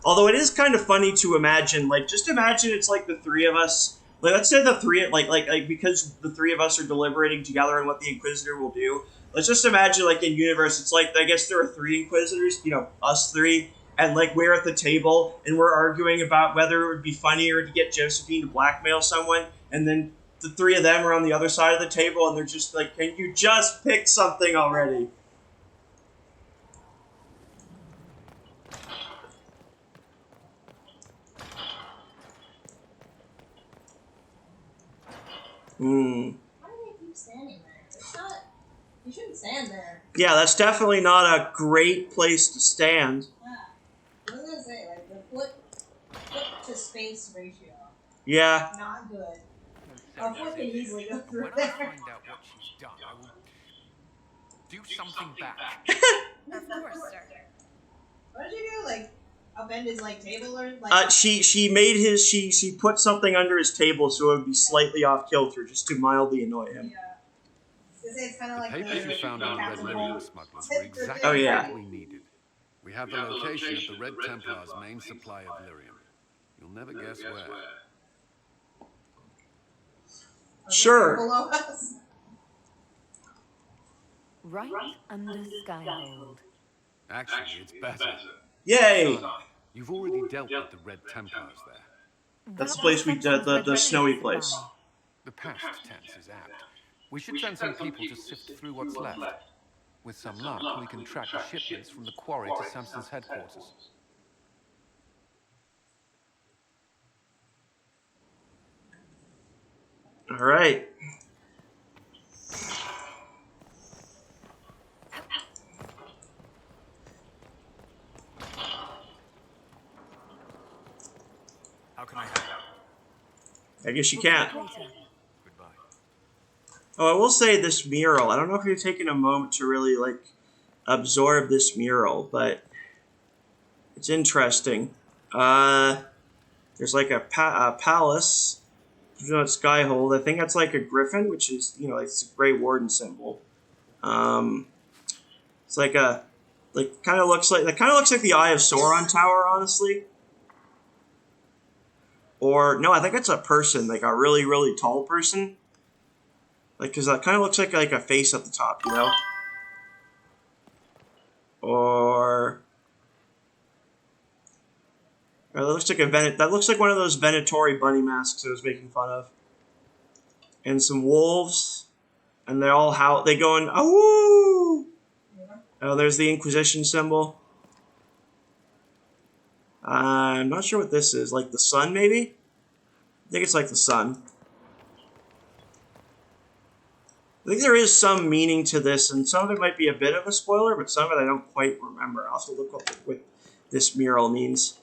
Although it is kind of funny to imagine, like, just imagine it's like the three of us, like, let's say the three, like because the three of us are deliberating together on what the Inquisitor will do, let's just imagine, like, in universe, it's like, I guess there are three Inquisitors, you know, us three, and, like, we're at the table, and we're arguing about whether it would be funnier to get Josephine to blackmail someone, and then the three of them are on the other side of the table, and they're just like, can you just pick something already? Why do they keep standing there? It's not... You shouldn't stand there. Yeah, that's definitely not a great place to stand. Yeah. I was gonna say, like, the foot to space ratio. Yeah. Not good. A foot can easily go through When I there. find out what she's done, I will do something back. Of course, sir. What did you do? Like, upend his, like, table or, like... She put something under his table so it would be slightly off kilter, just to mildly annoy him. Yeah. It's kind of like Papers we found on the Red Captain Lily Holt. smugglers were exactly Oh, yeah. what we needed. We have the location of the Red Templar's main supply of lyrium. You'll never guess where. Sure. Below us. Right under Skyhold. Actually, it's better. Yay! Son, you've already dealt with the Red Templars there. That's the place we did, the snowy place. The past tense is apt. We should send some people to sift through what's left. With some luck, we can track the shipments from the quarry to Samson's headquarters. All right. How can I help? I guess you can't. Later. Goodbye. Oh, I will say this mural. I don't know if you're taking a moment to really like absorb this mural, but it's interesting. There's like a palace. You know, it's Skyhold. I think that's like a griffin, which is it's a Grey Warden symbol. It's like a kind of looks like the Eye of Sauron tower, honestly. Or no, I think it's a person, like a really really tall person. Like, cause that kind of looks like a face at the top, you know. Or that looks like that looks like one of those Venatori bunny masks I was making fun of. And some wolves, and they all howl. They going oh! Oh, there's the Inquisition symbol. I'm not sure what this is. Like the sun, maybe? I think it's like the sun. I think there is some meaning to this, and some of it might be a bit of a spoiler, but some of it I don't quite remember. I'll also look up what this mural means.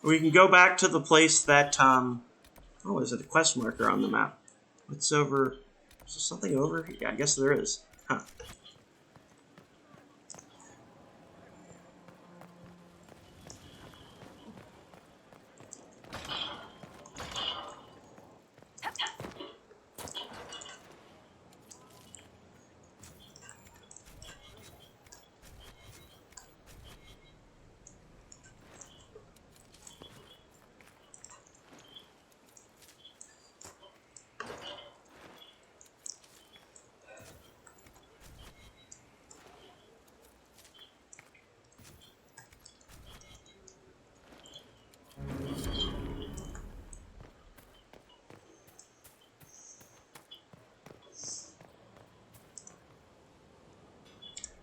We can go back to the place that, oh, is it a quest marker on the map? What's over? Is there something over? Yeah, I guess there is. Huh.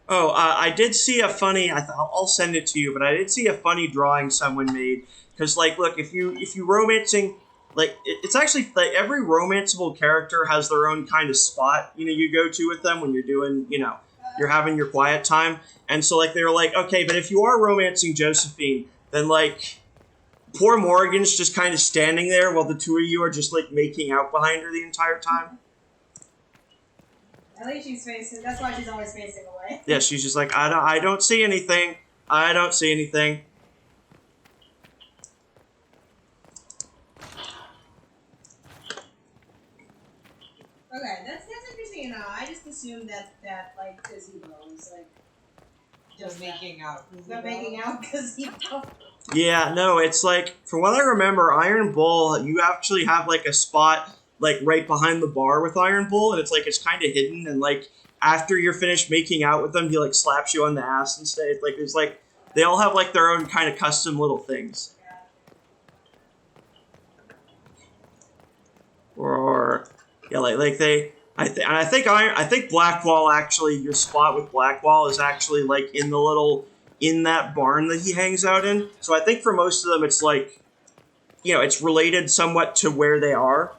Oh, I did see a funny. I'll send it to you, but I did see a funny drawing someone made. Because, like, look, if you romancing, like, it's actually like every romanceable character has their own kind of spot. You go to with them when you're doing, you're having your quiet time. And so, like, they were like, okay, but if you are romancing Josephine, then like, poor Morgan's just kind of standing there while the two of you are just like making out behind her the entire time. At least she's facing. That's why she's always facing away. Yeah, she's just like, I don't see anything. I don't see anything. Okay, that's interesting. I just assumed that like gazebo was like Just making out. the making out gazebo. Yeah, no, it's like, from what I remember, Iron Bull, you actually have like a spot like right behind the bar with Iron Bull, and it's like it's kind of hidden, and like after you're finished making out with them, he like slaps you on the ass and stuff. Like there's like they all have like their own kind of custom little things. Or yeah, like they I think Blackwall, actually your spot with Blackwall is actually like in the little in that barn that he hangs out in. So I think for most of them, it's like, you know, it's related somewhat to where they are.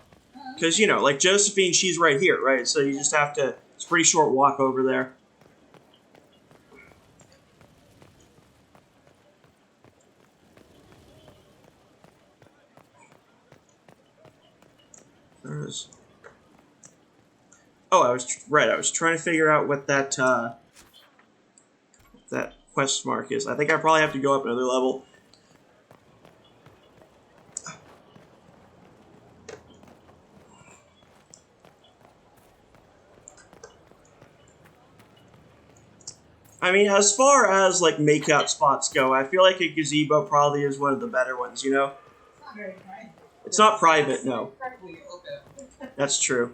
Because, you know, like Josephine, she's right here, right? So you just have to, it's a pretty short walk over there. There's... Oh, I was right. I was trying to figure out what that that quest mark is. I think I probably have to go up another level. I mean, as far as like makeout spots go, I feel like a gazebo probably is one of the better ones. You know, It's not very private. it's not private. No, Incredibly open. that's true.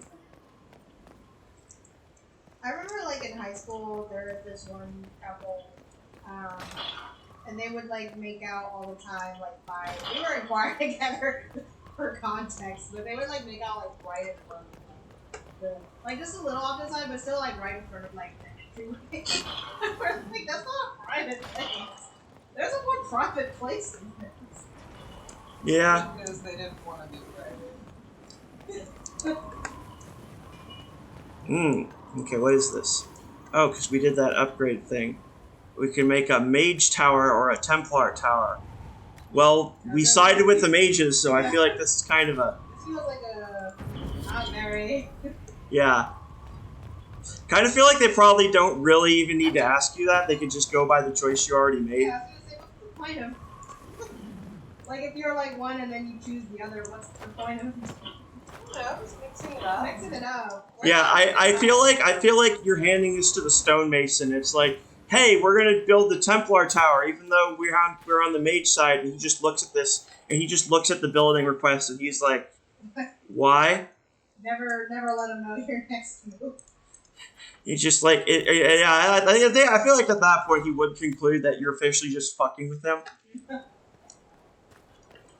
I remember, like, in high school, there was this one couple, and they would, like, make out all the time, like, we were in choir together for context, but they would, like, make out, like, right in front of the, like, just a little off the side, but still, like, right in front of, like, the entryway. We're like, that's not a private thing. There's a more private place than this. Yeah. Because they didn't want to be private. Okay, what is this? Oh, because we did that upgrade thing. We can make a mage tower or a Templar tower. Well, we sided with the mages, so I feel like this is kind of a... This feels like a... not very... Yeah. Kind of feel like they probably don't really even need to ask you that. They could just go by the choice you already made. Yeah, I was gonna say, what's the point of... like, if you're, like, one and then you choose the other, what's the point of... Yeah, just mixing it up. mixing it up? Yeah, I feel like you're handing this to the stonemason. It's like, hey, we're gonna build the Templar tower, even though we're on the mage side, and he just looks at this and he just looks at the building request and he's like, why? Never let him know your next move. He's just like, yeah. I feel like at that point he would conclude that you're officially just fucking with them.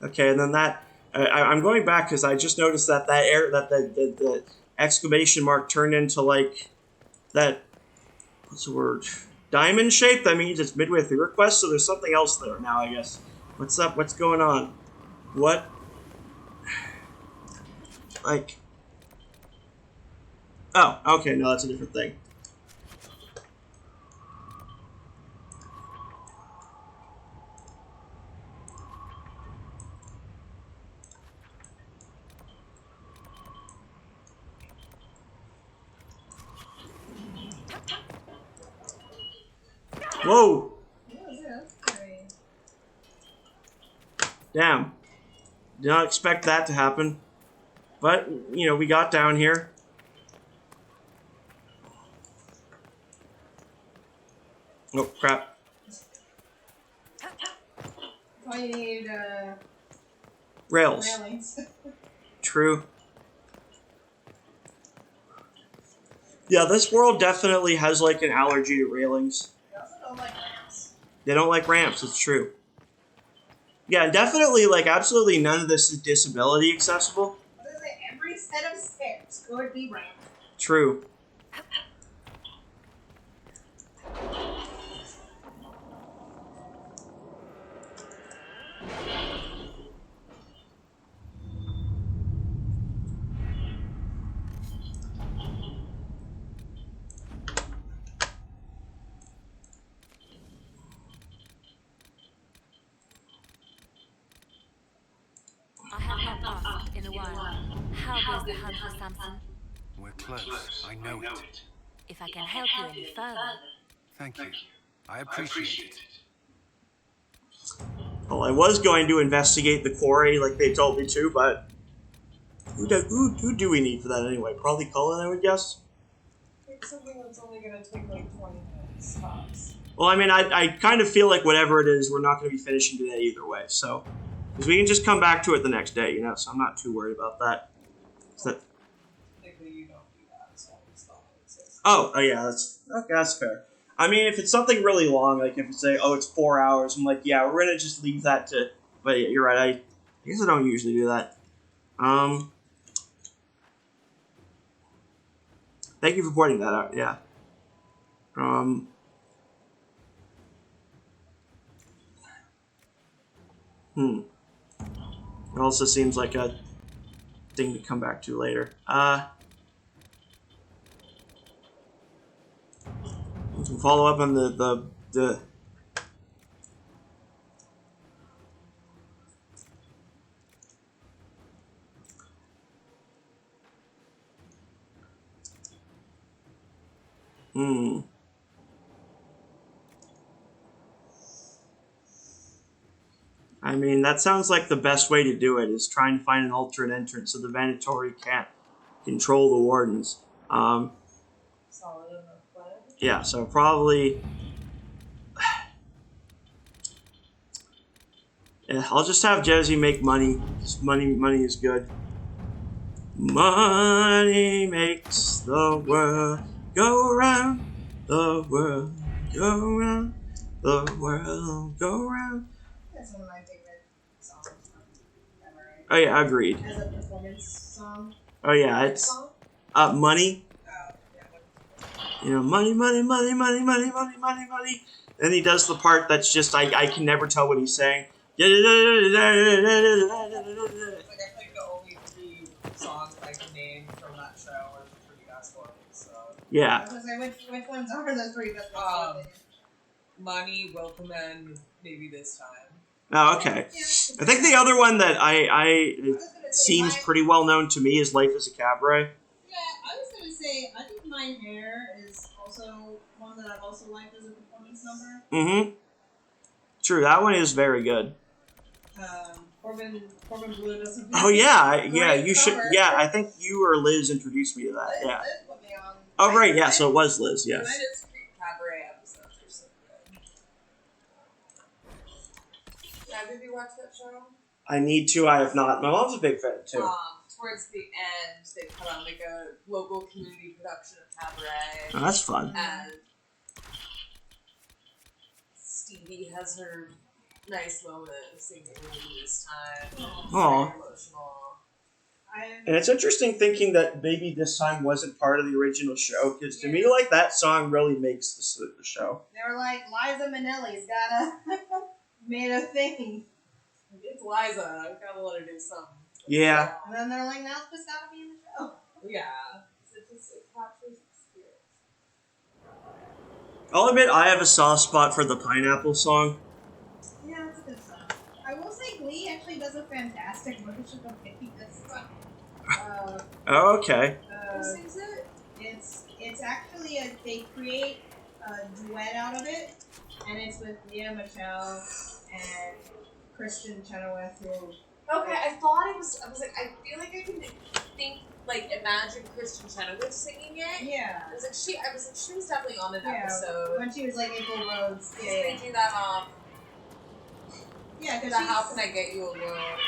Okay, and then that. I'm going back because I just noticed that the exclamation mark turned into like that. What's the word? Diamond shape. That means it's midway through request. So there's something else there now, I guess. What's up? What's going on? What? Like. Oh, okay. No, that's a different thing. Whoa! Damn. Did not expect that to happen. But, you know, we got down here. Oh, crap. Why you need, Rails. railings. True. Yeah, this world definitely has, like, an allergy to railings. They also don't like ramps. They don't like ramps, it's true. Yeah, definitely, like, absolutely none of this is disability accessible. What is it? Every set of stairs could be ramped. True. I have not asked in a while. How goes the hunt for Samson? We're close. I know it. If I can help you any further. Thank you. I appreciate it. Well, I was going to investigate the quarry like they told me to, but who do we need for that anyway? Probably Cullen, I would guess. It's something that's only gonna take like 20 minutes tops. Well, I mean, I kind of feel like whatever it is, we're not going to be finishing today either way, so... Because we can just come back to it the next day, you know, so I'm not too worried about that. Technically, you don't do that, so it's not what it says. Oh, yeah, that's fair. I mean, if it's something really long, like if it's say, oh, it's 4 hours, I'm like, yeah, we're gonna just leave that to. But yeah, you're right. I guess I don't usually do that. Thank you for pointing that out. Yeah. It also seems like a thing to come back to later. We can follow up on the I mean, that sounds like the best way to do it, is try and find an alternate entrance so the Venatori can't control the Wardens. Solid enough plan. Yeah, so probably... Yeah, I'll just have Jesse make money. Just money is good. Money makes the world go round. The world go round. The world go round. That's one of my favorite songs ever. Oh yeah, agreed. As a performance song. Oh yeah, it's money. You know, money. Then he does the part that's just I can never tell what he's saying. Like, I think the only 3 songs I can name from that show are the 3 best ones, so. Yeah. I was gonna say, which ones are the 3 best ones? Money, Welcome and maybe This Time. Oh, okay. Yeah. I think the other one that it seems pretty well known to me is Life is a Cabaret. Yeah, I was gonna say, I think My Hair is also one that I've also liked as a performance number. Mm-hmm. True, that one is very good. Corbin Bleu doesn't. Oh yeah, you cover. should. Yeah, I think you or Liz introduced me to that. Yeah. Liz put me on. Oh right, yeah. So it was Liz. Yes. United Cabaret episodes are so good. Yeah, did you watch that show? I need to. I have not. My mom's a big fan too. Towards the end, they put on like a local community production of Cabaret. Oh, that's fun. And Stevie has her nice moment of singing Maybe This Time. It's Aw. very emotional. And it's interesting thinking that Maybe This Time wasn't part of the original show, because to me, like, that song really makes the show. They were like, Liza Minnelli's gotta made a thing. It's Liza. I've gotta let her do something. Yeah. And then they're like, now it's just gotta be in the show. Yeah. It captures the spirit. I'll admit I have a soft spot for the Pineapple song. Yeah, it's a good song. I will say Glee actually does a fantastic version of Maybe This Time. Oh, okay. Who sings it? It's actually they create a duet out of it, and it's with Leah Michele and Kristen Chenoweth, who. Okay, I thought it was. I was like, I feel like I can imagine Kristen Chenoweth singing it. Yeah. I was like, she was definitely on an Yeah, episode. when she was like April Rhodes. Yeah. They do that. Yeah, because How Can I Get You a World?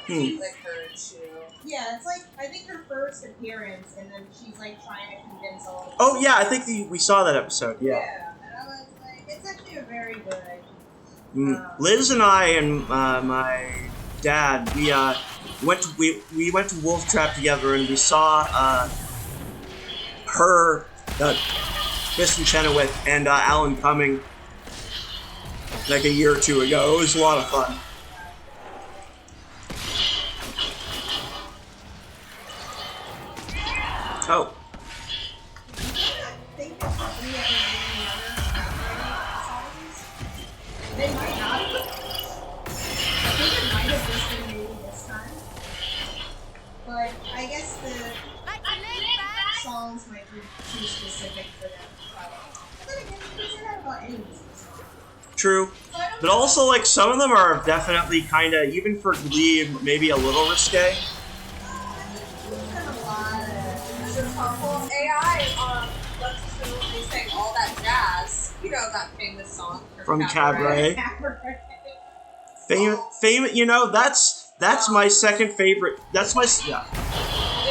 Like her and Shu. Yeah, it's like I think her first appearance, and then she's like trying to convince all. Of Oh yeah, I think we saw that episode. Yeah. Yeah, and I was like, it's actually a very good. Liz and I and my dad, we went to Wolf Trap together, and we saw Kristen Chenoweth and Alan Cumming like a year or 2 ago. It was a lot of fun. Oh. I think the company ever made any other songs. They might not. I think it might have just been Maybe This Time. But I guess the songs might be too specific for them. But then again, you can say that about any music song. True. But also, like, some of them are definitely kind of, even for Glee, maybe a little risque. Well, AI, let's assume they sang all that jazz. You know that famous song From Cabaret. Famous, you know, that's my second favorite. That's my, yeah. In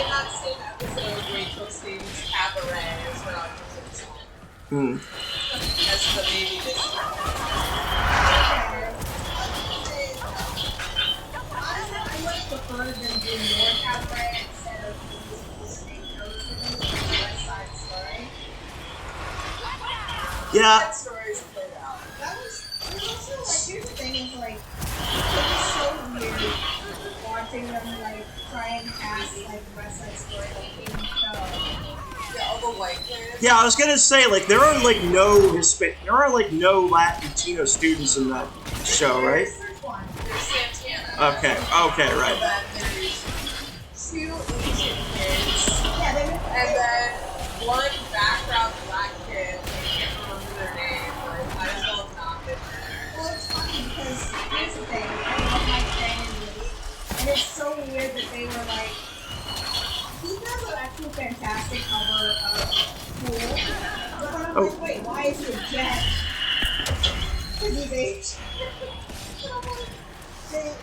that same episode, Rachel sings Cabaret as her audition song. That's the Maybe This Time. Honestly, I would have preferred them doing more Cabaret instead of West Side Story. Yeah. That story's played out. That was also like, here's the thing, is like, the watching them like try and cast like West Side Story like in show. Yeah, all the white kids. Yeah, I was gonna say like there are like no Latino students in that show, right? There's one. There's Santana. Okay, right. And then there's 2 Asian kids. Yeah, they And then one background black kid. I can't remember their name, but I might as well have not been there. Well, it's funny because here's the thing. I love Mike Chang and Lee, and it's so weird that they were like. He does an actually fantastic cover of Cool. But I'm like, wait, why is he a jet? Because he's Asian.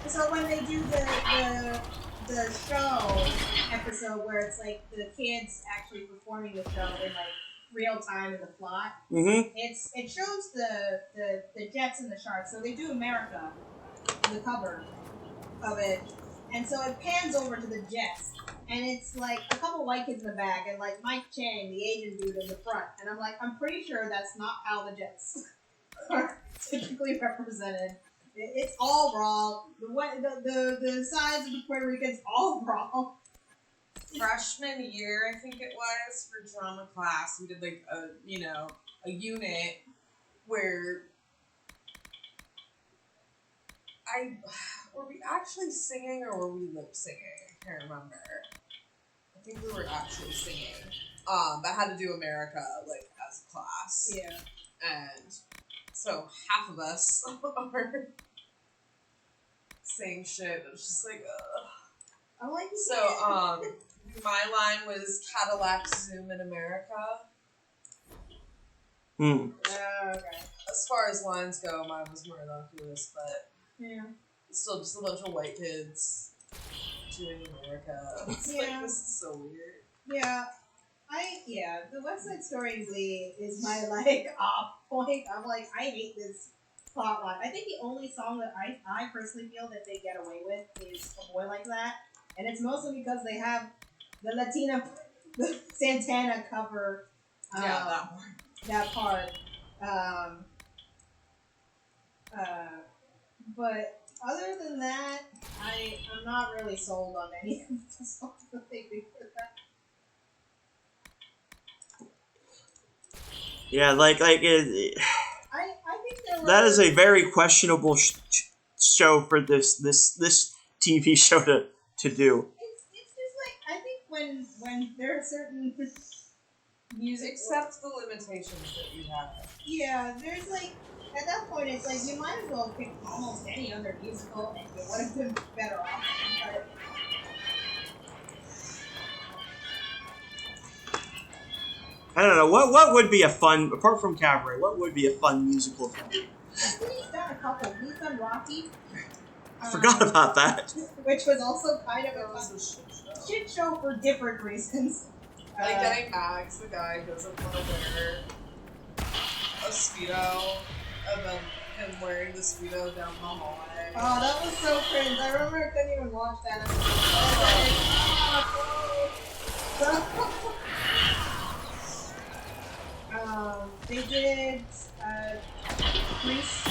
So when they do the show episode where it's like the kids actually performing the show in like real time in the plot, it shows the Jets and the Sharks. So they do America, the cover of it, and so it pans over to the Jets, and it's like a couple white kids in the back and like Mike Chang, the Asian dude, in the front, and I'm like, I'm pretty sure that's not how the Jets are typically represented. It's all wrong. The size of the Puerto Ricans all wrong. Freshman year, I think it was, for drama class, we did like a unit where were we actually singing or were we lip singing? I can't remember. I think we were actually singing. That had to do America like as a class. Yeah. And so half of us are saying shit. It was just like, ugh. I like So, my line was Cadillac Zoom in America. Okay. As far as lines go, mine was more innocuous, but Yeah. it's still just a bunch of white kids doing America. It's like, this is so weird. Yeah. The West Side Story Glee is my like off point. I'm like, I hate this plot line. I think the only song that I personally feel that they get away with is A Boy Like That. And it's mostly because they have the Latina, the Santana cover. Yeah, that one. That part. But other than that, I'm not really sold on any of the songs that they do for that. Yeah, like I think they're that is a very questionable show for this TV show to do. It's just like, I think when there are certain music, Accept the limitations that you have. yeah, there's like, at that point it's like, you might as well pick almost any other musical and you would have been better off. But I don't know what would be a fun, apart from Cabaret, what would be a fun musical for me? he's done a couple. He's done Rocky. I forgot about that. Which was also kind of That a was a shit show. shit show for different reasons. Like getting Max, the guy who doesn't want to wear a Speedo, and then him wearing the Speedo down the hallway. Oh, that was so cringe. I remember I couldn't even watch that. They did Grease.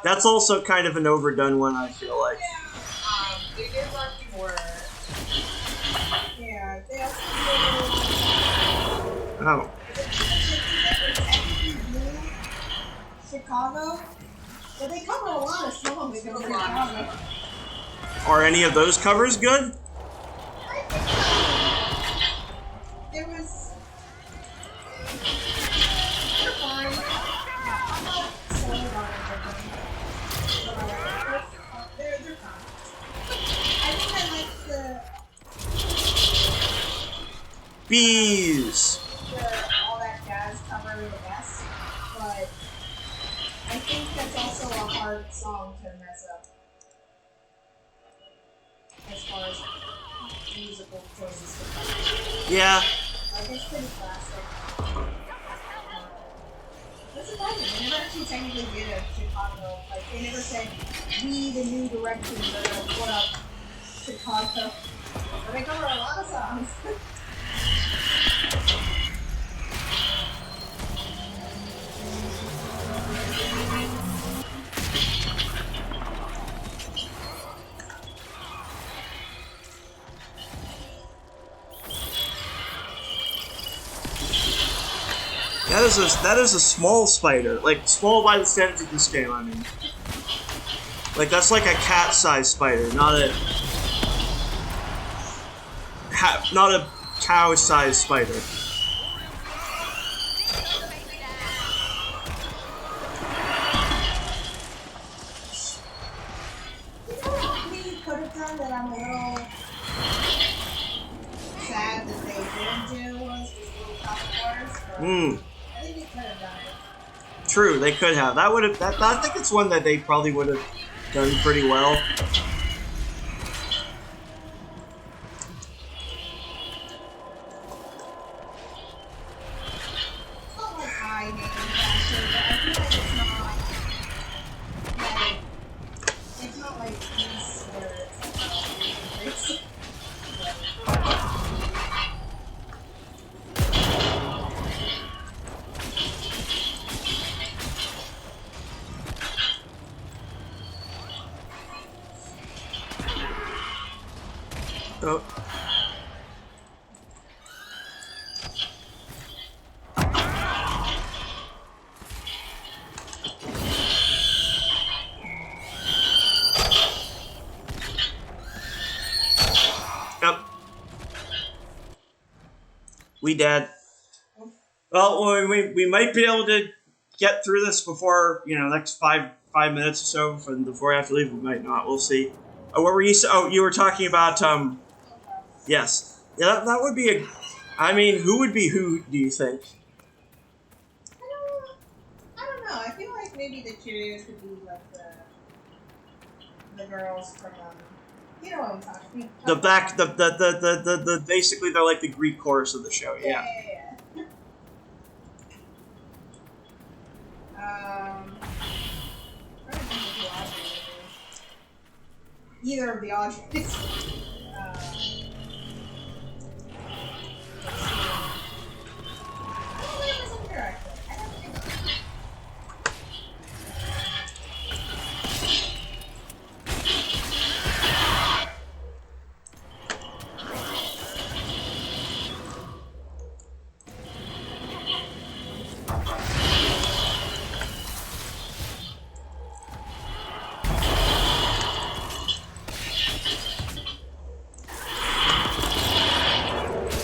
That's also kind of an overdone one, I feel like. Yeah. They did Rocky Horror. Yeah, they also Oh. did Chicago. But they cover a lot of songs from Chicago. Are any of those covers good? I think so. There was. They're fine. I'm not sold on everything. They're fine. I think I like the Bees. All That Jazz cover the best, but I think that's also a hard song to mess up as far as musical choices go. Yeah. Like, it's pretty classic. That's surprising. They never actually technically did a Chicago. Like, they never said, we, the new directions, are gonna put up Chicago. But they cover a lot of songs. that is a small spider. Like, small by the standards of this game, I mean. Like, that's like a cat-sized spider, not a cow-sized spider. We could have done that. I'm a little sad that they didn't do was these little top cars. I think they could have done it. True, they could have. That would have. I think it's one that they probably would have done pretty well. It's not like I manufactured, but I feel like it's not like this where it's like Oh. Yep. We dead. Well, we might be able to get through this before, next five minutes or so, and before I have to leave, we might not. We'll see. What were you? Oh, you were talking about Yes. Yeah, that would be a... I mean, who would be who, do you think? I don't know. I feel like maybe the Cheerios could be like the girls from you know what I'm talking about. The basically they're like the Greek chorus of the show, yeah. Yeah. I don't think the Audrey either of the Audreys.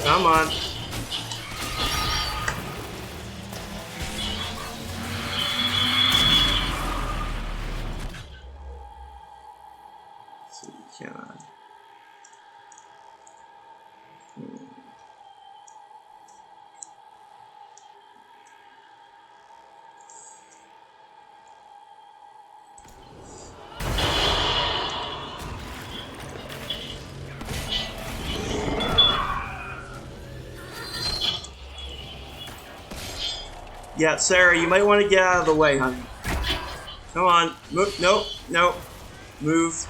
Come on. So you cannot. Yeah, Sarah, you might want to get out of the way, honey. Come on. Move. Nope. Nope. Move.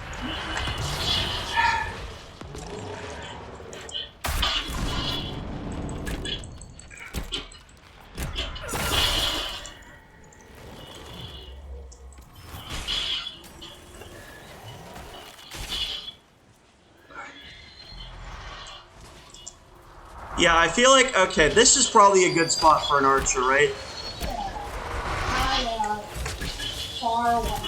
Yeah, I feel like, okay, this is probably a good spot for an archer, right? Far away.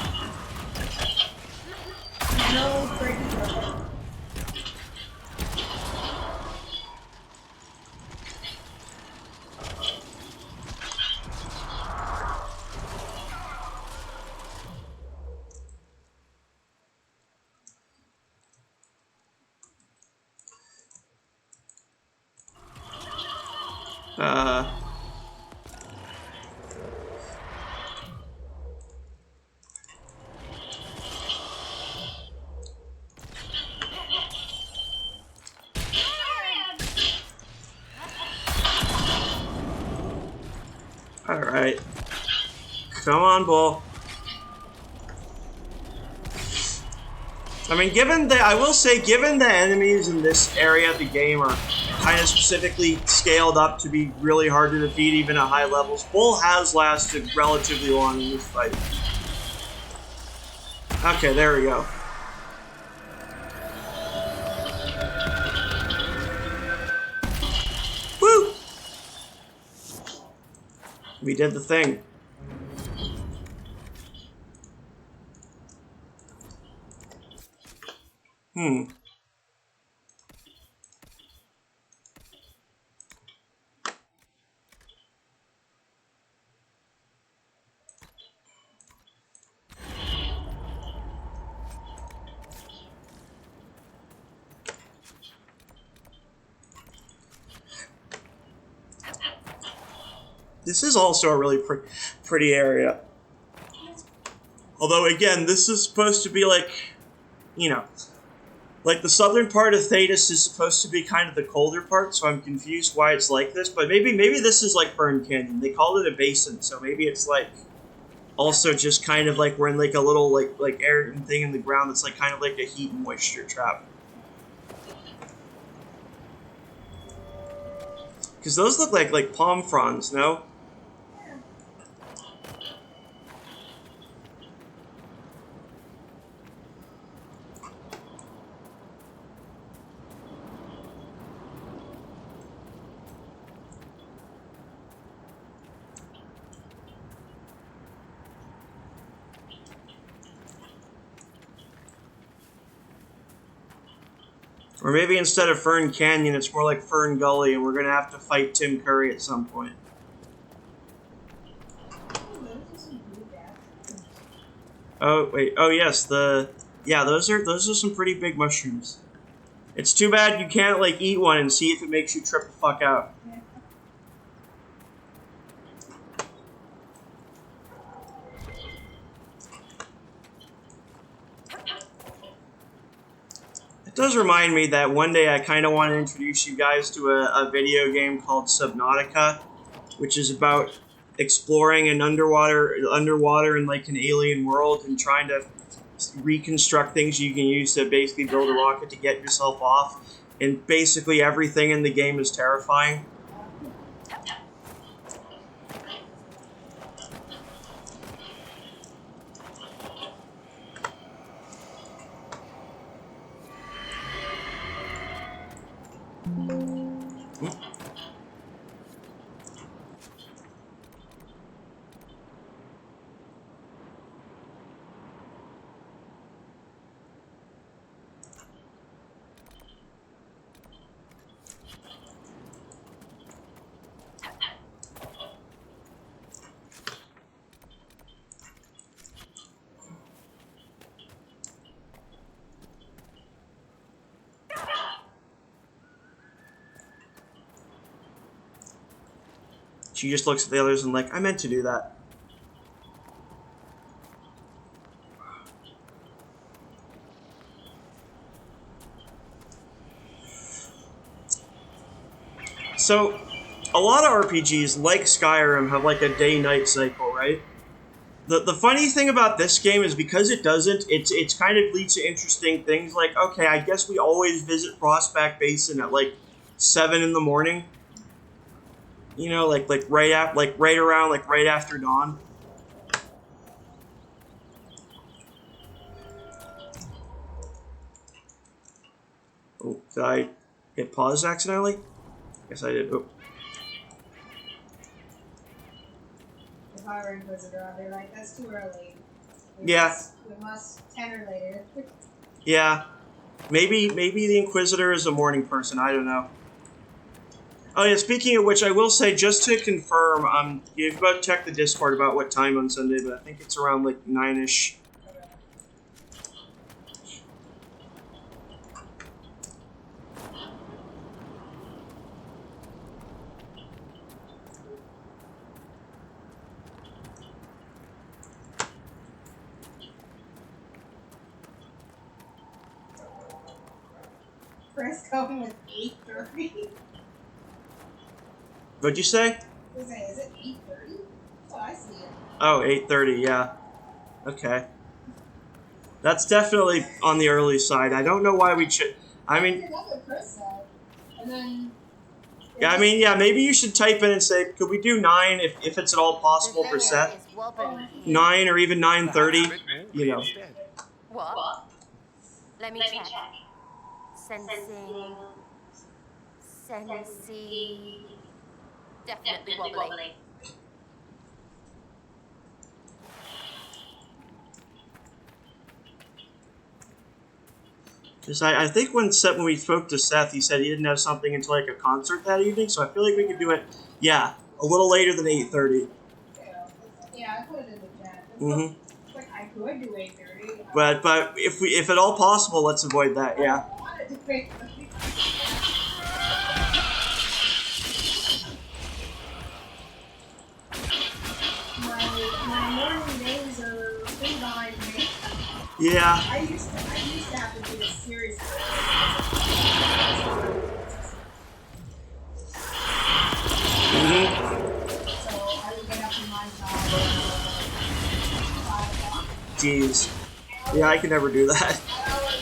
No freaking Alright. Come on, bull. I mean, I will say, given the enemies in this area of the game are kind of specifically scaled up to be really hard to defeat even at high levels, bull has lasted relatively long in this fight. Okay, there we go. We did the thing. This is also a really pretty area. Although, again, this is supposed to be like, you know, like the southern part of Thetis is supposed to be kind of the colder part, so I'm confused why it's like this. But maybe this is like Fern Canyon. They called it a basin, so maybe it's like also just kind of like we're in like a little like air thing in the ground that's like kind of like a heat and moisture trap. Because those look like palm fronds, no? Or maybe instead of Fern Canyon, it's more like Fern Gully, and we're going to have to fight Tim Curry at some point. Oh, wait. Oh, yes. Yeah, those are some pretty big mushrooms. It's too bad you can't, like, eat one and see if it makes you trip the fuck out. It does remind me that one day I kind of want to introduce you guys to a video game called Subnautica, which is about exploring an underwater in like an alien world and trying to reconstruct things you can use to basically build a rocket to get yourself off. And basically everything in the game is terrifying. She just looks at the others and like, I meant to do that. So, a lot of RPGs, like Skyrim, have like a day-night cycle, right? The funny thing about this game is because it doesn't, it's kind of leads to interesting things like, okay, I guess we always visit Prospect Basin at like 7 in the morning. You know, like right after dawn. Oh, did I hit pause accidentally? Yes, I did. Oh. If I were Inquisitor, I'd be like, that's too early. We must 10 or later. Yeah. Maybe the Inquisitor is a morning person, I don't know. Oh yeah, speaking of which, I will say, just to confirm, you've got to check the Discord about what time on Sunday, but I think it's around like 9-ish. Chris going with 8:30. What'd you say? Is it 8:30? Oh, I see it. Oh, 8:30, yeah. Okay. That's definitely on the early side. I don't know why we should... I mean... That's what Chris said. And then... Yeah, I mean, yeah, maybe you should type in and say, could we do 9 if it's at all possible for Seth? 9 or even 9:30, you know. What? Let me check. Sensing... Definitely wobbly. Because I think when we spoke to Seth, he said he didn't have something until like a concert that evening, so I feel like we could do it, yeah, a little later than 8:30. Yeah, I put it in the chat. Mm-hmm. Like I could do 8:30. But if at all possible, let's avoid that. Yeah. I wanted to do 8:30. My morning days are pretty behind me. Yeah. I used to have to do this seriously. Mm-hmm. So I would get up in my job at 5 o'clock. Jeez. Yeah, I could never do that. I was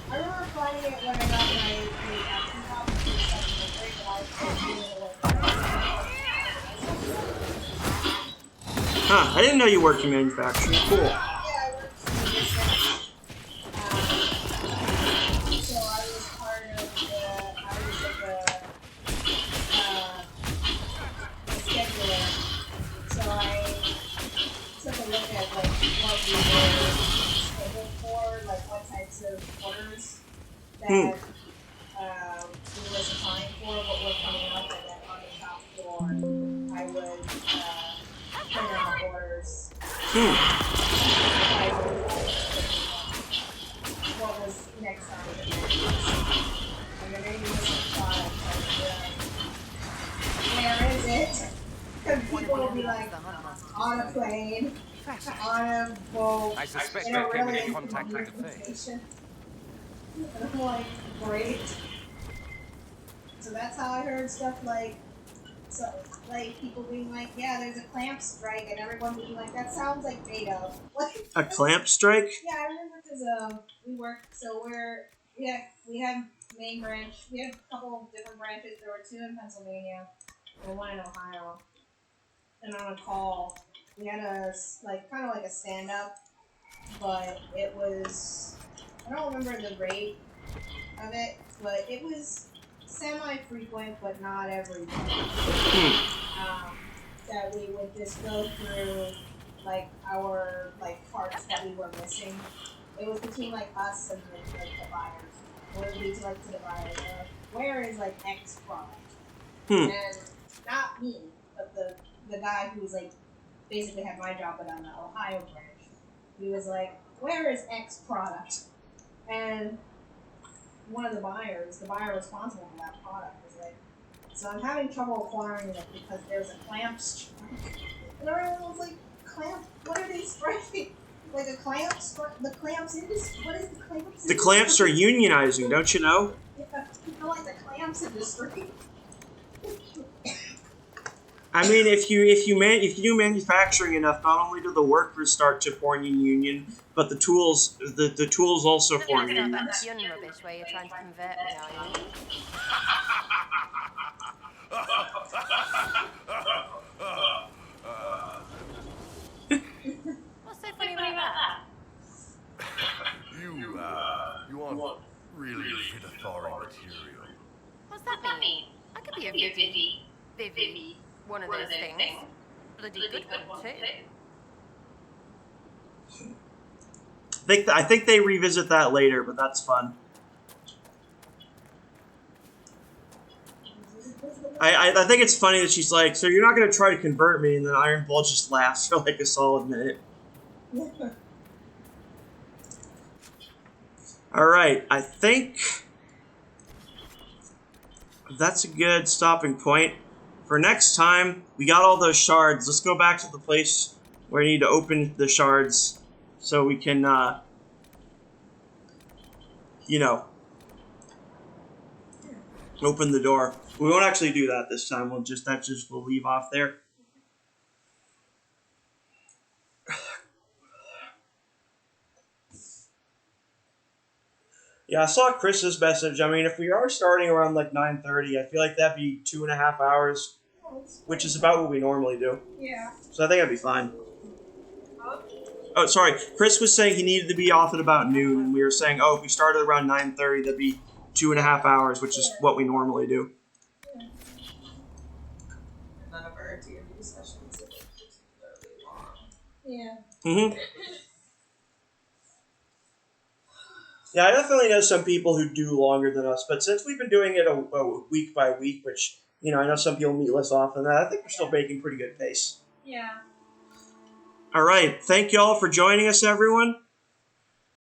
I remember finding it when I got my 2007 break, and I was doing it with Huh, I didn't know you worked in manufacturing. Cool. Yeah, I worked in logistics. So I was part of the scheduler. So I took a look at like what we were scheduled for, like what types of orders that we were supplying for, what were coming up, and then on the top floor, I would print out the orders. What was next on the list. And then maybe with some product, where is it? Because people will be like, on a plane, on a boat, I suspect in they a came really into contact with the important Fae. station. And I'm like, great. So that's how I heard stuff like, people being like, yeah, there's a clamp strike, and everyone being like, that sounds like made up. Like, A clamp strike? yeah, I remember because we worked, so we had main branch, we had a couple of different branches. There were 2 in Pennsylvania and 1 in Ohio. And on a call, we had kind of like a stand up, but it was, I don't remember the rate of it, but it was semi-frequent, but not every day. That we would just go through like our parts that we were missing. It was between like us and the buyers. It would be to the buyers. Where is like X product? And not me, but the guy who was like basically had my job but on the Ohio branch. He was like, where is X product? And one of the buyer responsible for that product was like, so I'm having trouble acquiring it because there's a clamp strike. And everyone was like, clamp? What are they striking? Like a clamp strike? The clamps industry? What is the clamps industry? The clamps are unionizing, don't you know? Yeah, you know, like the clamps industry. I mean, if you do manufacturing enough, not only do the workers start to form a union, but the tools also form It's not unions. that young rubbish where you're trying to convert me, are you? What's so funny about that? You aren't really Videthari material. What's that mean? I could be a Vivi, one of those things. Bloody good one, too. I think they revisit that later, but that's fun. I think it's funny that she's like, so you're not going to try to convert me, and then Iron Bull just laughs for like a solid minute. Alright, I think that's a good stopping point. For next time, we got all those shards. Let's go back to the place where we need to open the shards so we can, open the door. We won't actually do that this time. We'll leave off there. Yeah, I saw Chris's message. I mean, if we are starting around like 9:30, I feel like that'd be 2.5 hours, which is about what we normally do. Yeah. So I think I'd be fine. Oh, sorry. Chris was saying he needed to be off at about noon, and we were saying, oh, if we started around 9:30, that'd be 2.5 hours, which is what we normally do. None of our our D&D sessions have been particularly long. Yeah. Mm-hmm. Yeah, I definitely know some people who do longer than us, but since we've been doing it a week by week, which, I know some people meet less often than that, I think we're still making pretty good pace. Yeah. All right. Thank you all for joining us, everyone.